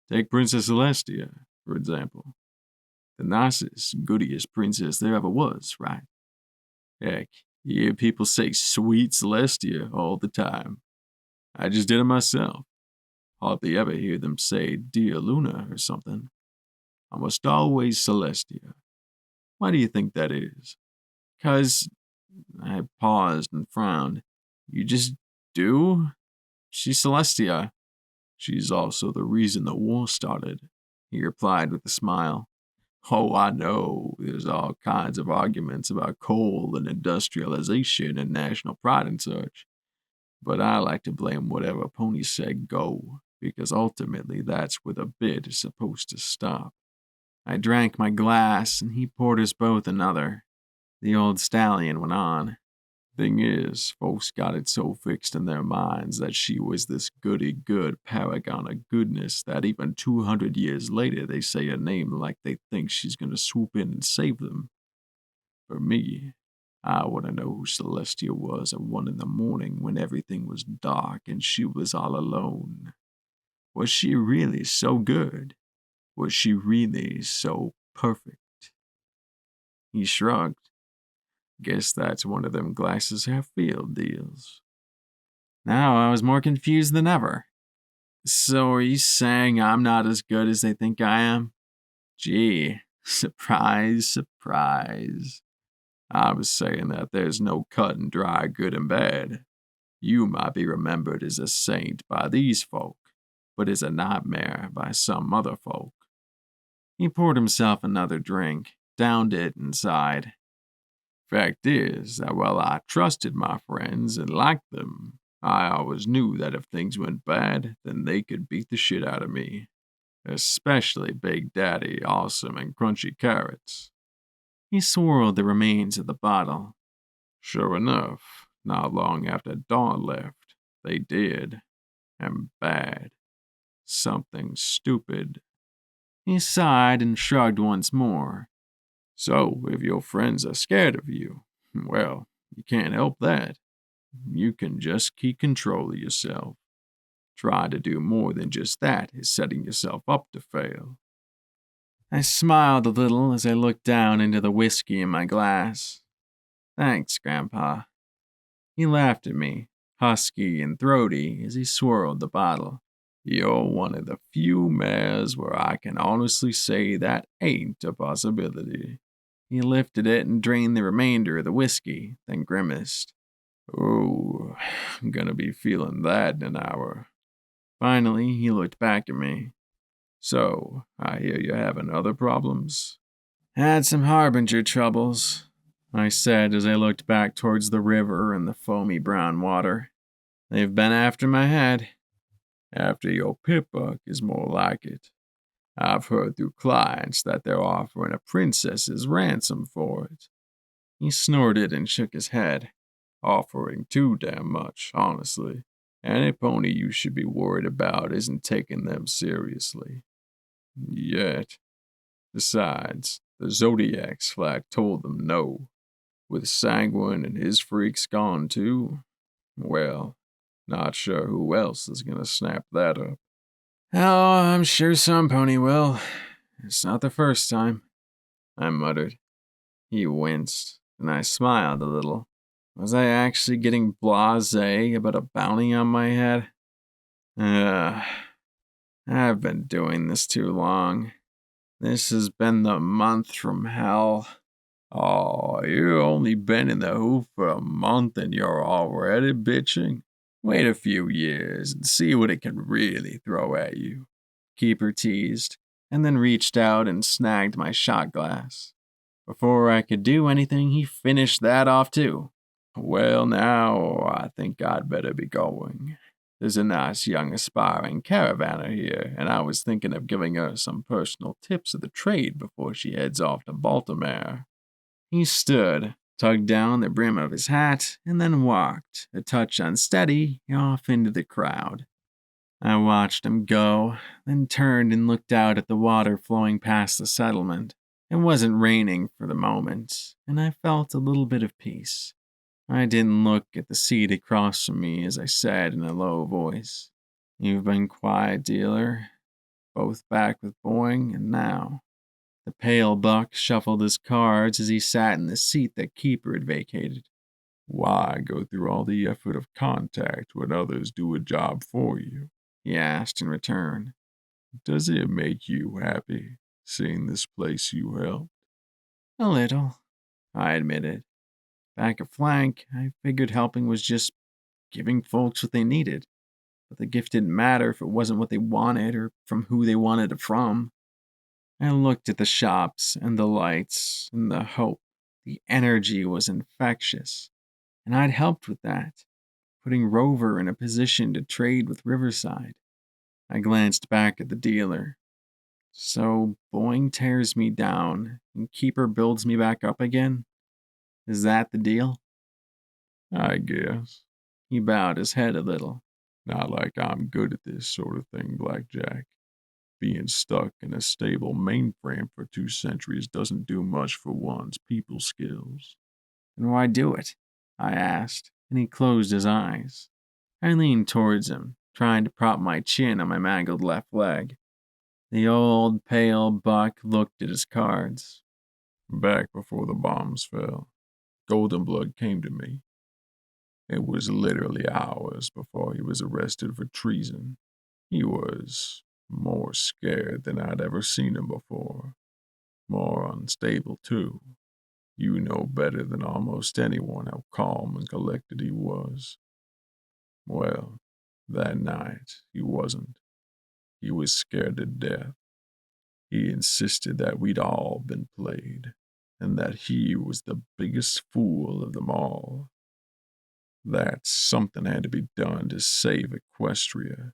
Take Princess Celestia, for example. The nicest, goodiest princess there ever was, right? Heck, you hear people say sweet Celestia all the time. I just did it myself. Hardly ever hear them say dear Luna or something. Almost always Celestia. Why do you think that is? 'Cause... I paused and frowned. You just do? She's Celestia. She's also the reason the war started, he replied with a smile. Oh, I know, there's all kinds of arguments about coal and industrialization and national pride and such. But I like to blame whatever pony said go, because ultimately that's where the bid is supposed to stop. I drank my glass, and he poured us both another. The old stallion went on. Thing is, folks got it so fixed in their minds that she was this goody-good paragon of goodness that even 200 years later they say her name like they think she's gonna swoop in and save them. For me, I want to know who Celestia was at 1 in the morning when everything was dark and she was all alone. Was she really so good? Was she really so perfect? He shrugged. Guess that's one of them glasses half filled deals. Now I was more confused than ever. So are you saying I'm not as good as they think I am? Gee, surprise, surprise. I was saying that there's no cut and dry good and bad. You might be remembered as a saint by these folk, but as a nightmare by some other folk. He poured himself another drink, downed it, and sighed. Fact is that while I trusted my friends and liked them, I always knew that if things went bad, then they could beat the shit out of me. Especially Big Daddy, Awesome, and Crunchy Carrots. He swirled the remains of the bottle. Sure enough, not long after Dawn left, they did. And bad. Something stupid. He sighed and shrugged once more. So, if your friends are scared of you, well, you can't help that. You can just keep control of yourself. Try to do more than just that is setting yourself up to fail. I smiled a little as I looked down into the whiskey in my glass. Thanks, Grandpa. He laughed at me, husky and throaty, as he swirled the bottle. You're one of the few mares where I can honestly say that ain't a possibility. He lifted it and drained the remainder of the whiskey, then grimaced. Oh, I'm gonna be feeling that in an hour. Finally, he looked back at me. So, I hear you're having other problems? Had some Harbinger troubles, I said as I looked back towards the river and the foamy brown water. They've been after my head. After your pip-buck is more like it. I've heard through clients that they're offering a princess's ransom for it. He snorted and shook his head. Offering too damn much, honestly. Any pony you should be worried about isn't taking them seriously. Yet. Besides, the Zodiac's flag told them no. With Sanguine and his freaks gone too, well, not sure who else is gonna snap that up. Oh, I'm sure some pony will. It's not the first time, I muttered. He winced, and I smiled a little. Was I actually getting blasé about a bounty on my head? I've been doing this too long. This has been the month from hell. Oh, you've only been in the hoop for a month and you're already bitching? Wait a few years and see what it can really throw at you. Keeper teased, and then reached out and snagged my shot glass. Before I could do anything, he finished that off too. Well, now, I think I'd better be going. There's a nice young aspiring caravaner here, and I was thinking of giving her some personal tips of the trade before she heads off to Baltimore. He stood, tugged down the brim of his hat, and then walked, a touch unsteady, off into the crowd. I watched him go, then turned and looked out at the water flowing past the settlement. It wasn't raining for the moment, and I felt a little bit of peace. I didn't look at the seat across from me as I said in a low voice, You've been quiet, dealer. Both back with Boing, and now. The pale buck shuffled his cards as he sat in the seat that Keeper had vacated. Why go through all the effort of contact when others do a job for you? He asked in return. Does it make you happy, seeing this place you helped? A little, I admitted. Back at Flank, I figured helping was just giving folks what they needed. But the gift didn't matter if it wasn't what they wanted or from who they wanted it from. I looked at the shops and the lights and the hope. The energy was infectious. And I'd helped with that, putting Rover in a position to trade with Riverside. I glanced back at the dealer. So Boing tears me down and Keeper builds me back up again? Is that the deal? I guess. He bowed his head a little. Not like I'm good at this sort of thing, Blackjack. Being stuck in a stable mainframe for 2 centuries doesn't do much for one's people skills. And why do it? I asked, and he closed his eyes. I leaned towards him, trying to prop my chin on my mangled left leg. The old, pale buck looked at his cards. Back before the bombs fell, Golden Blood came to me. It was literally hours before he was arrested for treason. He was more scared than I'd ever seen him before. More unstable, too. You know better than almost anyone how calm and collected he was. Well, that night, he wasn't. He was scared to death. He insisted that we'd all been played, and that he was the biggest fool of them all. That something had to be done to save Equestria.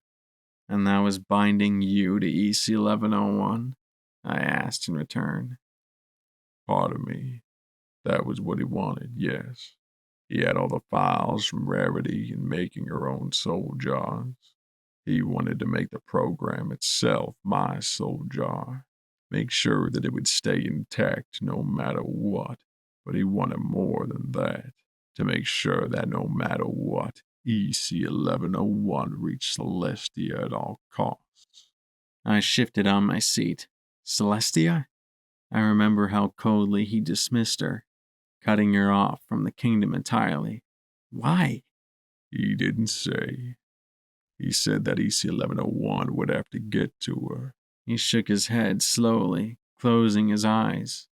And that was binding you to EC 1101? I asked in return. Part of me. That was what he wanted, yes. He had all the files from Rarity and making her own soul jars. He wanted to make the program itself my soul jar. Make sure that it would stay intact no matter what. But he wanted more than that. To make sure that no matter what, EC 1101 reached Celestia at all costs. I shifted on my seat. Celestia? I remember how coldly he dismissed her, cutting her off from the kingdom entirely. Why? He didn't say. He said that EC 1101 would have to get to her. He shook his head slowly, closing his eyes,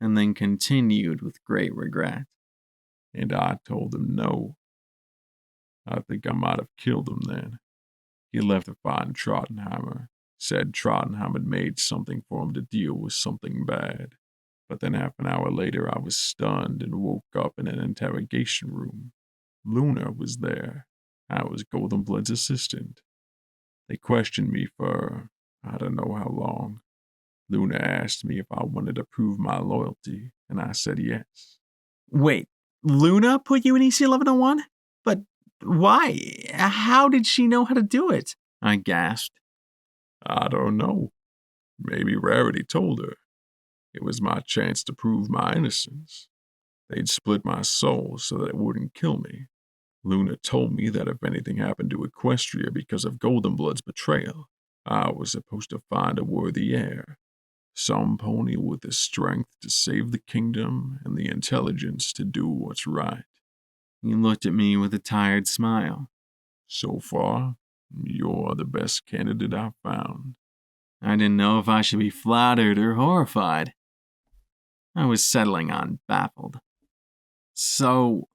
and then continued with great regret. And I told him no. I think I might have killed him then. He left to find Trottenheimer. Said Trottenheimer had made something for him to deal with something bad. But then half an hour later I was stunned and woke up in an interrogation room. Luna was there. I was Golden Blood's assistant. They questioned me for I don't know how long. Luna asked me if I wanted to prove my loyalty, and I said yes. Wait, Luna put you in EC 1101? But why? How did she know how to do it? I gasped. I don't know. Maybe Rarity told her. It was my chance to prove my innocence. They'd split my soul so that it wouldn't kill me. Luna told me that if anything happened to Equestria because of Golden Blood's betrayal, I was supposed to find a worthy heir. Some pony with the strength to save the kingdom and the intelligence to do what's right. He looked at me with a tired smile. So far, you're the best candidate I've found. I didn't know if I should be flattered or horrified. I was settling on baffled. So,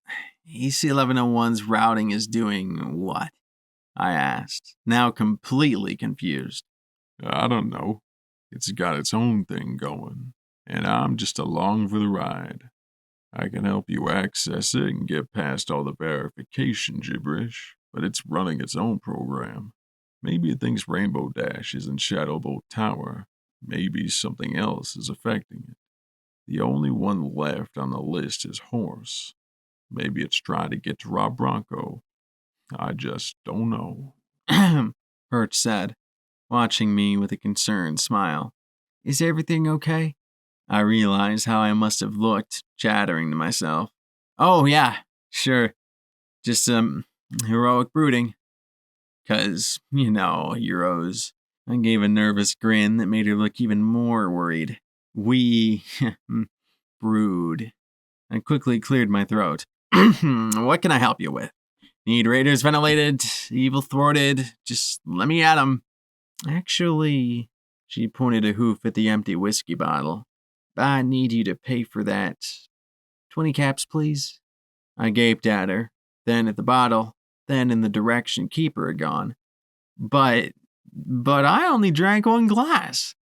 EC 1101's routing is doing what? I asked, now completely confused. I don't know. It's got its own thing going, and I'm just along for the ride. I can help you access it and get past all the verification gibberish, but it's running its own program. Maybe it thinks Rainbow Dash is in Shadowbolt Tower. Maybe something else is affecting it. The only one left on the list is Horse. Maybe it's trying to get to Rob Bronco. I just don't know. Perch said, watching me with a concerned smile. Is everything okay? I realized how I must have looked, chattering to myself. Oh, yeah, sure. Just some heroic brooding. 'Cause, heroes. I gave a nervous grin that made her look even more worried. We brood. I quickly cleared my throat. What can I help you with? Need raiders ventilated, evil thwarted, just let me at 'em. Actually, she pointed a hoof at the empty whiskey bottle. I need you to pay for that. 20 caps, please. I gaped at her, then at the bottle, then in the direction Keeper had gone. But I only drank one glass.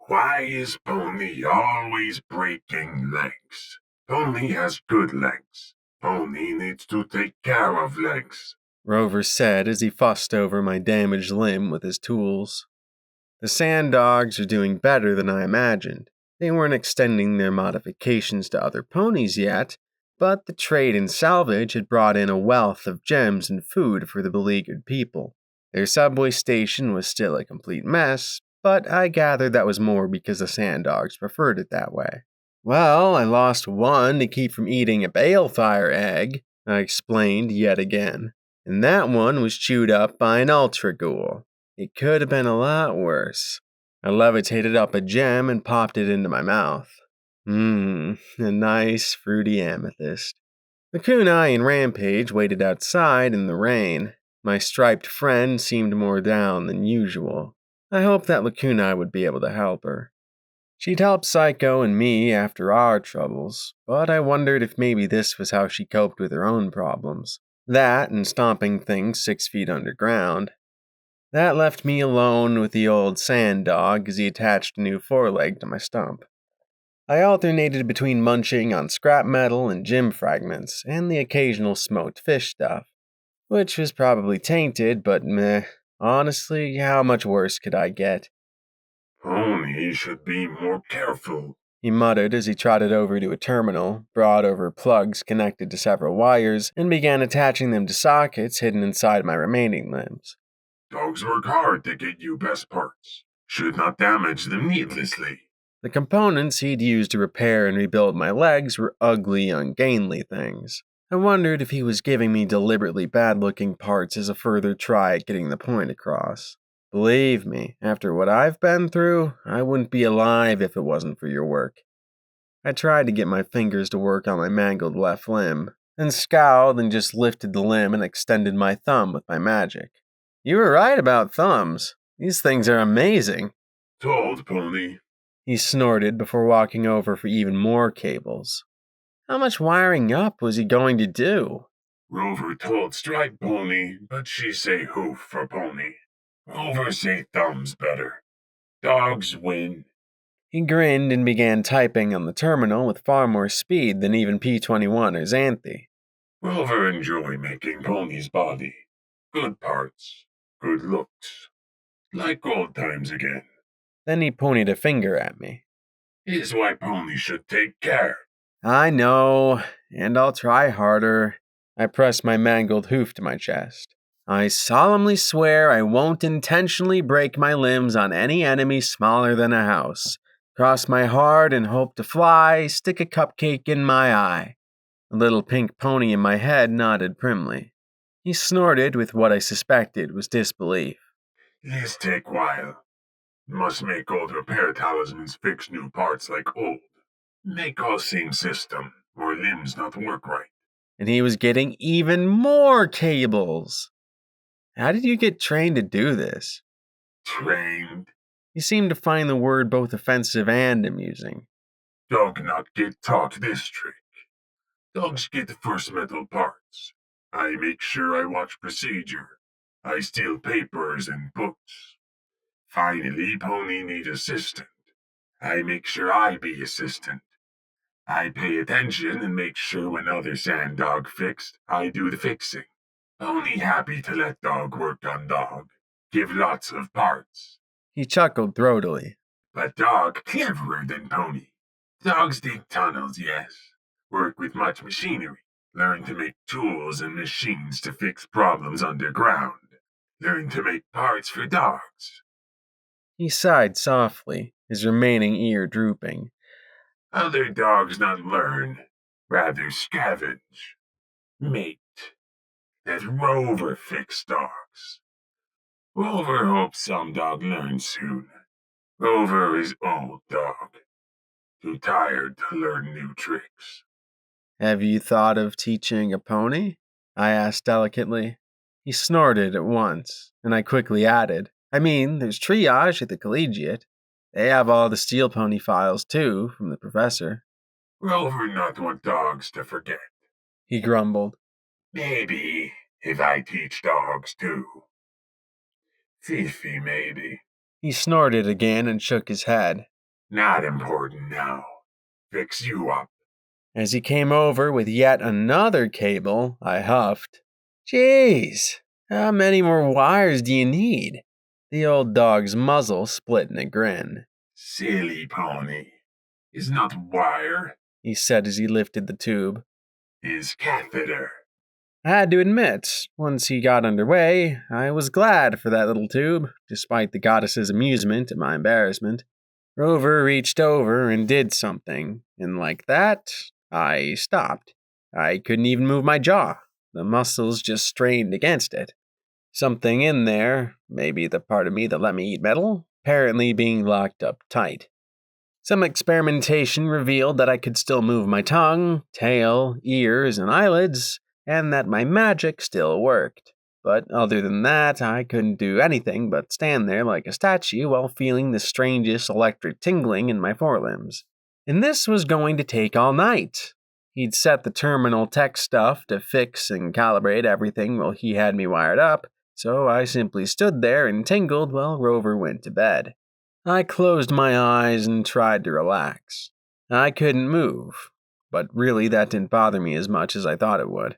Why is Pony always breaking legs? Pony has good legs. Pony needs to take care of legs. Rover said as he fussed over my damaged limb with his tools. The sand dogs are doing better than I imagined. They weren't extending their modifications to other ponies yet, but the trade in salvage had brought in a wealth of gems and food for the beleaguered people. Their subway station was still a complete mess, but I gathered that was more because the sand dogs preferred it that way. Well, I lost one to keep from eating a balefire egg, I explained yet again, and that one was chewed up by an ultra ghoul. It could have been a lot worse. I levitated up a gem and popped it into my mouth. A nice fruity amethyst. The kunai and Rampage waited outside in the rain. My striped friend seemed more down than usual. I hoped that Lakunai would be able to help her. She'd helped Psycho and me after our troubles, but I wondered if maybe this was how she coped with her own problems. That and stomping things 6 feet underground. That left me alone with the old sand dog as he attached a new foreleg to my stump. I alternated between munching on scrap metal and gym fragments and the occasional smoked fish stuff, which was probably tainted, but meh. Honestly, how much worse could I get? Pony should be more careful, He muttered as he trotted over to a terminal, brought over plugs connected to several wires, and began attaching them to sockets hidden inside my remaining limbs. Dogs work hard to get you best parts. Should not damage them needlessly. The components he'd used to repair and rebuild my legs were ugly, ungainly things. I wondered if he was giving me deliberately bad-looking parts as a further try at getting the point across. Believe me, after what I've been through, I wouldn't be alive if it wasn't for your work. I tried to get my fingers to work on my mangled left limb, then scowled and just lifted the limb and extended my thumb with my magic. You were right about thumbs. These things are amazing. Told, Pony. He snorted before walking over for even more cables. How much wiring up was he going to do? Rover told Stripe Pony, but she say hoof for Pony. Rover say thumbs better. Dogs win. He grinned and began typing on the terminal with far more speed than even P-21 or Xanthi. Rover enjoy making Pony's body. Good parts. Good looks. Like old times again. Then he pointed a finger at me. Is why Pony should take care. I know, and I'll try harder. I pressed my mangled hoof to my chest. I solemnly swear I won't intentionally break my limbs on any enemy smaller than a house. Cross my heart and hope to fly, stick a cupcake in my eye. The little pink pony in my head nodded primly. He snorted with what I suspected was disbelief. This take while. Must make old repair talismans fix new parts like old. Make all same system, or limbs not work right. And he was getting even more cables. How did you get trained to do this? Trained. He seemed to find the word both offensive and amusing. Dog not get taught this trick. Dogs get first metal parts. I make sure I watch procedure. I steal papers and books. Finally, Pony need assistant. I make sure I be assistant. I pay attention and make sure when other sand dog fixed, I do the fixing. Pony happy to let dog work on dog. Give lots of parts. He chuckled throatily. But dog cleverer than Pony. Dogs dig tunnels, yes. Work with much machinery. Learn to make tools and machines to fix problems underground. Learn to make parts for dogs. He sighed softly, his remaining ear drooping. Other dogs not learn, rather scavenge. Mate. That Rover fix dogs. Rover hopes some dog learn soon. Rover is old dog. Too tired to learn new tricks. Have you thought of teaching a pony? I asked delicately. He snorted at once, and I quickly added, I mean, there's triage at the collegiate. They have all the steel pony files, too, from the professor. Rover not want dogs to forget. He grumbled. Maybe, if I teach dogs too. Fifi, maybe. He snorted again and shook his head. Not important now. Fix you up. As he came over with yet another cable, I huffed. Jeez, how many more wires do you need? The old dog's muzzle split in a grin. Silly pony. Is not wire, He said as he lifted the tube. is catheter. I had to admit, once he got underway, I was glad for that little tube, despite the goddess's amusement at my embarrassment. Rover reached over and did something, and like that, I stopped. I couldn't even move my jaw. The muscles just strained against it. Something in there, maybe the part of me that let me eat metal, apparently being locked up tight. Some experimentation revealed that I could still move my tongue, tail, ears, and eyelids, and that my magic still worked. But other than that, I couldn't do anything but stand there like a statue while feeling the strangest electric tingling in my forelimbs. And this was going to take all night. He'd set the terminal tech stuff to fix and calibrate everything while he had me wired up, so I simply stood there and tingled while Rover went to bed. I closed my eyes and tried to relax. I couldn't move, but really that didn't bother me as much as I thought it would.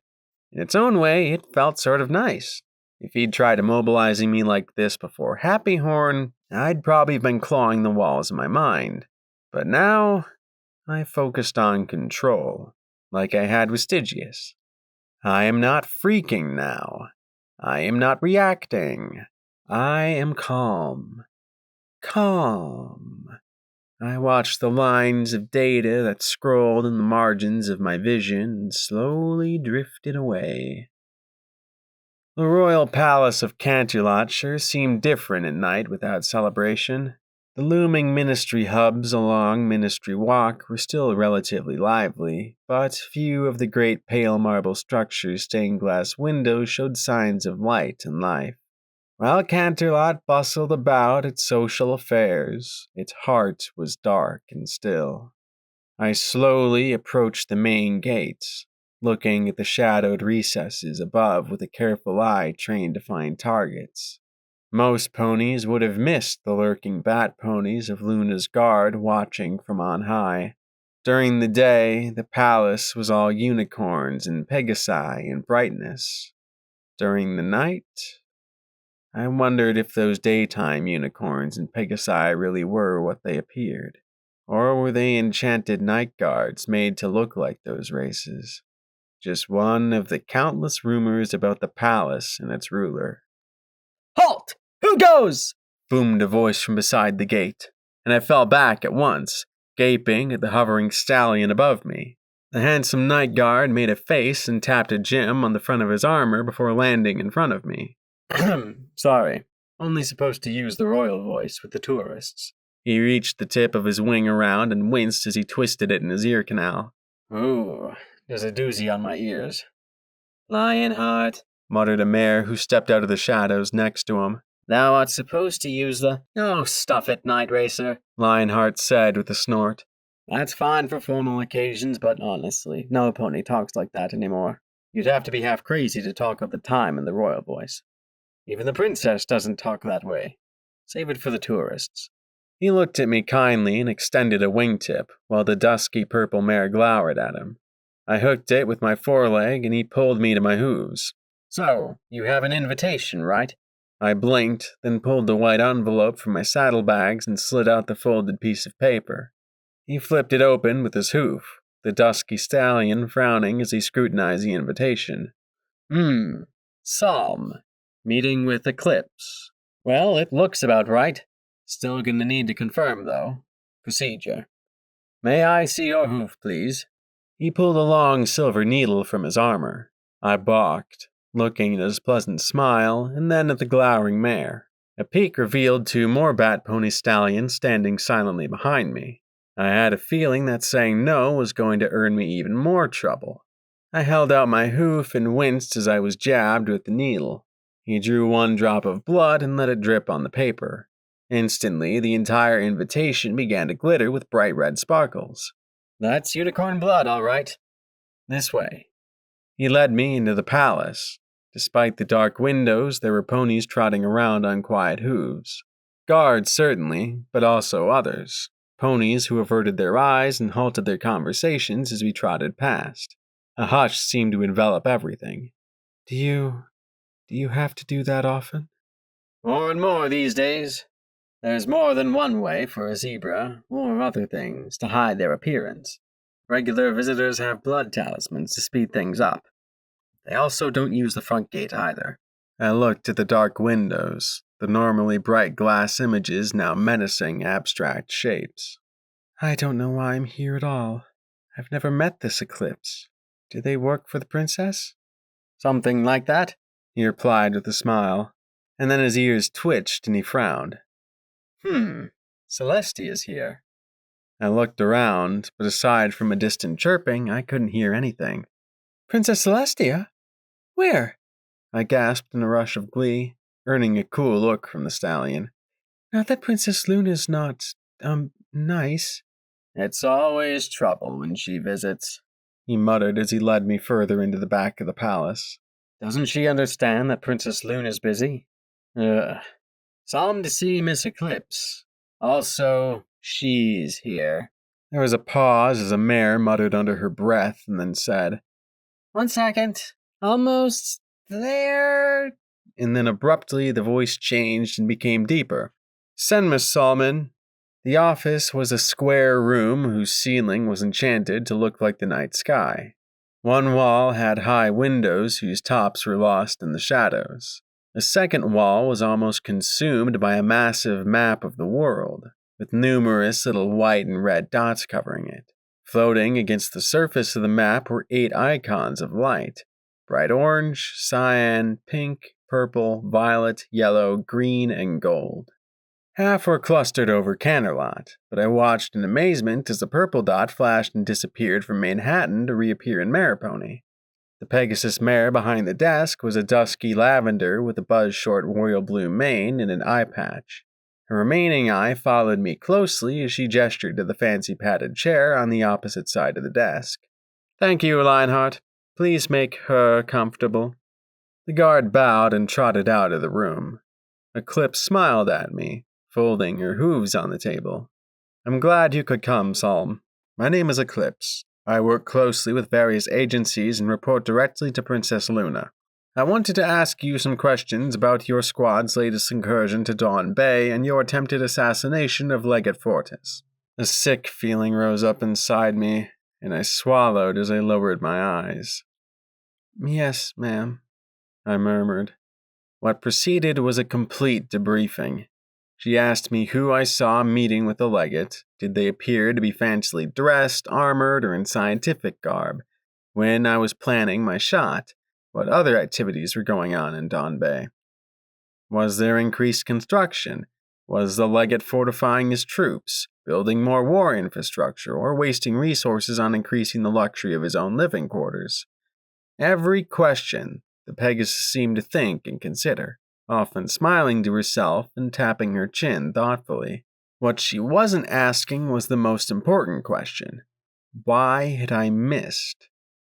In its own way, it felt sort of nice. If he'd tried immobilizing me like this before Happy Horn, I'd probably been clawing the walls of my mind. But now, I focused on control, like I had with Stygius. I am not freaking now. I am not reacting. I am calm. Calm. I watched the lines of data that scrolled in the margins of my vision and slowly drifted away. The royal palace of Canterlot sure seemed different at night without celebration. The looming ministry hubs along Ministry Walk were still relatively lively, but few of the great pale marble structures' stained glass windows showed signs of light and life. While Canterlot bustled about its social affairs, its heart was dark and still. I slowly approached the main gates, looking at the shadowed recesses above with a careful eye trained to find targets. Most ponies would have missed the lurking bat ponies of Luna's guard watching from on high. During the day, the palace was all unicorns and pegasi in brightness. During the night, I wondered if those daytime unicorns and pegasi really were what they appeared, or were they enchanted night guards made to look like those races? Just one of the countless rumors about the palace and its ruler. "Halt! Who goes?" boomed a voice from beside the gate, and I fell back at once, gaping at the hovering stallion above me. The handsome night guard made a face and tapped a gem on the front of his armor before landing in front of me. Sorry, only supposed to use the royal voice with the tourists. He reached the tip of his wing around and winced as he twisted it in his ear canal. Ooh, there's a doozy on my ears. Lionheart, muttered a mare who stepped out of the shadows next to him. Thou art supposed to use the... Oh, stuff it, Night Racer, Lionheart said with a snort. That's fine for formal occasions, but honestly, no pony talks like that anymore. You'd have to be half crazy to talk of the time in the royal voice. Even the princess doesn't talk that way. Save it for the tourists. He looked at me kindly and extended a wingtip, while the dusky purple mare glowered at him. I hooked it with my foreleg, and he pulled me to my hooves. So, you have an invitation, right? I blinked, then pulled the white envelope from my saddlebags and slid out the folded piece of paper. He flipped it open with his hoof, the dusky stallion frowning as he scrutinized the invitation. Psalm. Meeting with Eclipse. Well, it looks about right. Still gonna need to confirm, though. Procedure. May I see your hoof, please? He pulled a long silver needle from his armor. I balked, looking at his pleasant smile and then at the glowering mare. A peek revealed two more bat pony stallions standing silently behind me. I had a feeling that saying no was going to earn me even more trouble. I held out my hoof and winced as I was jabbed with the needle. He drew one drop of blood and let it drip on the paper. Instantly, the entire invitation began to glitter with bright red sparkles. That's unicorn blood, all right. This way. He led me into the palace. Despite the dark windows, there were ponies trotting around on quiet hooves. Guards, certainly, but also others. Ponies who averted their eyes and halted their conversations as we trotted past. A hush seemed to envelop everything. Do you have to do that often? More and more these days. There's more than one way for a zebra, or other things, to hide their appearance. Regular visitors have blood talismans to speed things up. They also don't use the front gate either. I looked at the dark windows, the normally bright glass images now menacing abstract shapes. I don't know why I'm here at all. I've never met this eclipse. Do they work for the princess? Something like that, he replied with a smile, and then his ears twitched and he frowned. Celestia's here. I looked around, but aside from a distant chirping, I couldn't hear anything. Princess Celestia? Where? I gasped in a rush of glee, earning a cool look from the stallion. Not that Princess Luna's not, nice. It's always trouble when she visits, he muttered as he led me further into the back of the palace. Doesn't she understand that Princess Luna's busy? Solemn to see Miss Eclipse. Also, she's here. There was a pause as a mare muttered under her breath and then said, 1 second. Almost there. And then abruptly the voice changed and became deeper. Send Miss Solomon. The office was a square room whose ceiling was enchanted to look like the night sky. One wall had high windows whose tops were lost in the shadows. The second wall was almost consumed by a massive map of the world, with numerous little white and red dots covering it. Floating against the surface of the map were 8 icons of light: bright orange, cyan, pink, purple, violet, yellow, green, and gold. Half were clustered over Canterlot, but I watched in amazement as the purple dot flashed and disappeared from Manhattan to reappear in Maripony. The Pegasus mare behind the desk was a dusky lavender with a buzz-short royal blue mane and an eye patch. Her remaining eye followed me closely as she gestured to the fancy padded chair on the opposite side of the desk. Thank you, Lionheart. Please make her comfortable. The guard bowed and trotted out of the room. Eclipse smiled at me, folding her hooves on the table. I'm glad you could come, Psalm. My name is Eclipse. I work closely with various agencies and report directly to Princess Luna. I wanted to ask you some questions about your squad's latest incursion to Dawn Bay and your attempted assassination of Legate Fortis. A sick feeling rose up inside me, and I swallowed as I lowered my eyes. Yes, ma'am, I murmured. What preceded was a complete debriefing. She asked me who I saw meeting with the legate. Did they appear to be fancily dressed, armored, or in scientific garb? When I was planning my shot, what other activities were going on in Dawn Bay? Was there increased construction? Was the legate fortifying his troops, building more war infrastructure, or wasting resources on increasing the luxury of his own living quarters? Every question the Pegasus seemed to think and consider, often smiling to herself and tapping her chin thoughtfully. What she wasn't asking was the most important question. Why had I missed?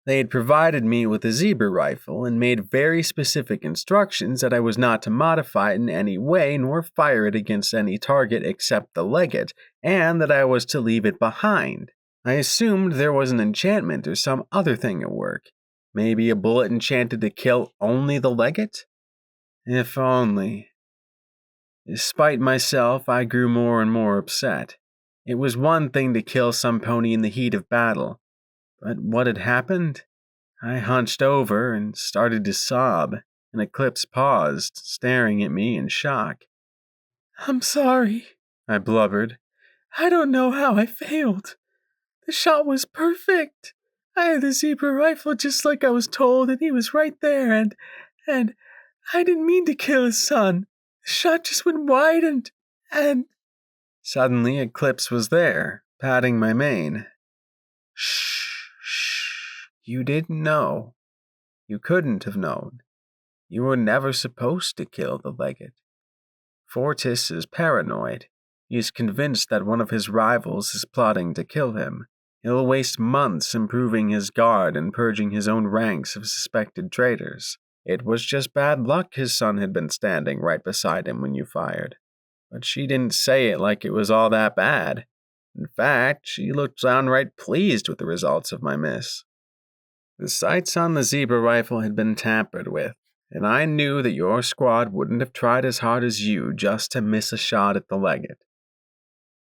They had provided me with a zebra rifle and made very specific instructions that I was not to modify it in any way nor fire it against any target except the legate, and that I was to leave it behind. I assumed there was an enchantment or some other thing at work. Maybe a bullet enchanted to kill only the legate? If only. Despite myself, I grew more and more upset. It was one thing to kill some pony in the heat of battle, but what had happened? I hunched over and started to sob, and Eclipse paused, staring at me in shock. I'm sorry, I blubbered. I don't know how I failed. The shot was perfect. I had the zebra rifle just like I was told, and he was right there, and I didn't mean to kill his son. The shot just went wide and... Suddenly Eclipse was there, patting my mane. Shh. You didn't know. You couldn't have known. You were never supposed to kill the legate. Fortis is paranoid. He is convinced that one of his rivals is plotting to kill him. He'll waste months improving his guard and purging his own ranks of suspected traitors. It was just bad luck his son had been standing right beside him when you fired. But she didn't say it like it was all that bad. In fact, she looked downright pleased with the results of my miss. The sights on the zebra rifle had been tampered with, and I knew that your squad wouldn't have tried as hard as you just to miss a shot at the legate.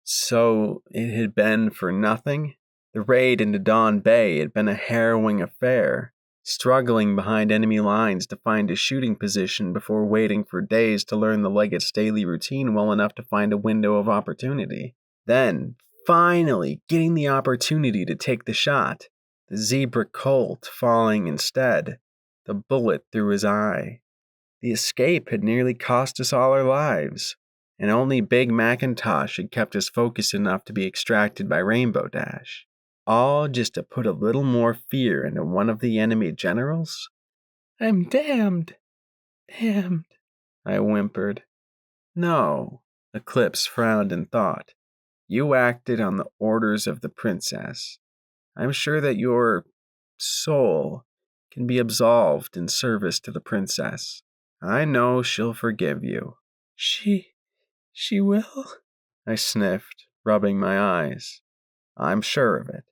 So it had been for nothing? The raid into Dawn Bay had been a harrowing affair, struggling behind enemy lines to find a shooting position before waiting for days to learn the legate's daily routine well enough to find a window of opportunity. Then, finally, getting the opportunity to take the shot, the zebra colt falling instead, the bullet through his eye. The escape had nearly cost us all our lives, and only Big Macintosh had kept us focused enough to be extracted by Rainbow Dash. All just to put a little more fear into one of the enemy generals? I'm damned, I whimpered. No, Eclipse frowned in thought. You acted on the orders of the princess. I'm sure that your soul can be absolved in service to the princess. I know she'll forgive you. She will? I sniffed, rubbing my eyes. I'm sure of it,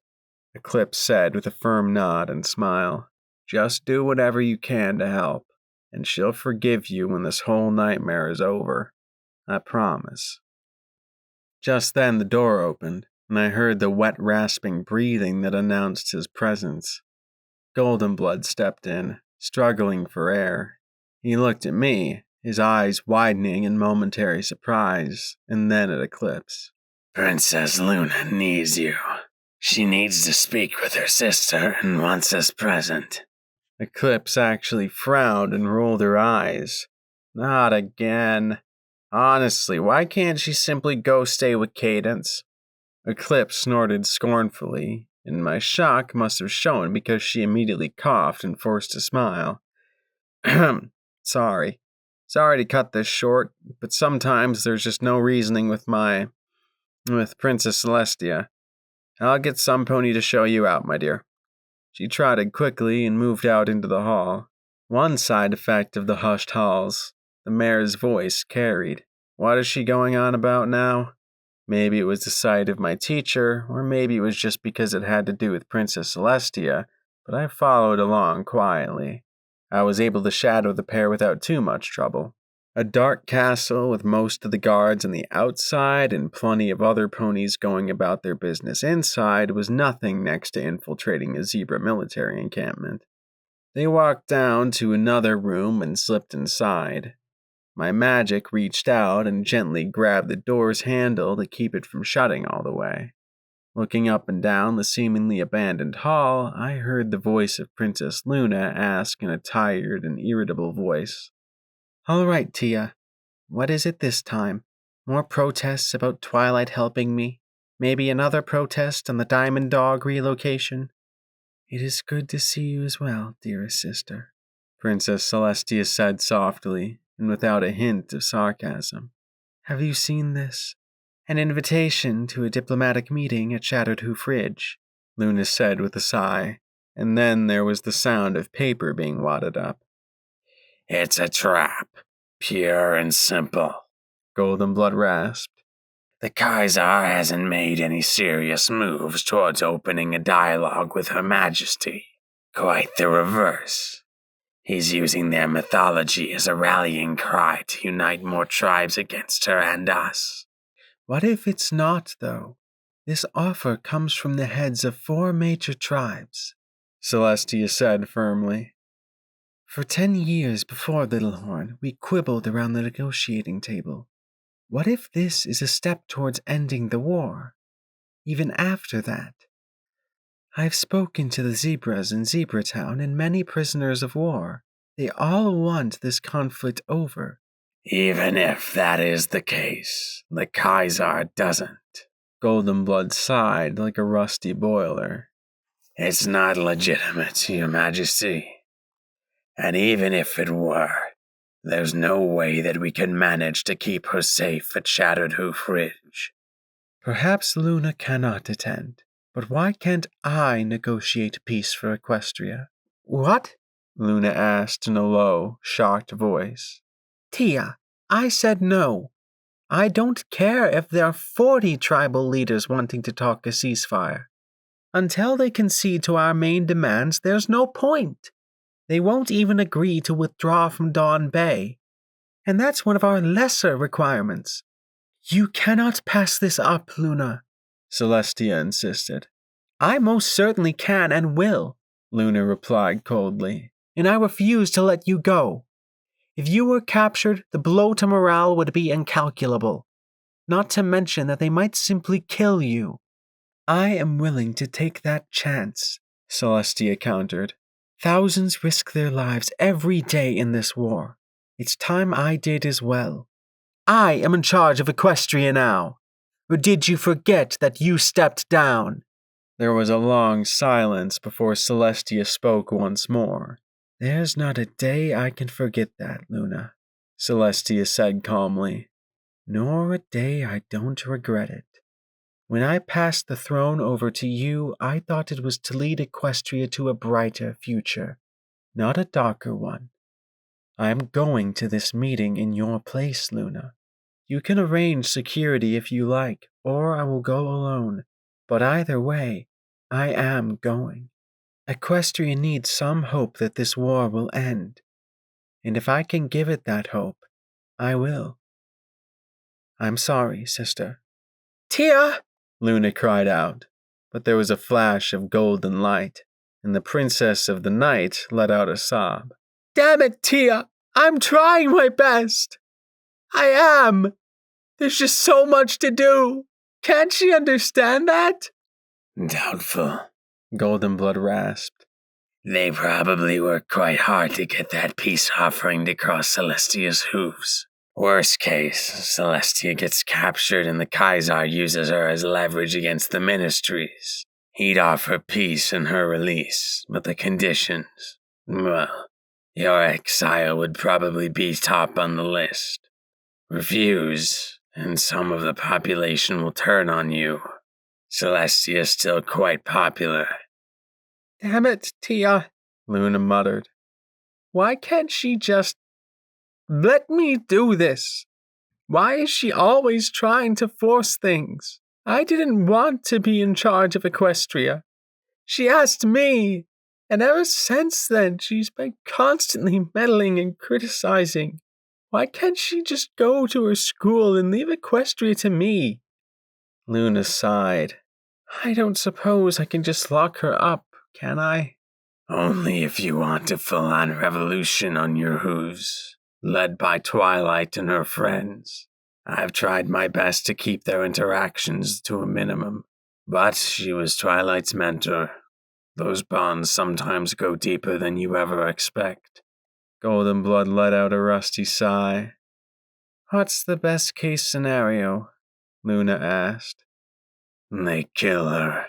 Eclipse said with a firm nod and smile. Just do whatever you can to help, and she'll forgive you when this whole nightmare is over. I promise. Just then the door opened, and I heard the wet rasping breathing that announced his presence. Goldenblood stepped in, struggling for air. He looked at me, his eyes widening in momentary surprise, and then at Eclipse. Princess Luna needs you. She needs to speak with her sister and wants us present. Eclipse actually frowned and rolled her eyes. Not again. Honestly, why can't she simply go stay with Cadence? Eclipse snorted scornfully, and my shock must have shown because she immediately coughed and forced a smile. Sorry to cut this short, but sometimes there's just no reasoning with Princess Celestia. I'll get some pony to show you out, my dear. She trotted quickly and moved out into the hall. One side effect of the hushed halls, the mayor's voice carried. What is she going on about now? Maybe it was the sight of my teacher, or maybe it was just because it had to do with Princess Celestia, but I followed along quietly. I was able to shadow the pair without too much trouble. A dark castle with most of the guards on the outside and plenty of other ponies going about their business inside was nothing next to infiltrating a zebra military encampment. They walked down to another room and slipped inside. My magic reached out and gently grabbed the door's handle to keep it from shutting all the way. Looking up and down the seemingly abandoned hall, I heard the voice of Princess Luna ask in a tired and irritable voice, "All right, Tia. What is it this time? More protests about Twilight helping me? Maybe another protest on the Diamond Dog relocation?" "It is good to see you as well, dearest sister," Princess Celestia said softly and without a hint of sarcasm. "Have you seen this? An invitation to a diplomatic meeting at Shattered Hoof Ridge," Luna said with a sigh, and then there was the sound of paper being wadded up. It's a trap, pure and simple, Goldenblood rasped. The Kaiser hasn't made any serious moves towards opening a dialogue with Her Majesty. Quite the reverse. He's using their mythology as a rallying cry to unite more tribes against her and us. What if it's not, though? This offer comes from the heads of 4 major tribes, Celestia said firmly. For 10 years before Littlehorn, we quibbled around the negotiating table. What if this is a step towards ending the war? Even after that? I've spoken to the zebras in Zebratown and many prisoners of war. They all want this conflict over. Even if that is the case, the Kaiser doesn't. Goldenblood sighed like a rusty boiler. It's not legitimate, Your Majesty. And even if it were, there's no way that we can manage to keep her safe at Shattered Hoof Ridge. Perhaps Luna cannot attend, but why can't I negotiate peace for Equestria? What? Luna asked in a low, shocked voice. Tia, I said no. I don't care if there are 40 tribal leaders wanting to talk a ceasefire. Until they concede to our main demands, there's no point. They won't even agree to withdraw from Dawn Bay. And that's one of our lesser requirements. You cannot pass this up, Luna, Celestia insisted. I most certainly can and will, Luna replied coldly, and I refuse to let you go. If you were captured, the blow to morale would be incalculable, not to mention that they might simply kill you. I am willing to take that chance, Celestia countered. Thousands risk their lives every day in this war. It's time I did as well. I am in charge of Equestria now. Or did you forget that you stepped down? There was a long silence before Celestia spoke once more. There's not a day I can forget that, Luna, Celestia said calmly. Nor a day I don't regret it. When I passed the throne over to you, I thought it was to lead Equestria to a brighter future, not a darker one. I am going to this meeting in your place, Luna. You can arrange security if you like, or I will go alone. But either way, I am going. Equestria needs some hope that this war will end. And if I can give it that hope, I will. I'm sorry, sister. Tia! Luna cried out, but there was a flash of golden light, and the princess of the night let out a sob. Damn it, Tia! I'm trying my best! I am! There's just so much to do! Can't she understand that? Doubtful, Goldenblood rasped. They probably worked quite hard to get that peace offering to cross Celestia's hooves. Worst case, Celestia gets captured and the Kaiser uses her as leverage against the ministries. He'd offer peace and her release, but the conditions, well, your exile would probably be top on the list. Refuse, and some of the population will turn on you. Celestia is still quite popular. Damn it, Tia, Luna muttered. Why can't she just let me do this? Why is she always trying to force things? I didn't want to be in charge of Equestria. She asked me, and ever since then she's been constantly meddling and criticizing. Why can't she just go to her school and leave Equestria to me? Luna sighed. I don't suppose I can just lock her up, can I? Only if you want a full-on revolution on your hooves, led by Twilight and her friends. I've tried my best to keep their interactions to a minimum, but she was Twilight's mentor. Those bonds sometimes go deeper than you ever expect. Goldenblood let out a rusty sigh. What's the best case scenario? Luna asked. They kill her,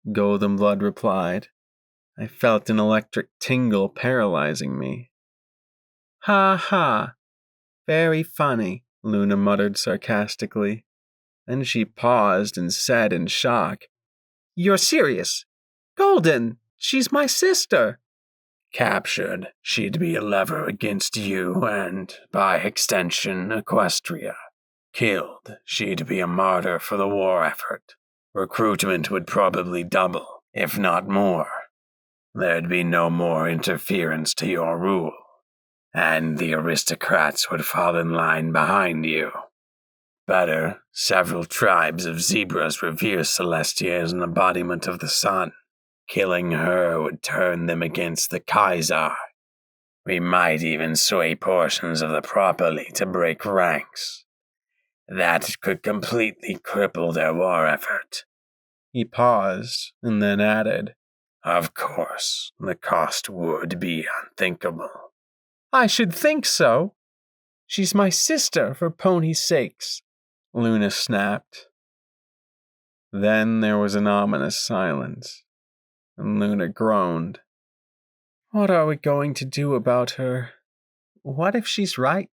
Goldenblood replied. I felt an electric tingle paralyzing me. Ha ha. Very funny, Luna muttered sarcastically. Then she paused and said in shock, You're serious? Golden, she's my sister. Captured, she'd be a lever against you and, by extension, Equestria. Killed, she'd be a martyr for the war effort. Recruitment would probably double, if not more. There'd be no more interference to your rule, and the aristocrats would fall in line behind you. Better, several tribes of zebras revere Celestia as an embodiment of the sun. Killing her would turn them against the Kaiser. We might even sway portions of the Propoly to break ranks. That could completely cripple their war effort. He paused, and then added, Of course, the cost would be unthinkable. I should think so. She's my sister, for pony's sakes, Luna snapped. Then there was an ominous silence, and Luna groaned. What are we going to do about her? What if she's right?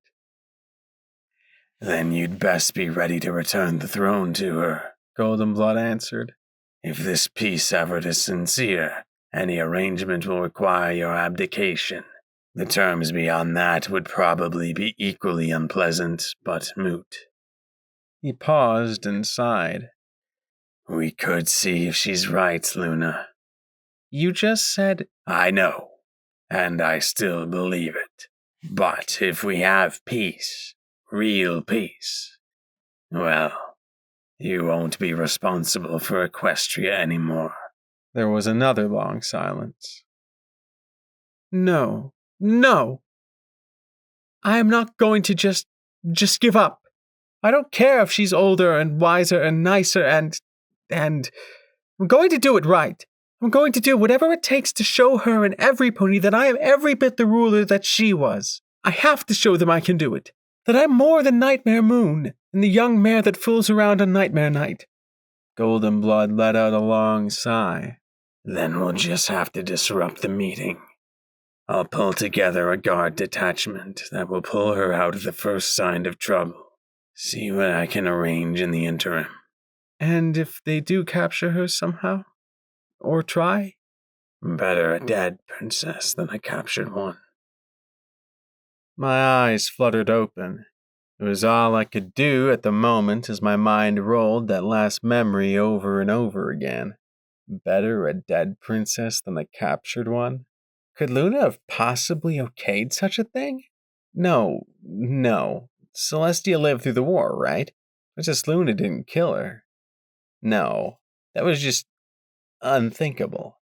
Then you'd best be ready to return the throne to her, Goldenblood answered. If this peace effort is sincere, any arrangement will require your abdication. The terms beyond that would probably be equally unpleasant, but moot. He paused and sighed. We could see if she's right, Luna. You just said, I know, and I still believe it. But if we have peace, real peace, well, you won't be responsible for Equestria anymore. There was another long silence. No. I am not going to just give up. I don't care if she's older and wiser and nicer and I'm going to do it right. I'm going to do whatever it takes to show her and every pony that I am every bit the ruler that she was. I have to show them I can do it. That I'm more than Nightmare Moon and the young mare that fools around on Nightmare Night. Golden Blood let out a long sigh. Then we'll just have to disrupt the meeting. I'll pull together a guard detachment that will pull her out of the first sign of trouble. See what I can arrange in the interim. And if they do capture her somehow? Or try? Better a dead princess than a captured one. My eyes fluttered open. It was all I could do at the moment as my mind rolled that last memory over and over again. Better a dead princess than a captured one? Could Luna have possibly okayed such a thing? No. Celestia lived through the war, right? Princess Luna didn't kill her. No, that was just unthinkable.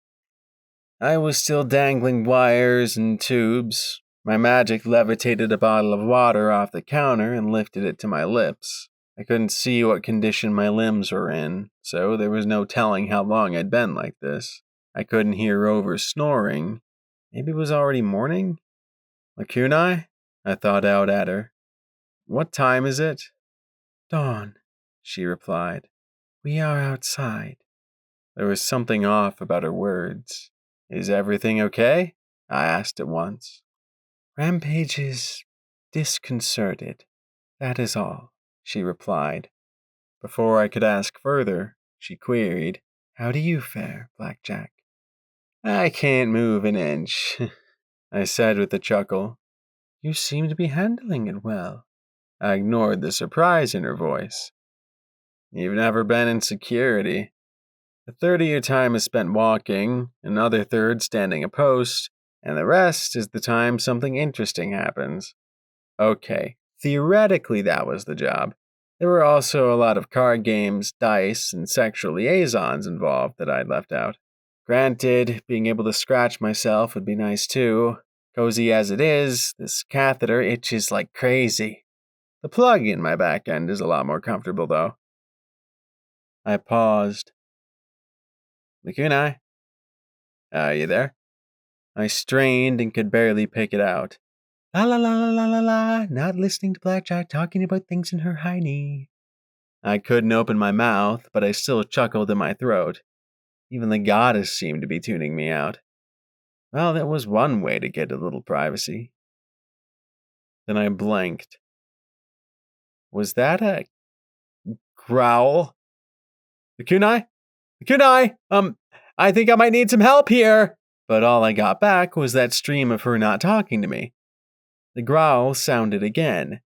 I was still dangling wires and tubes. My magic levitated a bottle of water off the counter and lifted it to my lips. I couldn't see what condition my limbs were in, so there was no telling how long I'd been like this. I couldn't hear Rover snoring. Maybe it was already morning? Lakunai? I thought out at her. What time is it? Dawn, she replied. we are outside. There was something off about her words. Is everything okay? I asked at once. Rampage is disconcerted. That is all, she replied. Before I could ask further, she queried, How do you fare, Blackjack? I can't move an inch, I said with a chuckle. You seem to be handling it well. I ignored the surprise in her voice. You've never been in security. A third of your time is spent walking, another third standing a post, and the rest is the time something interesting happens. Okay, theoretically that was the job. There were also a lot of card games, dice, and sexual liaisons involved that I'd left out. Granted, being able to scratch myself would be nice too. Cozy as it is, this catheter itches like crazy. The plug in my back end is a lot more comfortable though. I paused. Lakunai? Are you there? I strained and could barely pick it out. La la la la la la la, not listening to Blackjack talking about things in her hiney. I couldn't open my mouth, but I still chuckled in my throat. Even the goddess seemed to be tuning me out. Well, that was one way to get a little privacy. Then I blanked. Was that a growl? Lakunai? Lakunai! I think I might need some help here! But all I got back was that stream of her not talking to me. The growl sounded again,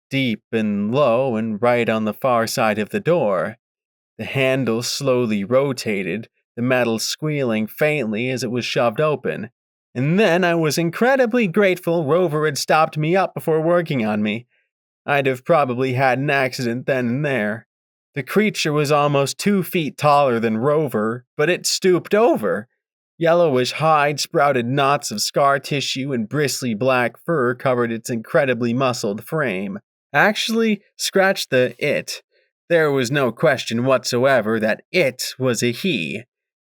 deep and low and right on the far side of the door. The handle slowly rotated, the metal squealing faintly as it was shoved open. And then I was incredibly grateful Rover had stopped me up before working on me. I'd have probably had an accident then and there. The creature was almost 2 feet taller than Rover, but it stooped over. Yellowish hide sprouted knots of scar tissue and bristly black fur covered its incredibly muscled frame. Actually, scratch the it. There was no question whatsoever that it was a he.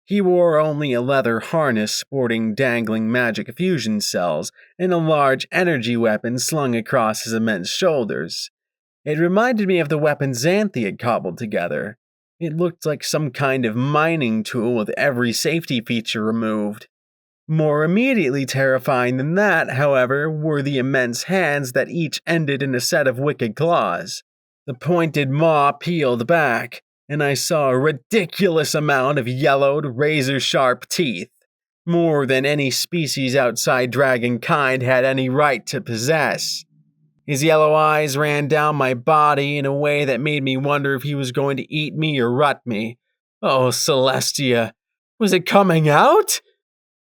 He wore only a leather harness sporting dangling magic fusion cells and a large energy weapon slung across his immense shoulders. It reminded me of the weapon Xanthi had cobbled together. It looked like some kind of mining tool with every safety feature removed. More immediately terrifying than that, however, were the immense hands that each ended in a set of wicked claws. The pointed maw peeled back, and I saw a ridiculous amount of yellowed, razor-sharp teeth. More than any species outside dragonkind had any right to possess. His yellow eyes ran down my body in a way that made me wonder if he was going to eat me or rut me. Oh, Celestia, was it coming out?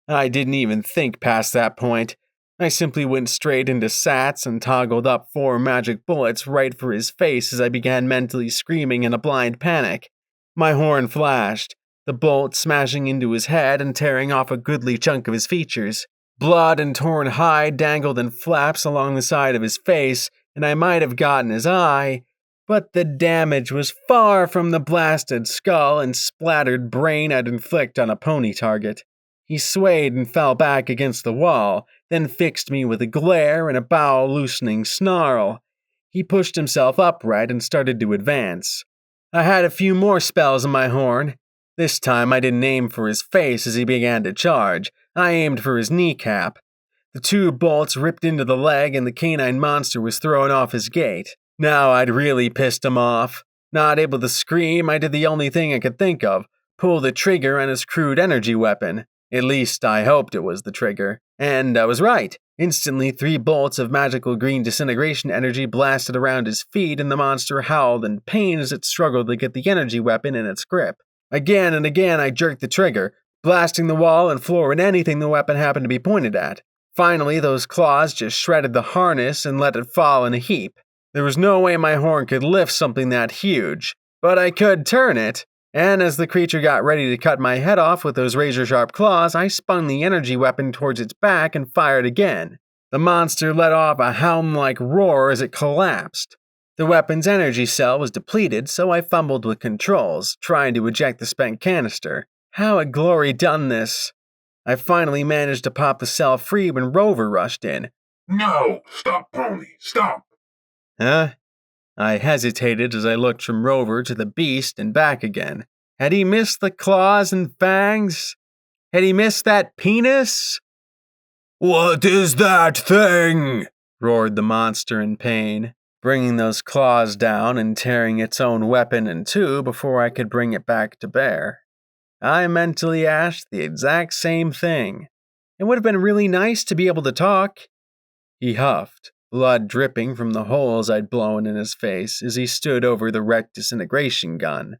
I didn't even think past that point. I simply went straight into Sats and toggled up 4 magic bullets right for his face as I began mentally screaming in a blind panic. My horn flashed, the bolt smashing into his head and tearing off a goodly chunk of his features. Blood and torn hide dangled in flaps along the side of his face, and I might have gotten his eye, but the damage was far from the blasted skull and splattered brain I'd inflict on a pony target. He swayed and fell back against the wall, then fixed me with a glare and a bowel-loosening snarl. He pushed himself upright and started to advance. I had a few more spells in my horn. This time I didn't aim for his face as he began to charge. I aimed for his kneecap. The 2 bolts ripped into the leg and the canine monster was thrown off his gait. Now I'd really pissed him off. Not able to scream, I did the only thing I could think of, pull the trigger on his crude energy weapon. At least I hoped it was the trigger. And I was right. Instantly 3 bolts of magical green disintegration energy blasted around his feet and the monster howled in pain as it struggled to get the energy weapon in its grip. Again and again I jerked the trigger, blasting the wall and floor and anything the weapon happened to be pointed at. Finally, those claws just shredded the harness and let it fall in a heap. There was no way my horn could lift something that huge, but I could turn it. And as the creature got ready to cut my head off with those razor-sharp claws, I spun the energy weapon towards its back and fired again. The monster let off a hound-like roar as it collapsed. The weapon's energy cell was depleted, so I fumbled with controls, trying to eject the spent canister. How had Glory done this? I finally managed to pop the cell free when Rover rushed in. No! Stop, pony! Stop! Huh? I hesitated as I looked from Rover to the beast and back again. Had he missed the claws and fangs? Had he missed that penis? What is that thing? Roared the monster in pain, bringing those claws down and tearing its own weapon in 2 before I could bring it back to bear. I mentally asked the exact same thing. It would have been really nice to be able to talk. He huffed, blood dripping from the holes I'd blown in his face as he stood over the wrecked disintegration gun.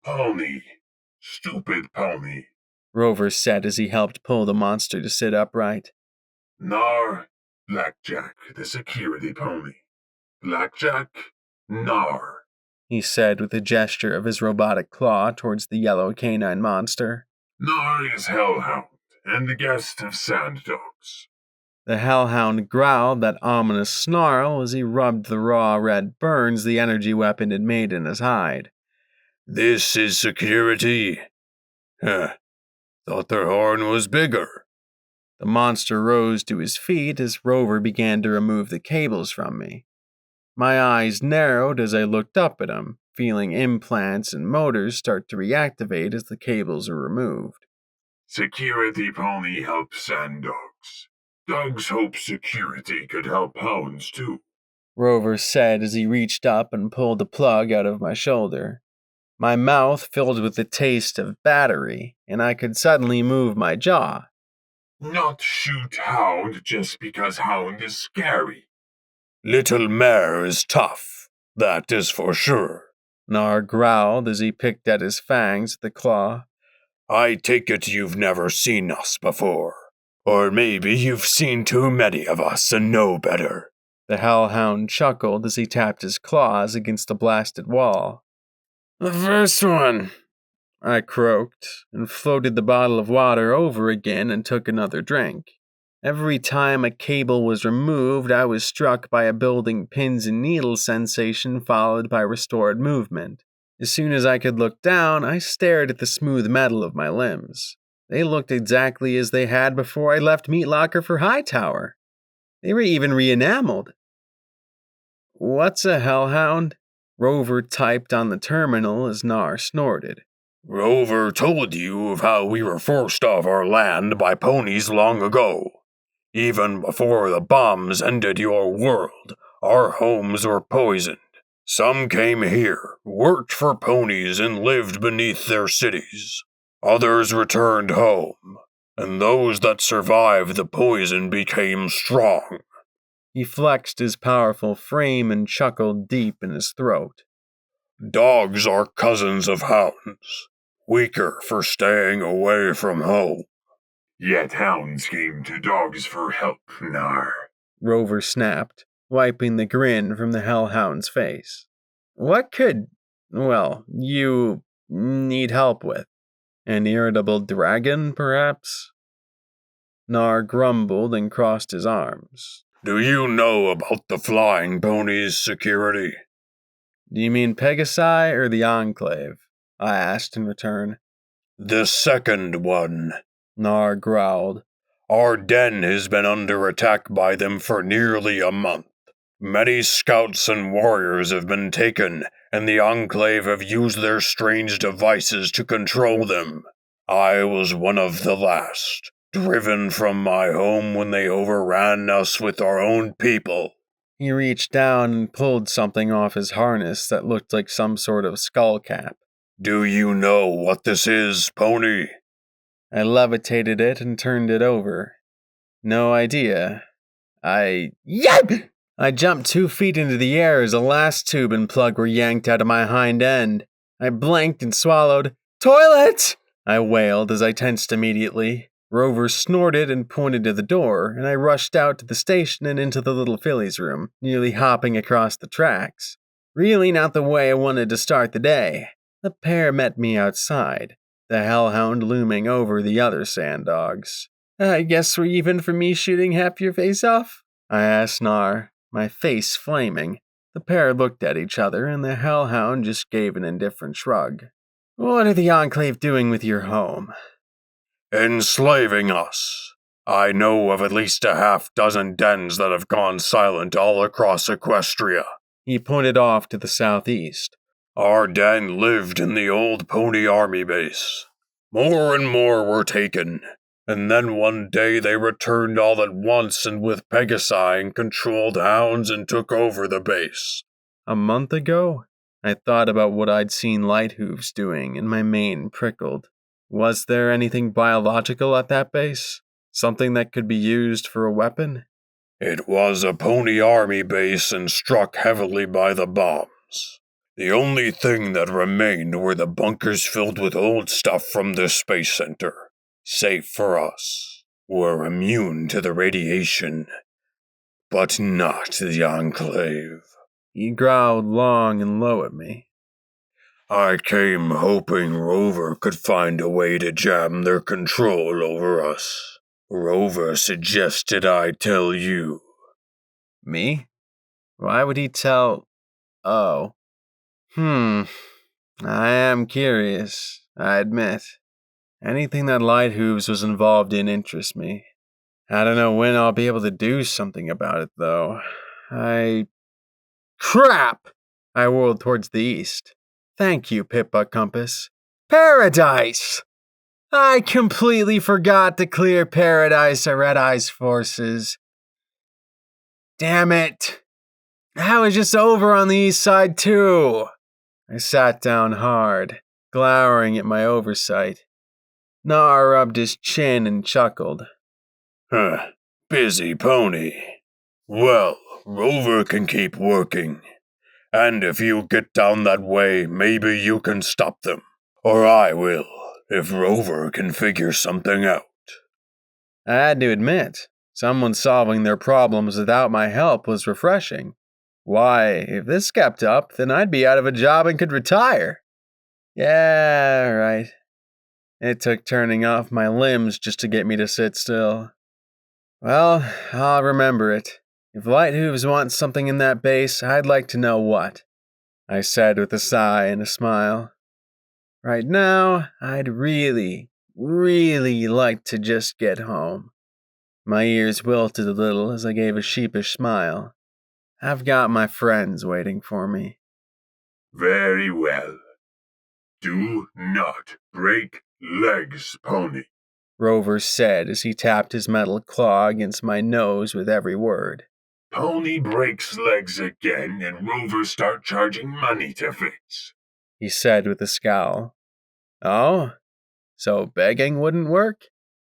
Pony. Stupid pony. Rover said as he helped pull the monster to sit upright. Nar. Blackjack, the security pony. Blackjack. Nar. He said with a gesture of his robotic claw towards the yellow canine monster. Nar is Hellhound, and the guest of Sand Dogs. The hellhound growled that ominous snarl as he rubbed the raw red burns the energy weapon had made in his hide. This is security? Huh. Thought their horn was bigger. The monster rose to his feet as Rover began to remove the cables from me. My eyes narrowed as I looked up at him, feeling implants and motors start to reactivate as the cables are removed. Security pony helps Sand Dogs. Dogs hope security could help hounds too. Rover said as he reached up and pulled the plug out of my shoulder. My mouth filled with the taste of battery, and I could suddenly move my jaw. Not shoot hound just because hound is scary. Little mare is tough, that is for sure. Nar growled as he picked at his fangs with the claw. I take it you've never seen us before. Or maybe you've seen too many of us and know better. The hellhound chuckled as he tapped his claws against the blasted wall. The first one, I croaked, and floated the bottle of water over again and took another drink. Every time a cable was removed, I was struck by a building pins and needles sensation followed by restored movement. As soon as I could look down, I stared at the smooth metal of my limbs. They looked exactly as they had before I left Meat Locker for Hightower. They were even re-enameled. What's a hellhound? Rover typed on the terminal as Nar snorted. Rover told you of how we were forced off our land by ponies long ago. Even before the bombs ended your world, our homes were poisoned. Some came here, worked for ponies, and lived beneath their cities. Others returned home, and those that survived the poison became strong. He flexed his powerful frame and chuckled deep in his throat. Dogs are cousins of hounds. weaker for staying away from home. Yet hounds came to dogs for help, Nar. Rover snapped, wiping the grin from the hellhound's face. What could, you need help with? An irritable dragon, perhaps? Nar grumbled and crossed his arms. Do you know about the flying pony's security? Do you mean Pegasi or the Enclave? I asked in return. The second one, Nar growled. Our den has been under attack by them for nearly a month. Many scouts and warriors have been taken, and the Enclave have used their strange devices to control them. I was one of the last, driven from my home when they overran us with our own people. He reached down and pulled something off his harness that looked like some sort of skull cap. Do you know what this is, pony? I levitated it and turned it over. No idea. Yep! I jumped 2 feet into the air as the last tube and plug were yanked out of my hind end. I blinked and swallowed. Toilet! I wailed as I tensed immediately. Rover snorted and pointed to the door, and I rushed out to the station and into the little filly's room, nearly hopping across the tracks. Really not the way I wanted to start the day. The pair met me outside, the hellhound looming over the other sand dogs. I guess we're even for me shooting half your face off? I asked Nar, my face flaming. The pair looked at each other, and the hellhound just gave an indifferent shrug. What are the Enclave doing with your home? Enslaving us. I know of at least a half-dozen dens that have gone silent all across Equestria. He pointed off to the southeast. Our den lived in the old pony army base. More and more were taken, and then one day they returned all at once and with Pegasi and controlled hounds and took over the base. A month ago? I thought about what I'd seen Lighthooves doing, and my mane prickled. Was there anything biological at that base? Something that could be used for a weapon? It was a pony army base and struck heavily by the bombs. The only thing that remained were the bunkers filled with old stuff from the space center. Safe for us. We're immune to the radiation. But not the Enclave. He growled long and low at me. I came hoping Rover could find a way to jam their control over us. Rover suggested I tell you. Me? Why would he tell... Oh. I am curious, I admit. Anything that Lighthooves was involved in interests me. I don't know when I'll be able to do something about it, though. Crap! I whirled towards the east. Thank you, Pippa Compass. Paradise! I completely forgot to clear Paradise of Red Eye's forces. Damn it! I was just over on the east side, too. I sat down hard, glowering at my oversight. Nar rubbed his chin and chuckled. Busy pony. Well, Rover can keep working. And if you get down that way, maybe you can stop them. Or I will, if Rover can figure something out. I had to admit, someone solving their problems without my help was refreshing. Why, if this kept up, then I'd be out of a job and could retire. Yeah, right. It took turning off my limbs just to get me to sit still. Well, I'll remember it. If Lighthooves wants something in that base, I'd like to know what, I said with a sigh and a smile. Right now, I'd really like to just get home. My ears wilted a little as I gave a sheepish smile. I've got my friends waiting for me. Very well. Do not break legs, pony, Rover said as he tapped his metal claw against my nose with every word. Pony breaks legs again and Rover start charging money to fix, he said with a scowl. Oh? So begging wouldn't work?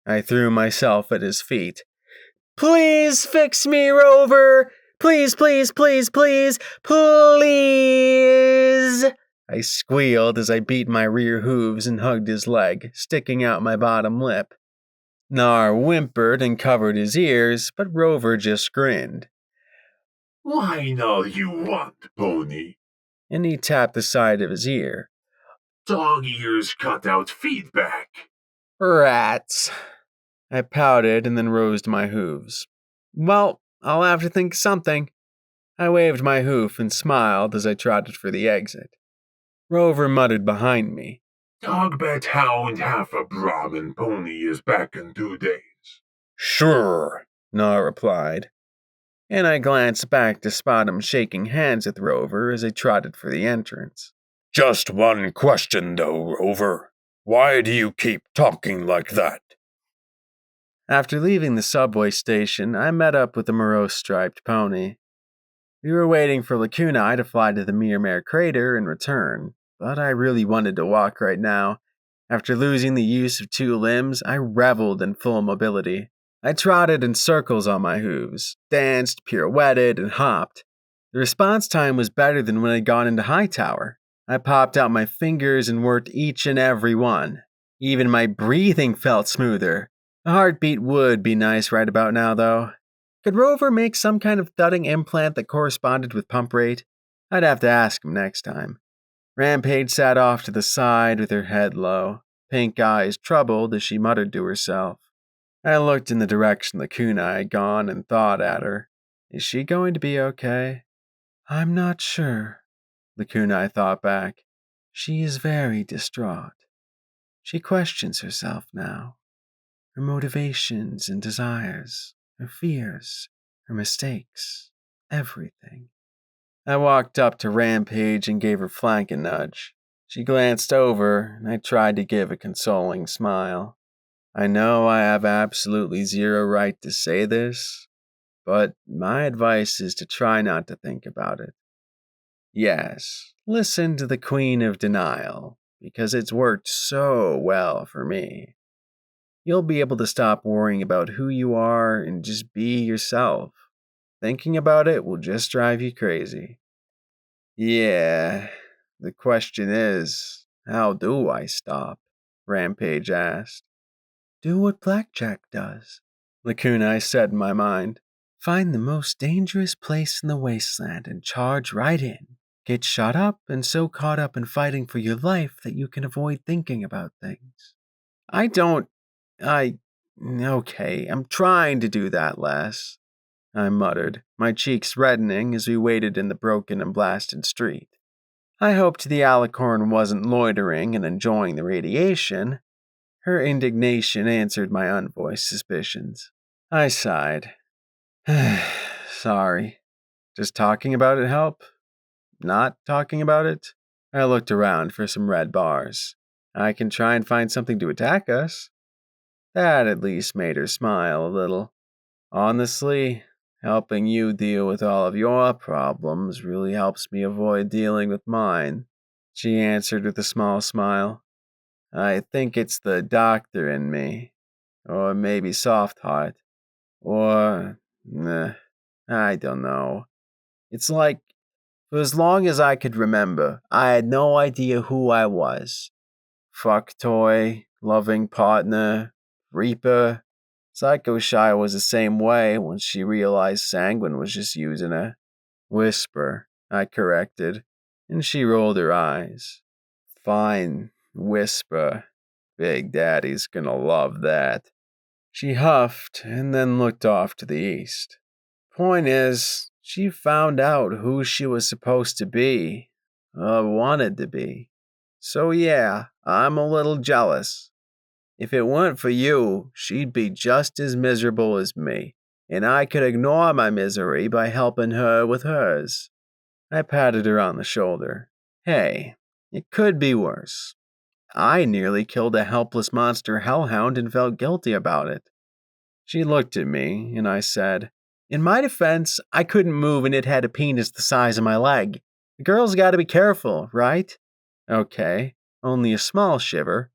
I threw myself at his feet. Please fix me, Rover! Please, please, please, please, please! I squealed as I beat my rear hooves and hugged his leg, sticking out my bottom lip. Nar whimpered and covered his ears, but Rover just grinned. Whine all you want, pony. And he tapped the side of his ear. Dog ears cut out feedback. Rats. I pouted and then rose my hooves. Well, I'll have to think of something. I waved my hoof and smiled as I trotted for the exit. Rover muttered behind me. Dog bet hound half a Brahmin pony is back in 2 days. Sure, Nar replied. And I glanced back to spot him shaking hands with Rover as I trotted for the entrance. Just one question, though, Rover. Why do you keep talking like that? After leaving the subway station, I met up with the morose-striped pony. We were waiting for Lacunai to fly to the Myrmare crater and return, but I really wanted to walk right now. After losing the use of 2 limbs, I reveled in full mobility. I trotted in circles on my hooves, danced, pirouetted, and hopped. The response time was better than when I'd gone into Hightower. I popped out my fingers and worked each and every one. Even my breathing felt smoother. A heartbeat would be nice right about now, though. Could Rover make some kind of thudding implant that corresponded with pump rate? I'd have to ask him next time. Rampage sat off to the side with her head low, pink eyes troubled as she muttered to herself. I looked in the direction Lacunai had gone and thought at her. Is she going to be okay? I'm not sure, Lacunai thought back. She is very distraught. She questions herself now. Her motivations and desires, her fears, her mistakes, everything. I walked up to Rampage and gave her flank a nudge. She glanced over, and I tried to give a consoling smile. I know I have absolutely zero right to say this, but my advice is to try not to think about it. Yes, listen to the Queen of Denial, because it's worked so well for me. You'll be able to stop worrying about who you are and just be yourself. Thinking about it will just drive you crazy. Yeah, the question is, how do I stop? Rampage asked. Do what Blackjack does, Lacunai said in my mind. Find the most dangerous place in the wasteland and charge right in. Get shot up and so caught up in fighting for your life that you can avoid thinking about things. Okay, I'm trying to do that, Les, I muttered, my cheeks reddening as we waited in the broken and blasted street. I hoped the alicorn wasn't loitering and enjoying the radiation. Her indignation answered my unvoiced suspicions. I sighed. Sorry. Does talking about it help? Not talking about it? I looked around for some red bars. I can try and find something to attack us. That at least made her smile a little. Honestly, helping you deal with all of your problems really helps me avoid dealing with mine, she answered with a small smile. I think it's the doctor in me, or maybe soft heart, or, I don't know. It's like, for as long as I could remember, I had no idea who I was. Fuck toy, loving partner, reaper. Psycho Shy was the same way when she realized Sanguine was just using her. Whisper, I corrected, and she rolled her eyes. Fine, Whisper. Big Daddy's gonna love that. She huffed and then looked off to the east. Point is, she found out who she was supposed to be, or wanted to be. So yeah, I'm a little jealous. If it weren't for you, she'd be just as miserable as me, and I could ignore my misery by helping her with hers. I patted her on the shoulder. Hey, it could be worse. I nearly killed a helpless monster hellhound and felt guilty about it. She looked at me, and I said, in my defense, I couldn't move and it had a penis the size of my leg. The girl's gotta be careful, right? Okay, only a small shiver.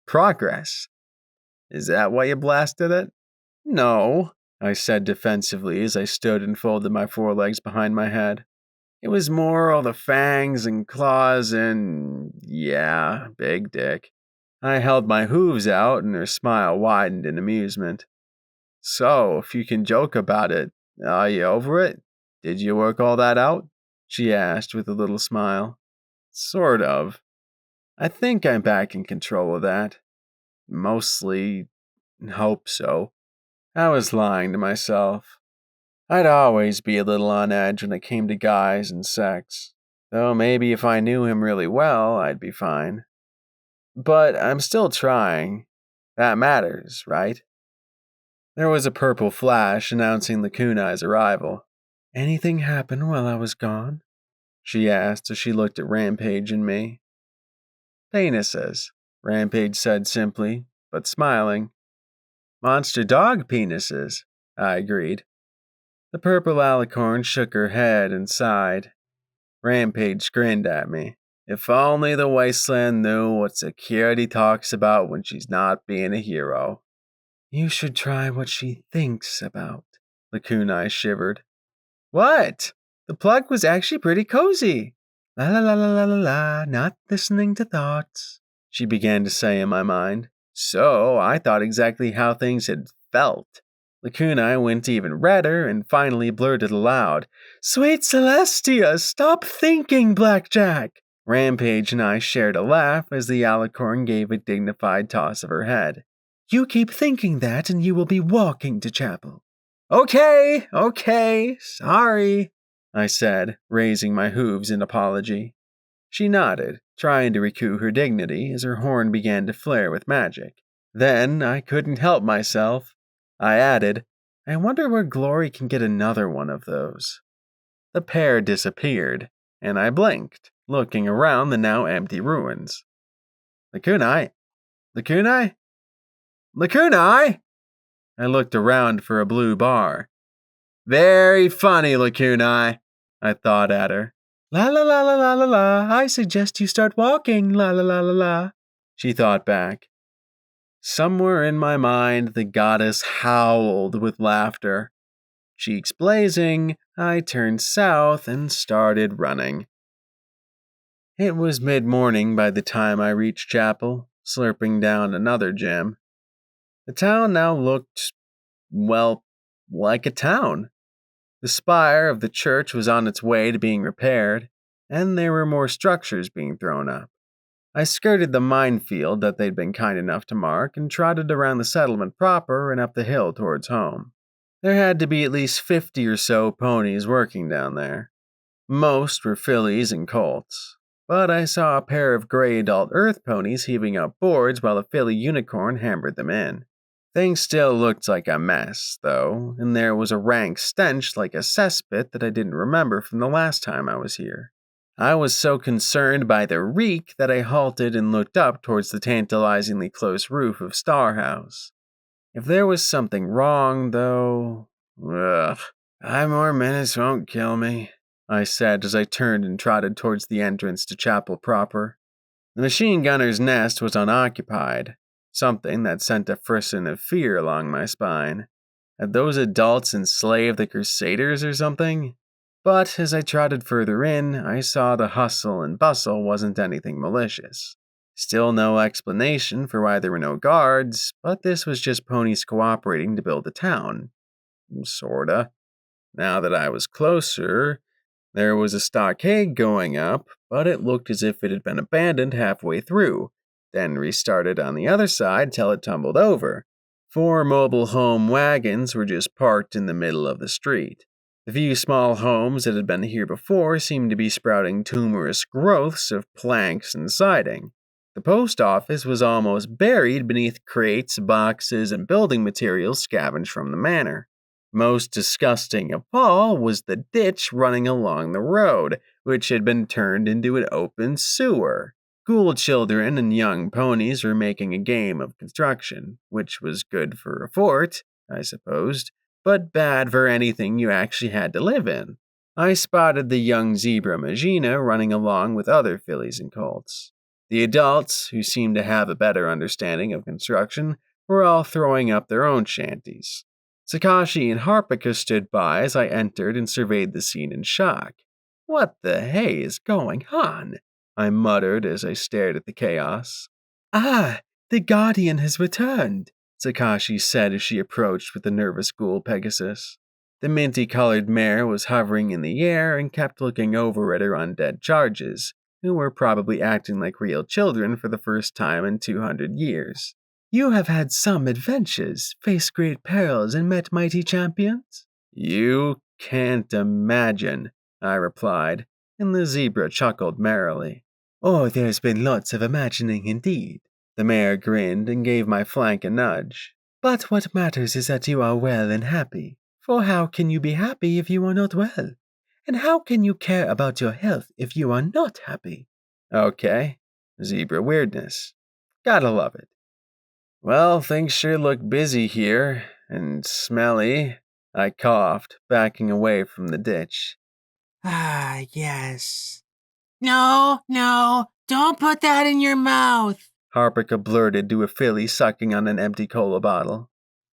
Progress. Is that why you blasted it? No, I said defensively as I stood and folded my forelegs behind my head. It was more all the fangs and claws and, yeah, big dick. I held my hooves out and her smile widened in amusement. So, if you can joke about it, are you over it? Did you work all that out? She asked with a little smile. Sort of. I think I'm back in control of that. Mostly, hope so. I was lying to myself. I'd always be a little on edge when it came to guys and sex. Though maybe if I knew him really well, I'd be fine. But I'm still trying. That matters, right? There was a purple flash announcing the kunai's arrival. Anything happen while I was gone? She asked as she looked at Rampage and me. Penises, Rampage said simply, but smiling. Monster dog penises, I agreed. The purple alicorn shook her head and sighed. Rampage grinned at me. If only the wasteland knew what security talks about when she's not being a hero. You should try what she thinks about, the kunai shivered. What? The plug was actually pretty cozy. La la la la la la la, not listening to thoughts, she began to say in my mind. So I thought exactly how things had felt. The kunai went even redder and finally blurted aloud, Sweet Celestia, stop thinking, Blackjack! Rampage and I shared a laugh as the alicorn gave a dignified toss of her head. You keep thinking that and you will be walking to chapel. Okay, sorry, I said, raising my hooves in apology. She nodded, trying to recoup her dignity as her horn began to flare with magic. Then I couldn't help myself. I added, I wonder where Glory can get another one of those. The pair disappeared, and I blinked, looking around the now empty ruins. The kunai? I looked around for a blue bar. Very funny, Lakunai, I thought at her. La la la la la la la, I suggest you start walking, la la la la la, she thought back. Somewhere in my mind, the goddess howled with laughter. Cheeks blazing, I turned south and started running. It was mid-morning by the time I reached chapel, slurping down another gem. The town now looked, well, like a town. The spire of the church was on its way to being repaired, and there were more structures being thrown up. I skirted the minefield that they'd been kind enough to mark and trotted around the settlement proper and up the hill towards home. There had to be at least 50 or so ponies working down there. Most were fillies and colts, but I saw a pair of gray adult earth ponies heaving up boards while a filly unicorn hammered them in. Things still looked like a mess, though, and there was a rank stench like a cesspit that I didn't remember from the last time I was here. I was so concerned by the reek that I halted and looked up towards the tantalizingly close roof of Star House. If there was something wrong, though... 5 more minutes won't kill me, I said as I turned and trotted towards the entrance to chapel proper. The machine gunner's nest was unoccupied, something that sent a frisson of fear along my spine. Had those adults enslaved the Crusaders or something? But as I trotted further in, I saw the hustle and bustle wasn't anything malicious. Still no explanation for why there were no guards, but this was just ponies cooperating to build a town. Sorta. Now that I was closer, there was a stockade going up, but it looked as if it had been abandoned halfway through, then restarted on the other side till it tumbled over. 4 mobile home wagons were just parked in the middle of the street. The few small homes that had been here before seemed to be sprouting tumorous growths of planks and siding. The post office was almost buried beneath crates, boxes, and building materials scavenged from the manor. Most disgusting of all was the ditch running along the road, which had been turned into an open sewer. School children and young ponies were making a game of construction, which was good for a fort, I supposed, but bad for anything you actually had to live in. I spotted the young zebra Magina running along with other fillies and colts. The adults, who seemed to have a better understanding of construction, were all throwing up their own shanties. Sakashi and Harpika stood by as I entered and surveyed the scene in shock. What the hey is going on? I muttered as I stared at the chaos. Ah, the Guardian has returned, Sakashi said as she approached with the nervous ghoul Pegasus. The minty-colored mare was hovering in the air and kept looking over at her undead charges, who were probably acting like real children for the first time in 200 years. You have had some adventures, faced great perils, and met mighty champions? You can't imagine, I replied, and the zebra chuckled merrily. Oh, there's been lots of imagining indeed. The mare grinned and gave my flank a nudge. But what matters is that you are well and happy. For how can you be happy if you are not well? And how can you care about your health if you are not happy? Okay, zebra weirdness. Gotta love it. Well, things sure look busy here, and smelly. I coughed, backing away from the ditch. Ah, yes. No, don't put that in your mouth, Harpika blurted to a filly sucking on an empty cola bottle.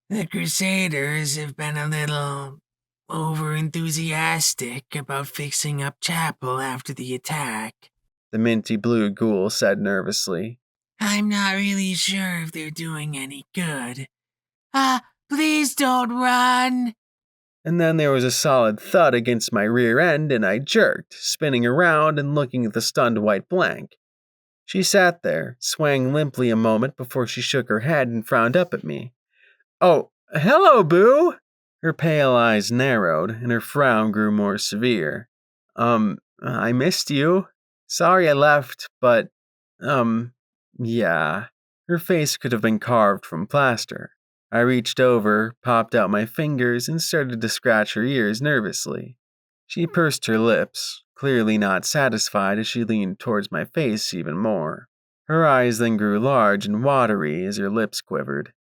The Crusaders have been a little over-enthusiastic about fixing up chapel after the attack. The minty blue ghoul said nervously. I'm not really sure if they're doing any good. Please don't run. And then there was a solid thud against my rear end, and I jerked, spinning around and looking at the stunned white blank. She sat there, swaying limply a moment before she shook her head and frowned up at me. Oh, hello, Boo! Her pale eyes narrowed, and her frown grew more severe. I missed you. Sorry I left, but, yeah. Her face could have been carved from plaster. I reached over, popped out my fingers, and started to scratch her ears nervously. She pursed her lips, clearly not satisfied as she leaned towards my face even more. Her eyes then grew large and watery as her lips quivered.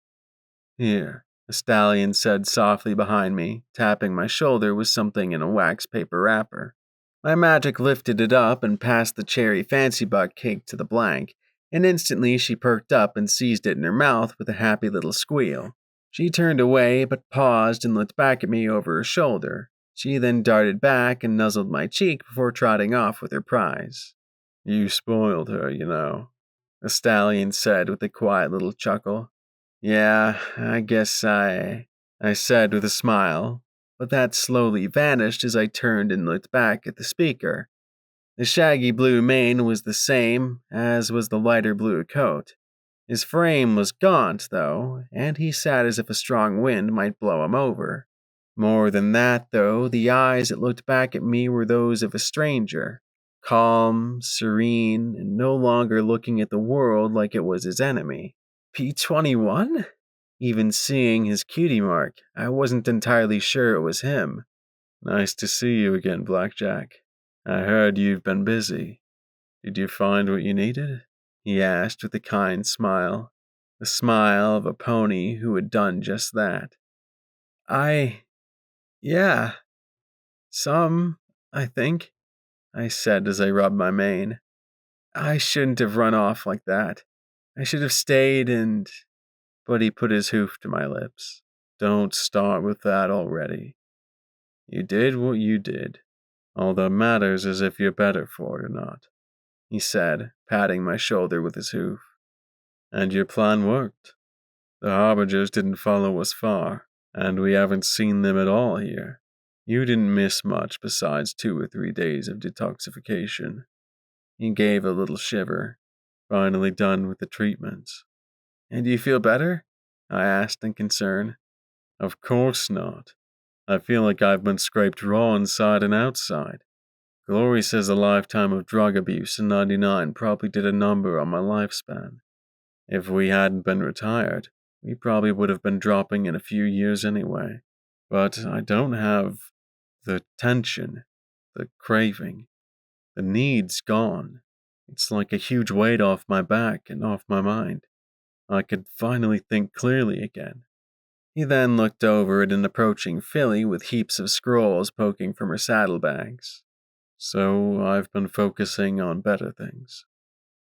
Here, a stallion said softly behind me, tapping my shoulder with something in a wax paper wrapper. My magic lifted it up and passed the cherry fancy butt cake to the blank, and instantly she perked up and seized it in her mouth with a happy little squeal. She turned away but paused and looked back at me over her shoulder. She then darted back and nuzzled my cheek before trotting off with her prize. You spoiled her, you know, the stallion said with a quiet little chuckle. Yeah, I guess I said with a smile, but that slowly vanished as I turned and looked back at the speaker. The shaggy blue mane was the same, as was the lighter blue coat. His frame was gaunt, though, and he sat as if a strong wind might blow him over. More than that, though, the eyes that looked back at me were those of a stranger, calm, serene, and no longer looking at the world like it was his enemy. P21? Even seeing his cutie mark, I wasn't entirely sure it was him. Nice to see you again, Blackjack. I heard you've been busy. Did you find what you needed? He asked with a kind smile. The smile of a pony who had done just that. Yeah. Some, I think, I said as I rubbed my mane. I shouldn't have run off like that. I should have stayed and... But he put his hoof to my lips. Don't start with that already. You did what you did. All that matters is if you're better for it or not, he said, patting my shoulder with his hoof. And your plan worked. The Harbingers didn't follow us far, and we haven't seen them at all here. You didn't miss much besides 2 or 3 days of detoxification. He gave a little shiver. Finally done with the treatments. And do you feel better? I asked in concern. Of course not. I feel like I've been scraped raw inside and outside. Glory says a lifetime of drug abuse in 99 probably did a number on my lifespan. If we hadn't been retired, we probably would have been dropping in a few years anyway. But I don't have the tension, the craving. The need's gone. It's like a huge weight off my back and off my mind. I could finally think clearly again. He then looked over at an approaching filly with heaps of scrolls poking from her saddlebags. So I've been focusing on better things.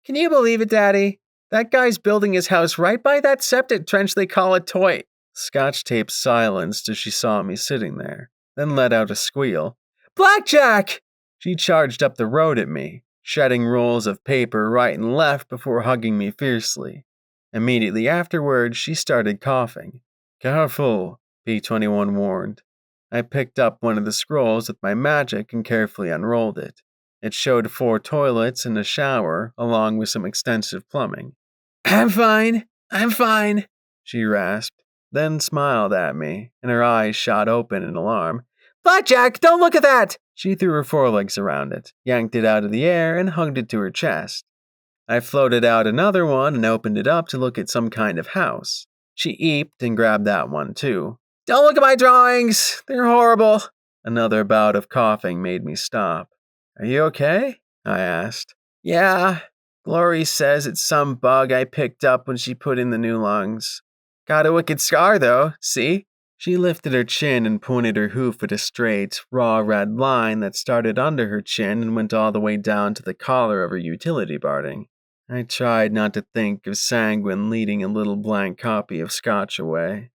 Can you believe it, Daddy? That guy's building his house right by that septic trench they call a toy. Scotch tape silenced as she saw me sitting there, then let out a squeal. Blackjack! She charged up the road at me, shedding rolls of paper right and left before hugging me fiercely. Immediately afterwards, she started coughing. Careful, P21 warned. I picked up one of the scrolls with my magic and carefully unrolled it. It showed 4 toilets and a shower, along with some extensive plumbing. I'm fine, she rasped, then smiled at me, and her eyes shot open in alarm. Blackjack, don't look at that! She threw her forelegs around it, yanked it out of the air, and hugged it to her chest. I floated out another one and opened it up to look at some kind of house. She eeped and grabbed that one too. Don't look at my drawings! They're horrible! Another bout of coughing made me stop. Are you okay? I asked. Yeah, Glory says it's some bug I picked up when she put in the new lungs. Got a wicked scar though, see? She lifted her chin and pointed her hoof at a straight, raw red line that started under her chin and went all the way down to the collar of her utility barding. I tried not to think of Sanguine leading a little blank copy of Scotch away.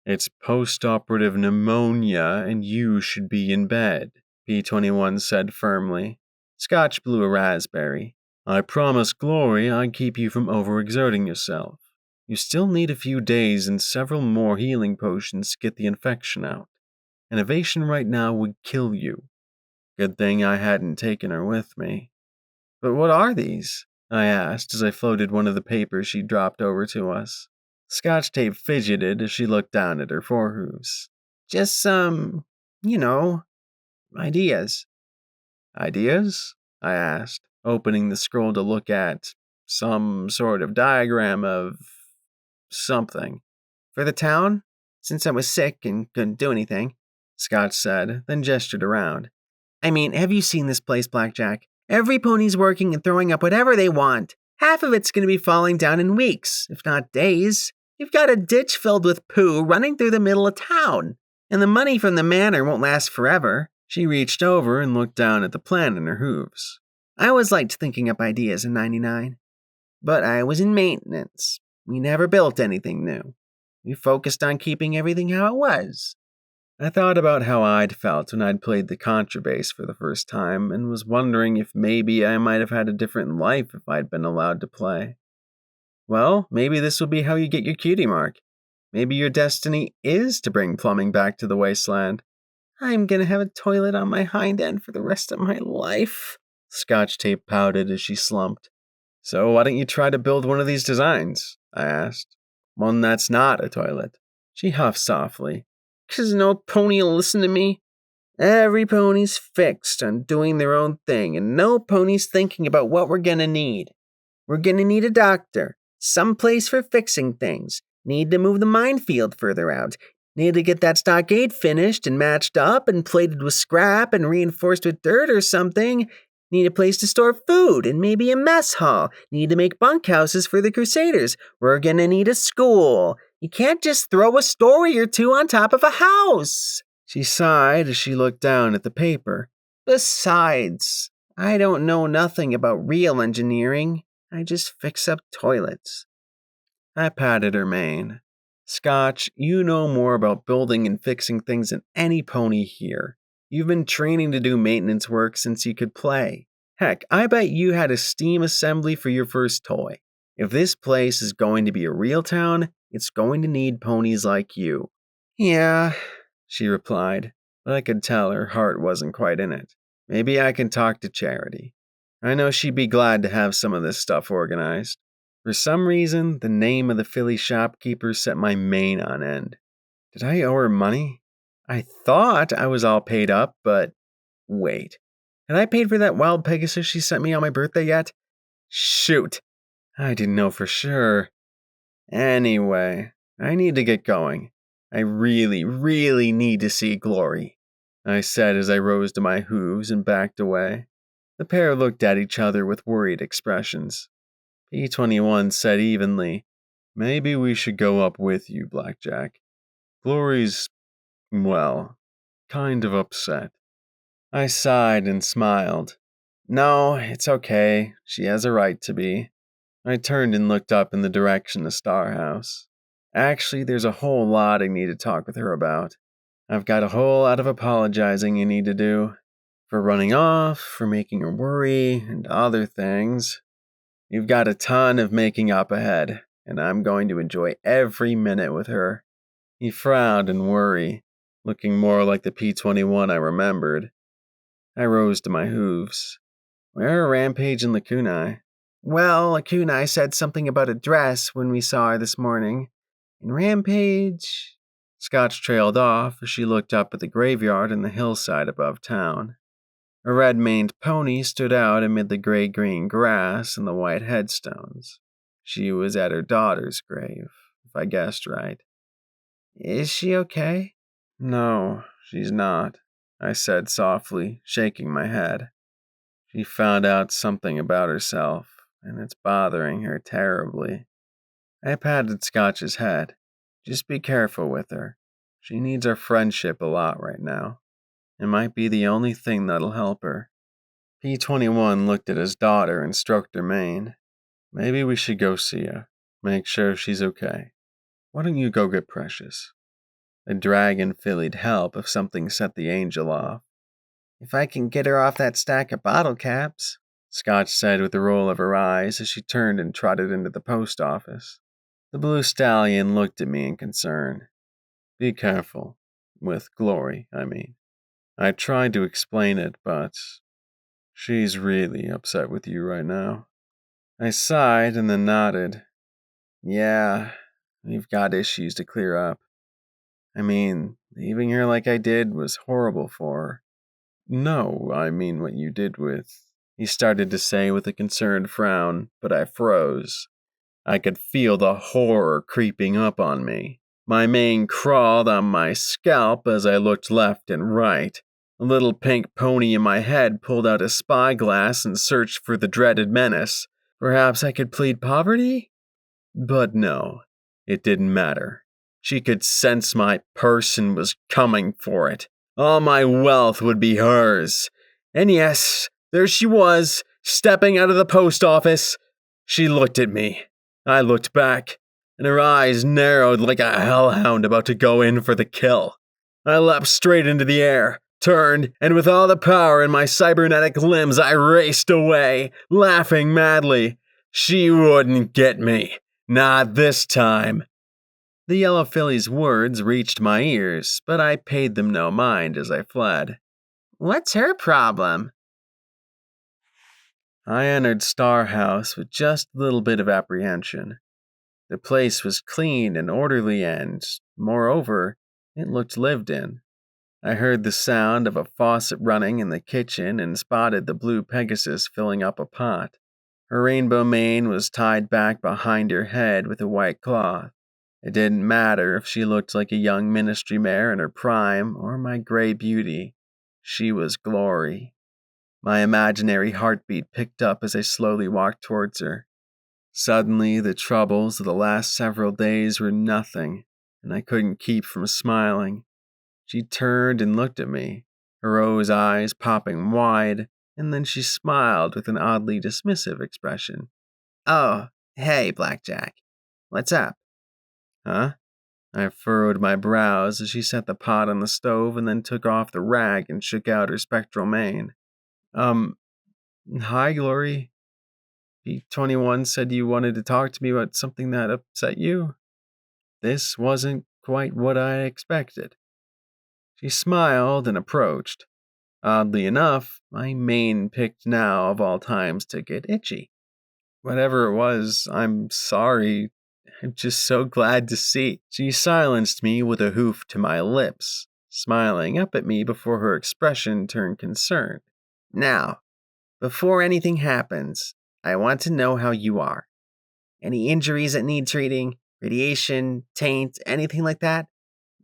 It's post-operative pneumonia and you should be in bed, P21 said firmly. Scotch blew a raspberry. I promised Glory I'd keep you from overexerting yourself. You still need a few days and several more healing potions to get the infection out. An ovation right now would kill you. Good thing I hadn't taken her with me. But what are these? I asked as I floated one of the papers she dropped over to us. Scotch Tape fidgeted as she looked down at her forehooves. Just some, ideas. Ideas? I asked, opening the scroll to look at some sort of diagram of something. For the town? Since I was sick and couldn't do anything, Scotch said, then gestured around. I mean, have you seen this place, Blackjack? Every pony's working and throwing up whatever they want. Half of it's going to be falling down in weeks, if not days. You've got a ditch filled with poo running through the middle of town. And the money from the manor won't last forever. She reached over and looked down at the plan in her hooves. I always liked thinking up ideas in 99. But I was in maintenance. We never built anything new. We focused on keeping everything how it was. I thought about how I'd felt when I'd played the contrabass for the first time and was wondering if maybe I might have had a different life if I'd been allowed to play. Well, maybe this will be how you get your cutie mark. Maybe your destiny is to bring plumbing back to the wasteland. I'm gonna have a toilet on my hind end for the rest of my life, Scotch Tape pouted as she slumped. So why don't you try to build one of these designs? I asked. One that's not a toilet. She huffed softly. 'Cause no pony'll listen to me. Every pony's fixed on doing their own thing, and no pony's thinking about what we're gonna need. We're gonna need a doctor, some place for fixing things, need to move the minefield further out, need to get that stockade finished and matched up and plated with scrap and reinforced with dirt or something, need a place to store food and maybe a mess hall, need to make bunkhouses for the Crusaders, we're gonna need a school. You can't just throw a story or two on top of a house. She sighed as she looked down at the paper. Besides, I don't know nothing about real engineering. I just fix up toilets. I patted her mane. Scotch, you know more about building and fixing things than any pony here. You've been training to do maintenance work since you could play. Heck, I bet you had a steam assembly for your first toy. If this place is going to be a real town, it's going to need ponies like you. Yeah, she replied, but I could tell her heart wasn't quite in it. Maybe I can talk to Charity. I know she'd be glad to have some of this stuff organized. For some reason, the name of the Philly shopkeeper set my mane on end. Did I owe her money? I thought I was all paid up, but wait. Had I paid for that wild Pegasus she sent me on my birthday yet? Shoot. I didn't know for sure. Anyway, I need to get going. I really, really need to see Glory, I said as I rose to my hooves and backed away. The pair looked at each other with worried expressions. P21 said evenly, Maybe we should go up with you, Blackjack. Glory's, well, kind of upset. I sighed and smiled. No, it's okay. She has a right to be. I turned and looked up in the direction of Star House. Actually, there's a whole lot I need to talk with her about. I've got a whole lot of apologizing I need to do. for running off, for making her worry, and other things. You've got a ton of making up ahead, and I'm going to enjoy every minute with her." He frowned in worry, looking more like the P-21 I remembered. I rose to my hooves. "Where are Rampage and Lakunai?" Well, Akunai said something about a dress when we saw her this morning. And Rampage... Scotch trailed off as she looked up at the graveyard and the hillside above town. A red-maned pony stood out amid the gray-green grass and the white headstones. She was at her daughter's grave, if I guessed right. Is she okay? "No, she's not," I said softly, shaking my head. "She found out something about herself, and it's bothering her terribly." I patted Scotch's head. "Just be careful with her. She needs our friendship a lot right now. It might be the only thing that'll help her." P-21 looked at his daughter and stroked her mane. "Maybe we should go see her. Make sure she's okay. Why don't you go get Precious? A dragon filly'd help if something set the angel off." If I can get her off that stack of bottle caps, Scotch said with a roll of her eyes as she turned and trotted into the post office. The blue stallion looked at me in concern. "Be careful. With Glory, I mean. I tried to explain it, but she's really upset with you right now." I sighed and then nodded. "Yeah, we've got issues to clear up. I mean, leaving her like I did was horrible for her." "No, I mean what you did with..." he started to say with a concerned frown, but I froze. I could feel the horror creeping up on me. My mane crawled on my scalp as I looked left and right. A little pink pony in my head pulled out a spyglass and searched for the dreaded menace. Perhaps I could plead poverty? But no, it didn't matter. She could sense my purse and was coming for it. All my wealth would be hers. And yes, there she was, stepping out of the post office. She looked at me. I looked back, and her eyes narrowed like a hellhound about to go in for the kill. I leapt straight into the air, turned, and with all the power in my cybernetic limbs, I raced away, laughing madly. She wouldn't get me. Not this time. The yellow filly's words reached my ears, but I paid them no mind as I fled. What's her problem? I entered Star House with just a little bit of apprehension. The place was clean and orderly and, moreover, it looked lived in. I heard the sound of a faucet running in the kitchen and spotted the blue Pegasus filling up a pot. Her rainbow mane was tied back behind her head with a white cloth. It didn't matter if she looked like a young ministry mare in her prime or my gray beauty. She was Glory. My imaginary heartbeat picked up as I slowly walked towards her. Suddenly, the troubles of the last several days were nothing, and I couldn't keep from smiling. She turned and looked at me, her rose eyes popping wide, and then she smiled with an oddly dismissive expression. Oh, hey, Blackjack. What's up? Huh? I furrowed my brows as she set the pot on the stove and then took off the rag and shook out her spectral mane. Hi, Glory. P-21 said you wanted to talk to me about something that upset you. This wasn't quite what I expected. She smiled and approached. Oddly enough, my mane picked now of all times to get itchy. Whatever it was, I'm sorry. I'm just so glad to see. She silenced me with a hoof to my lips, smiling up at me before her expression turned concerned. Now, before anything happens, I want to know how you are. Any injuries that need treating? Radiation? Taint? Anything like that?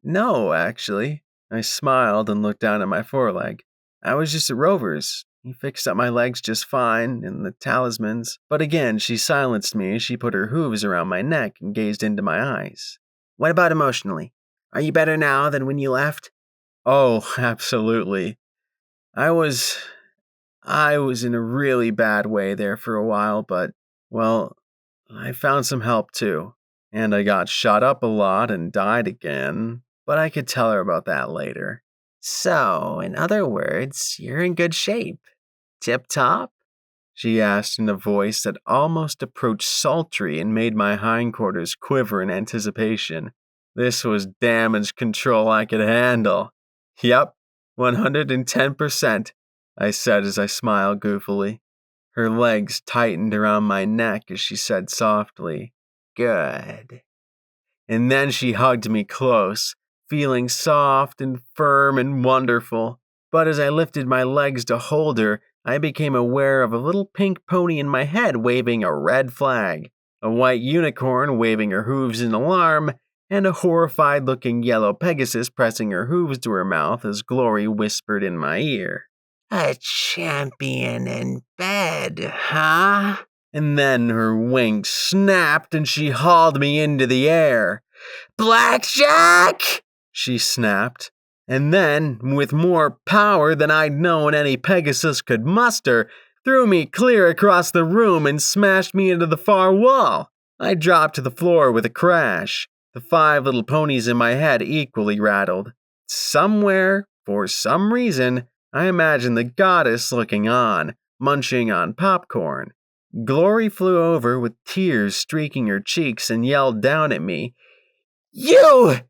No, actually. I smiled and looked down at my foreleg. I was just at Rover's. He fixed up my legs just fine, and the talismans. But again, she silenced me as she put her hooves around my neck and gazed into my eyes. What about emotionally? Are you better now than when you left? Oh, absolutely. I was in a really bad way there for a while, but, well, I found some help too. And I got shot up a lot and died again, but I could tell her about that later. So, in other words, you're in good shape. Tip-top? She asked in a voice that almost approached sultry and made my hindquarters quiver in anticipation. This was damage control I could handle. Yup, 110%, I said as I smiled goofily. Her legs tightened around my neck as she said softly, "Good." And then she hugged me close, feeling soft and firm and wonderful. But as I lifted my legs to hold her, I became aware of a little pink pony in my head waving a red flag, a white unicorn waving her hooves in alarm, and a horrified-looking yellow Pegasus pressing her hooves to her mouth as Glory whispered in my ear, "A champion in bed, huh?" And then her wings snapped and she hauled me into the air. "Blackjack!" she snapped. And then, with more power than I'd known any Pegasus could muster, threw me clear across the room and smashed me into the far wall. I dropped to the floor with a crash. The 5 little ponies in my head equally rattled. Somewhere, for some reason, I imagined the goddess looking on, munching on popcorn. Glory flew over with tears streaking her cheeks and yelled down at me, You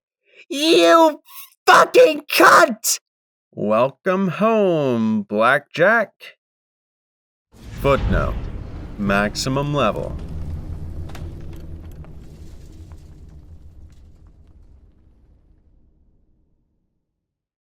fucking cunt! Welcome home, Blackjack. Footnote: Maximum level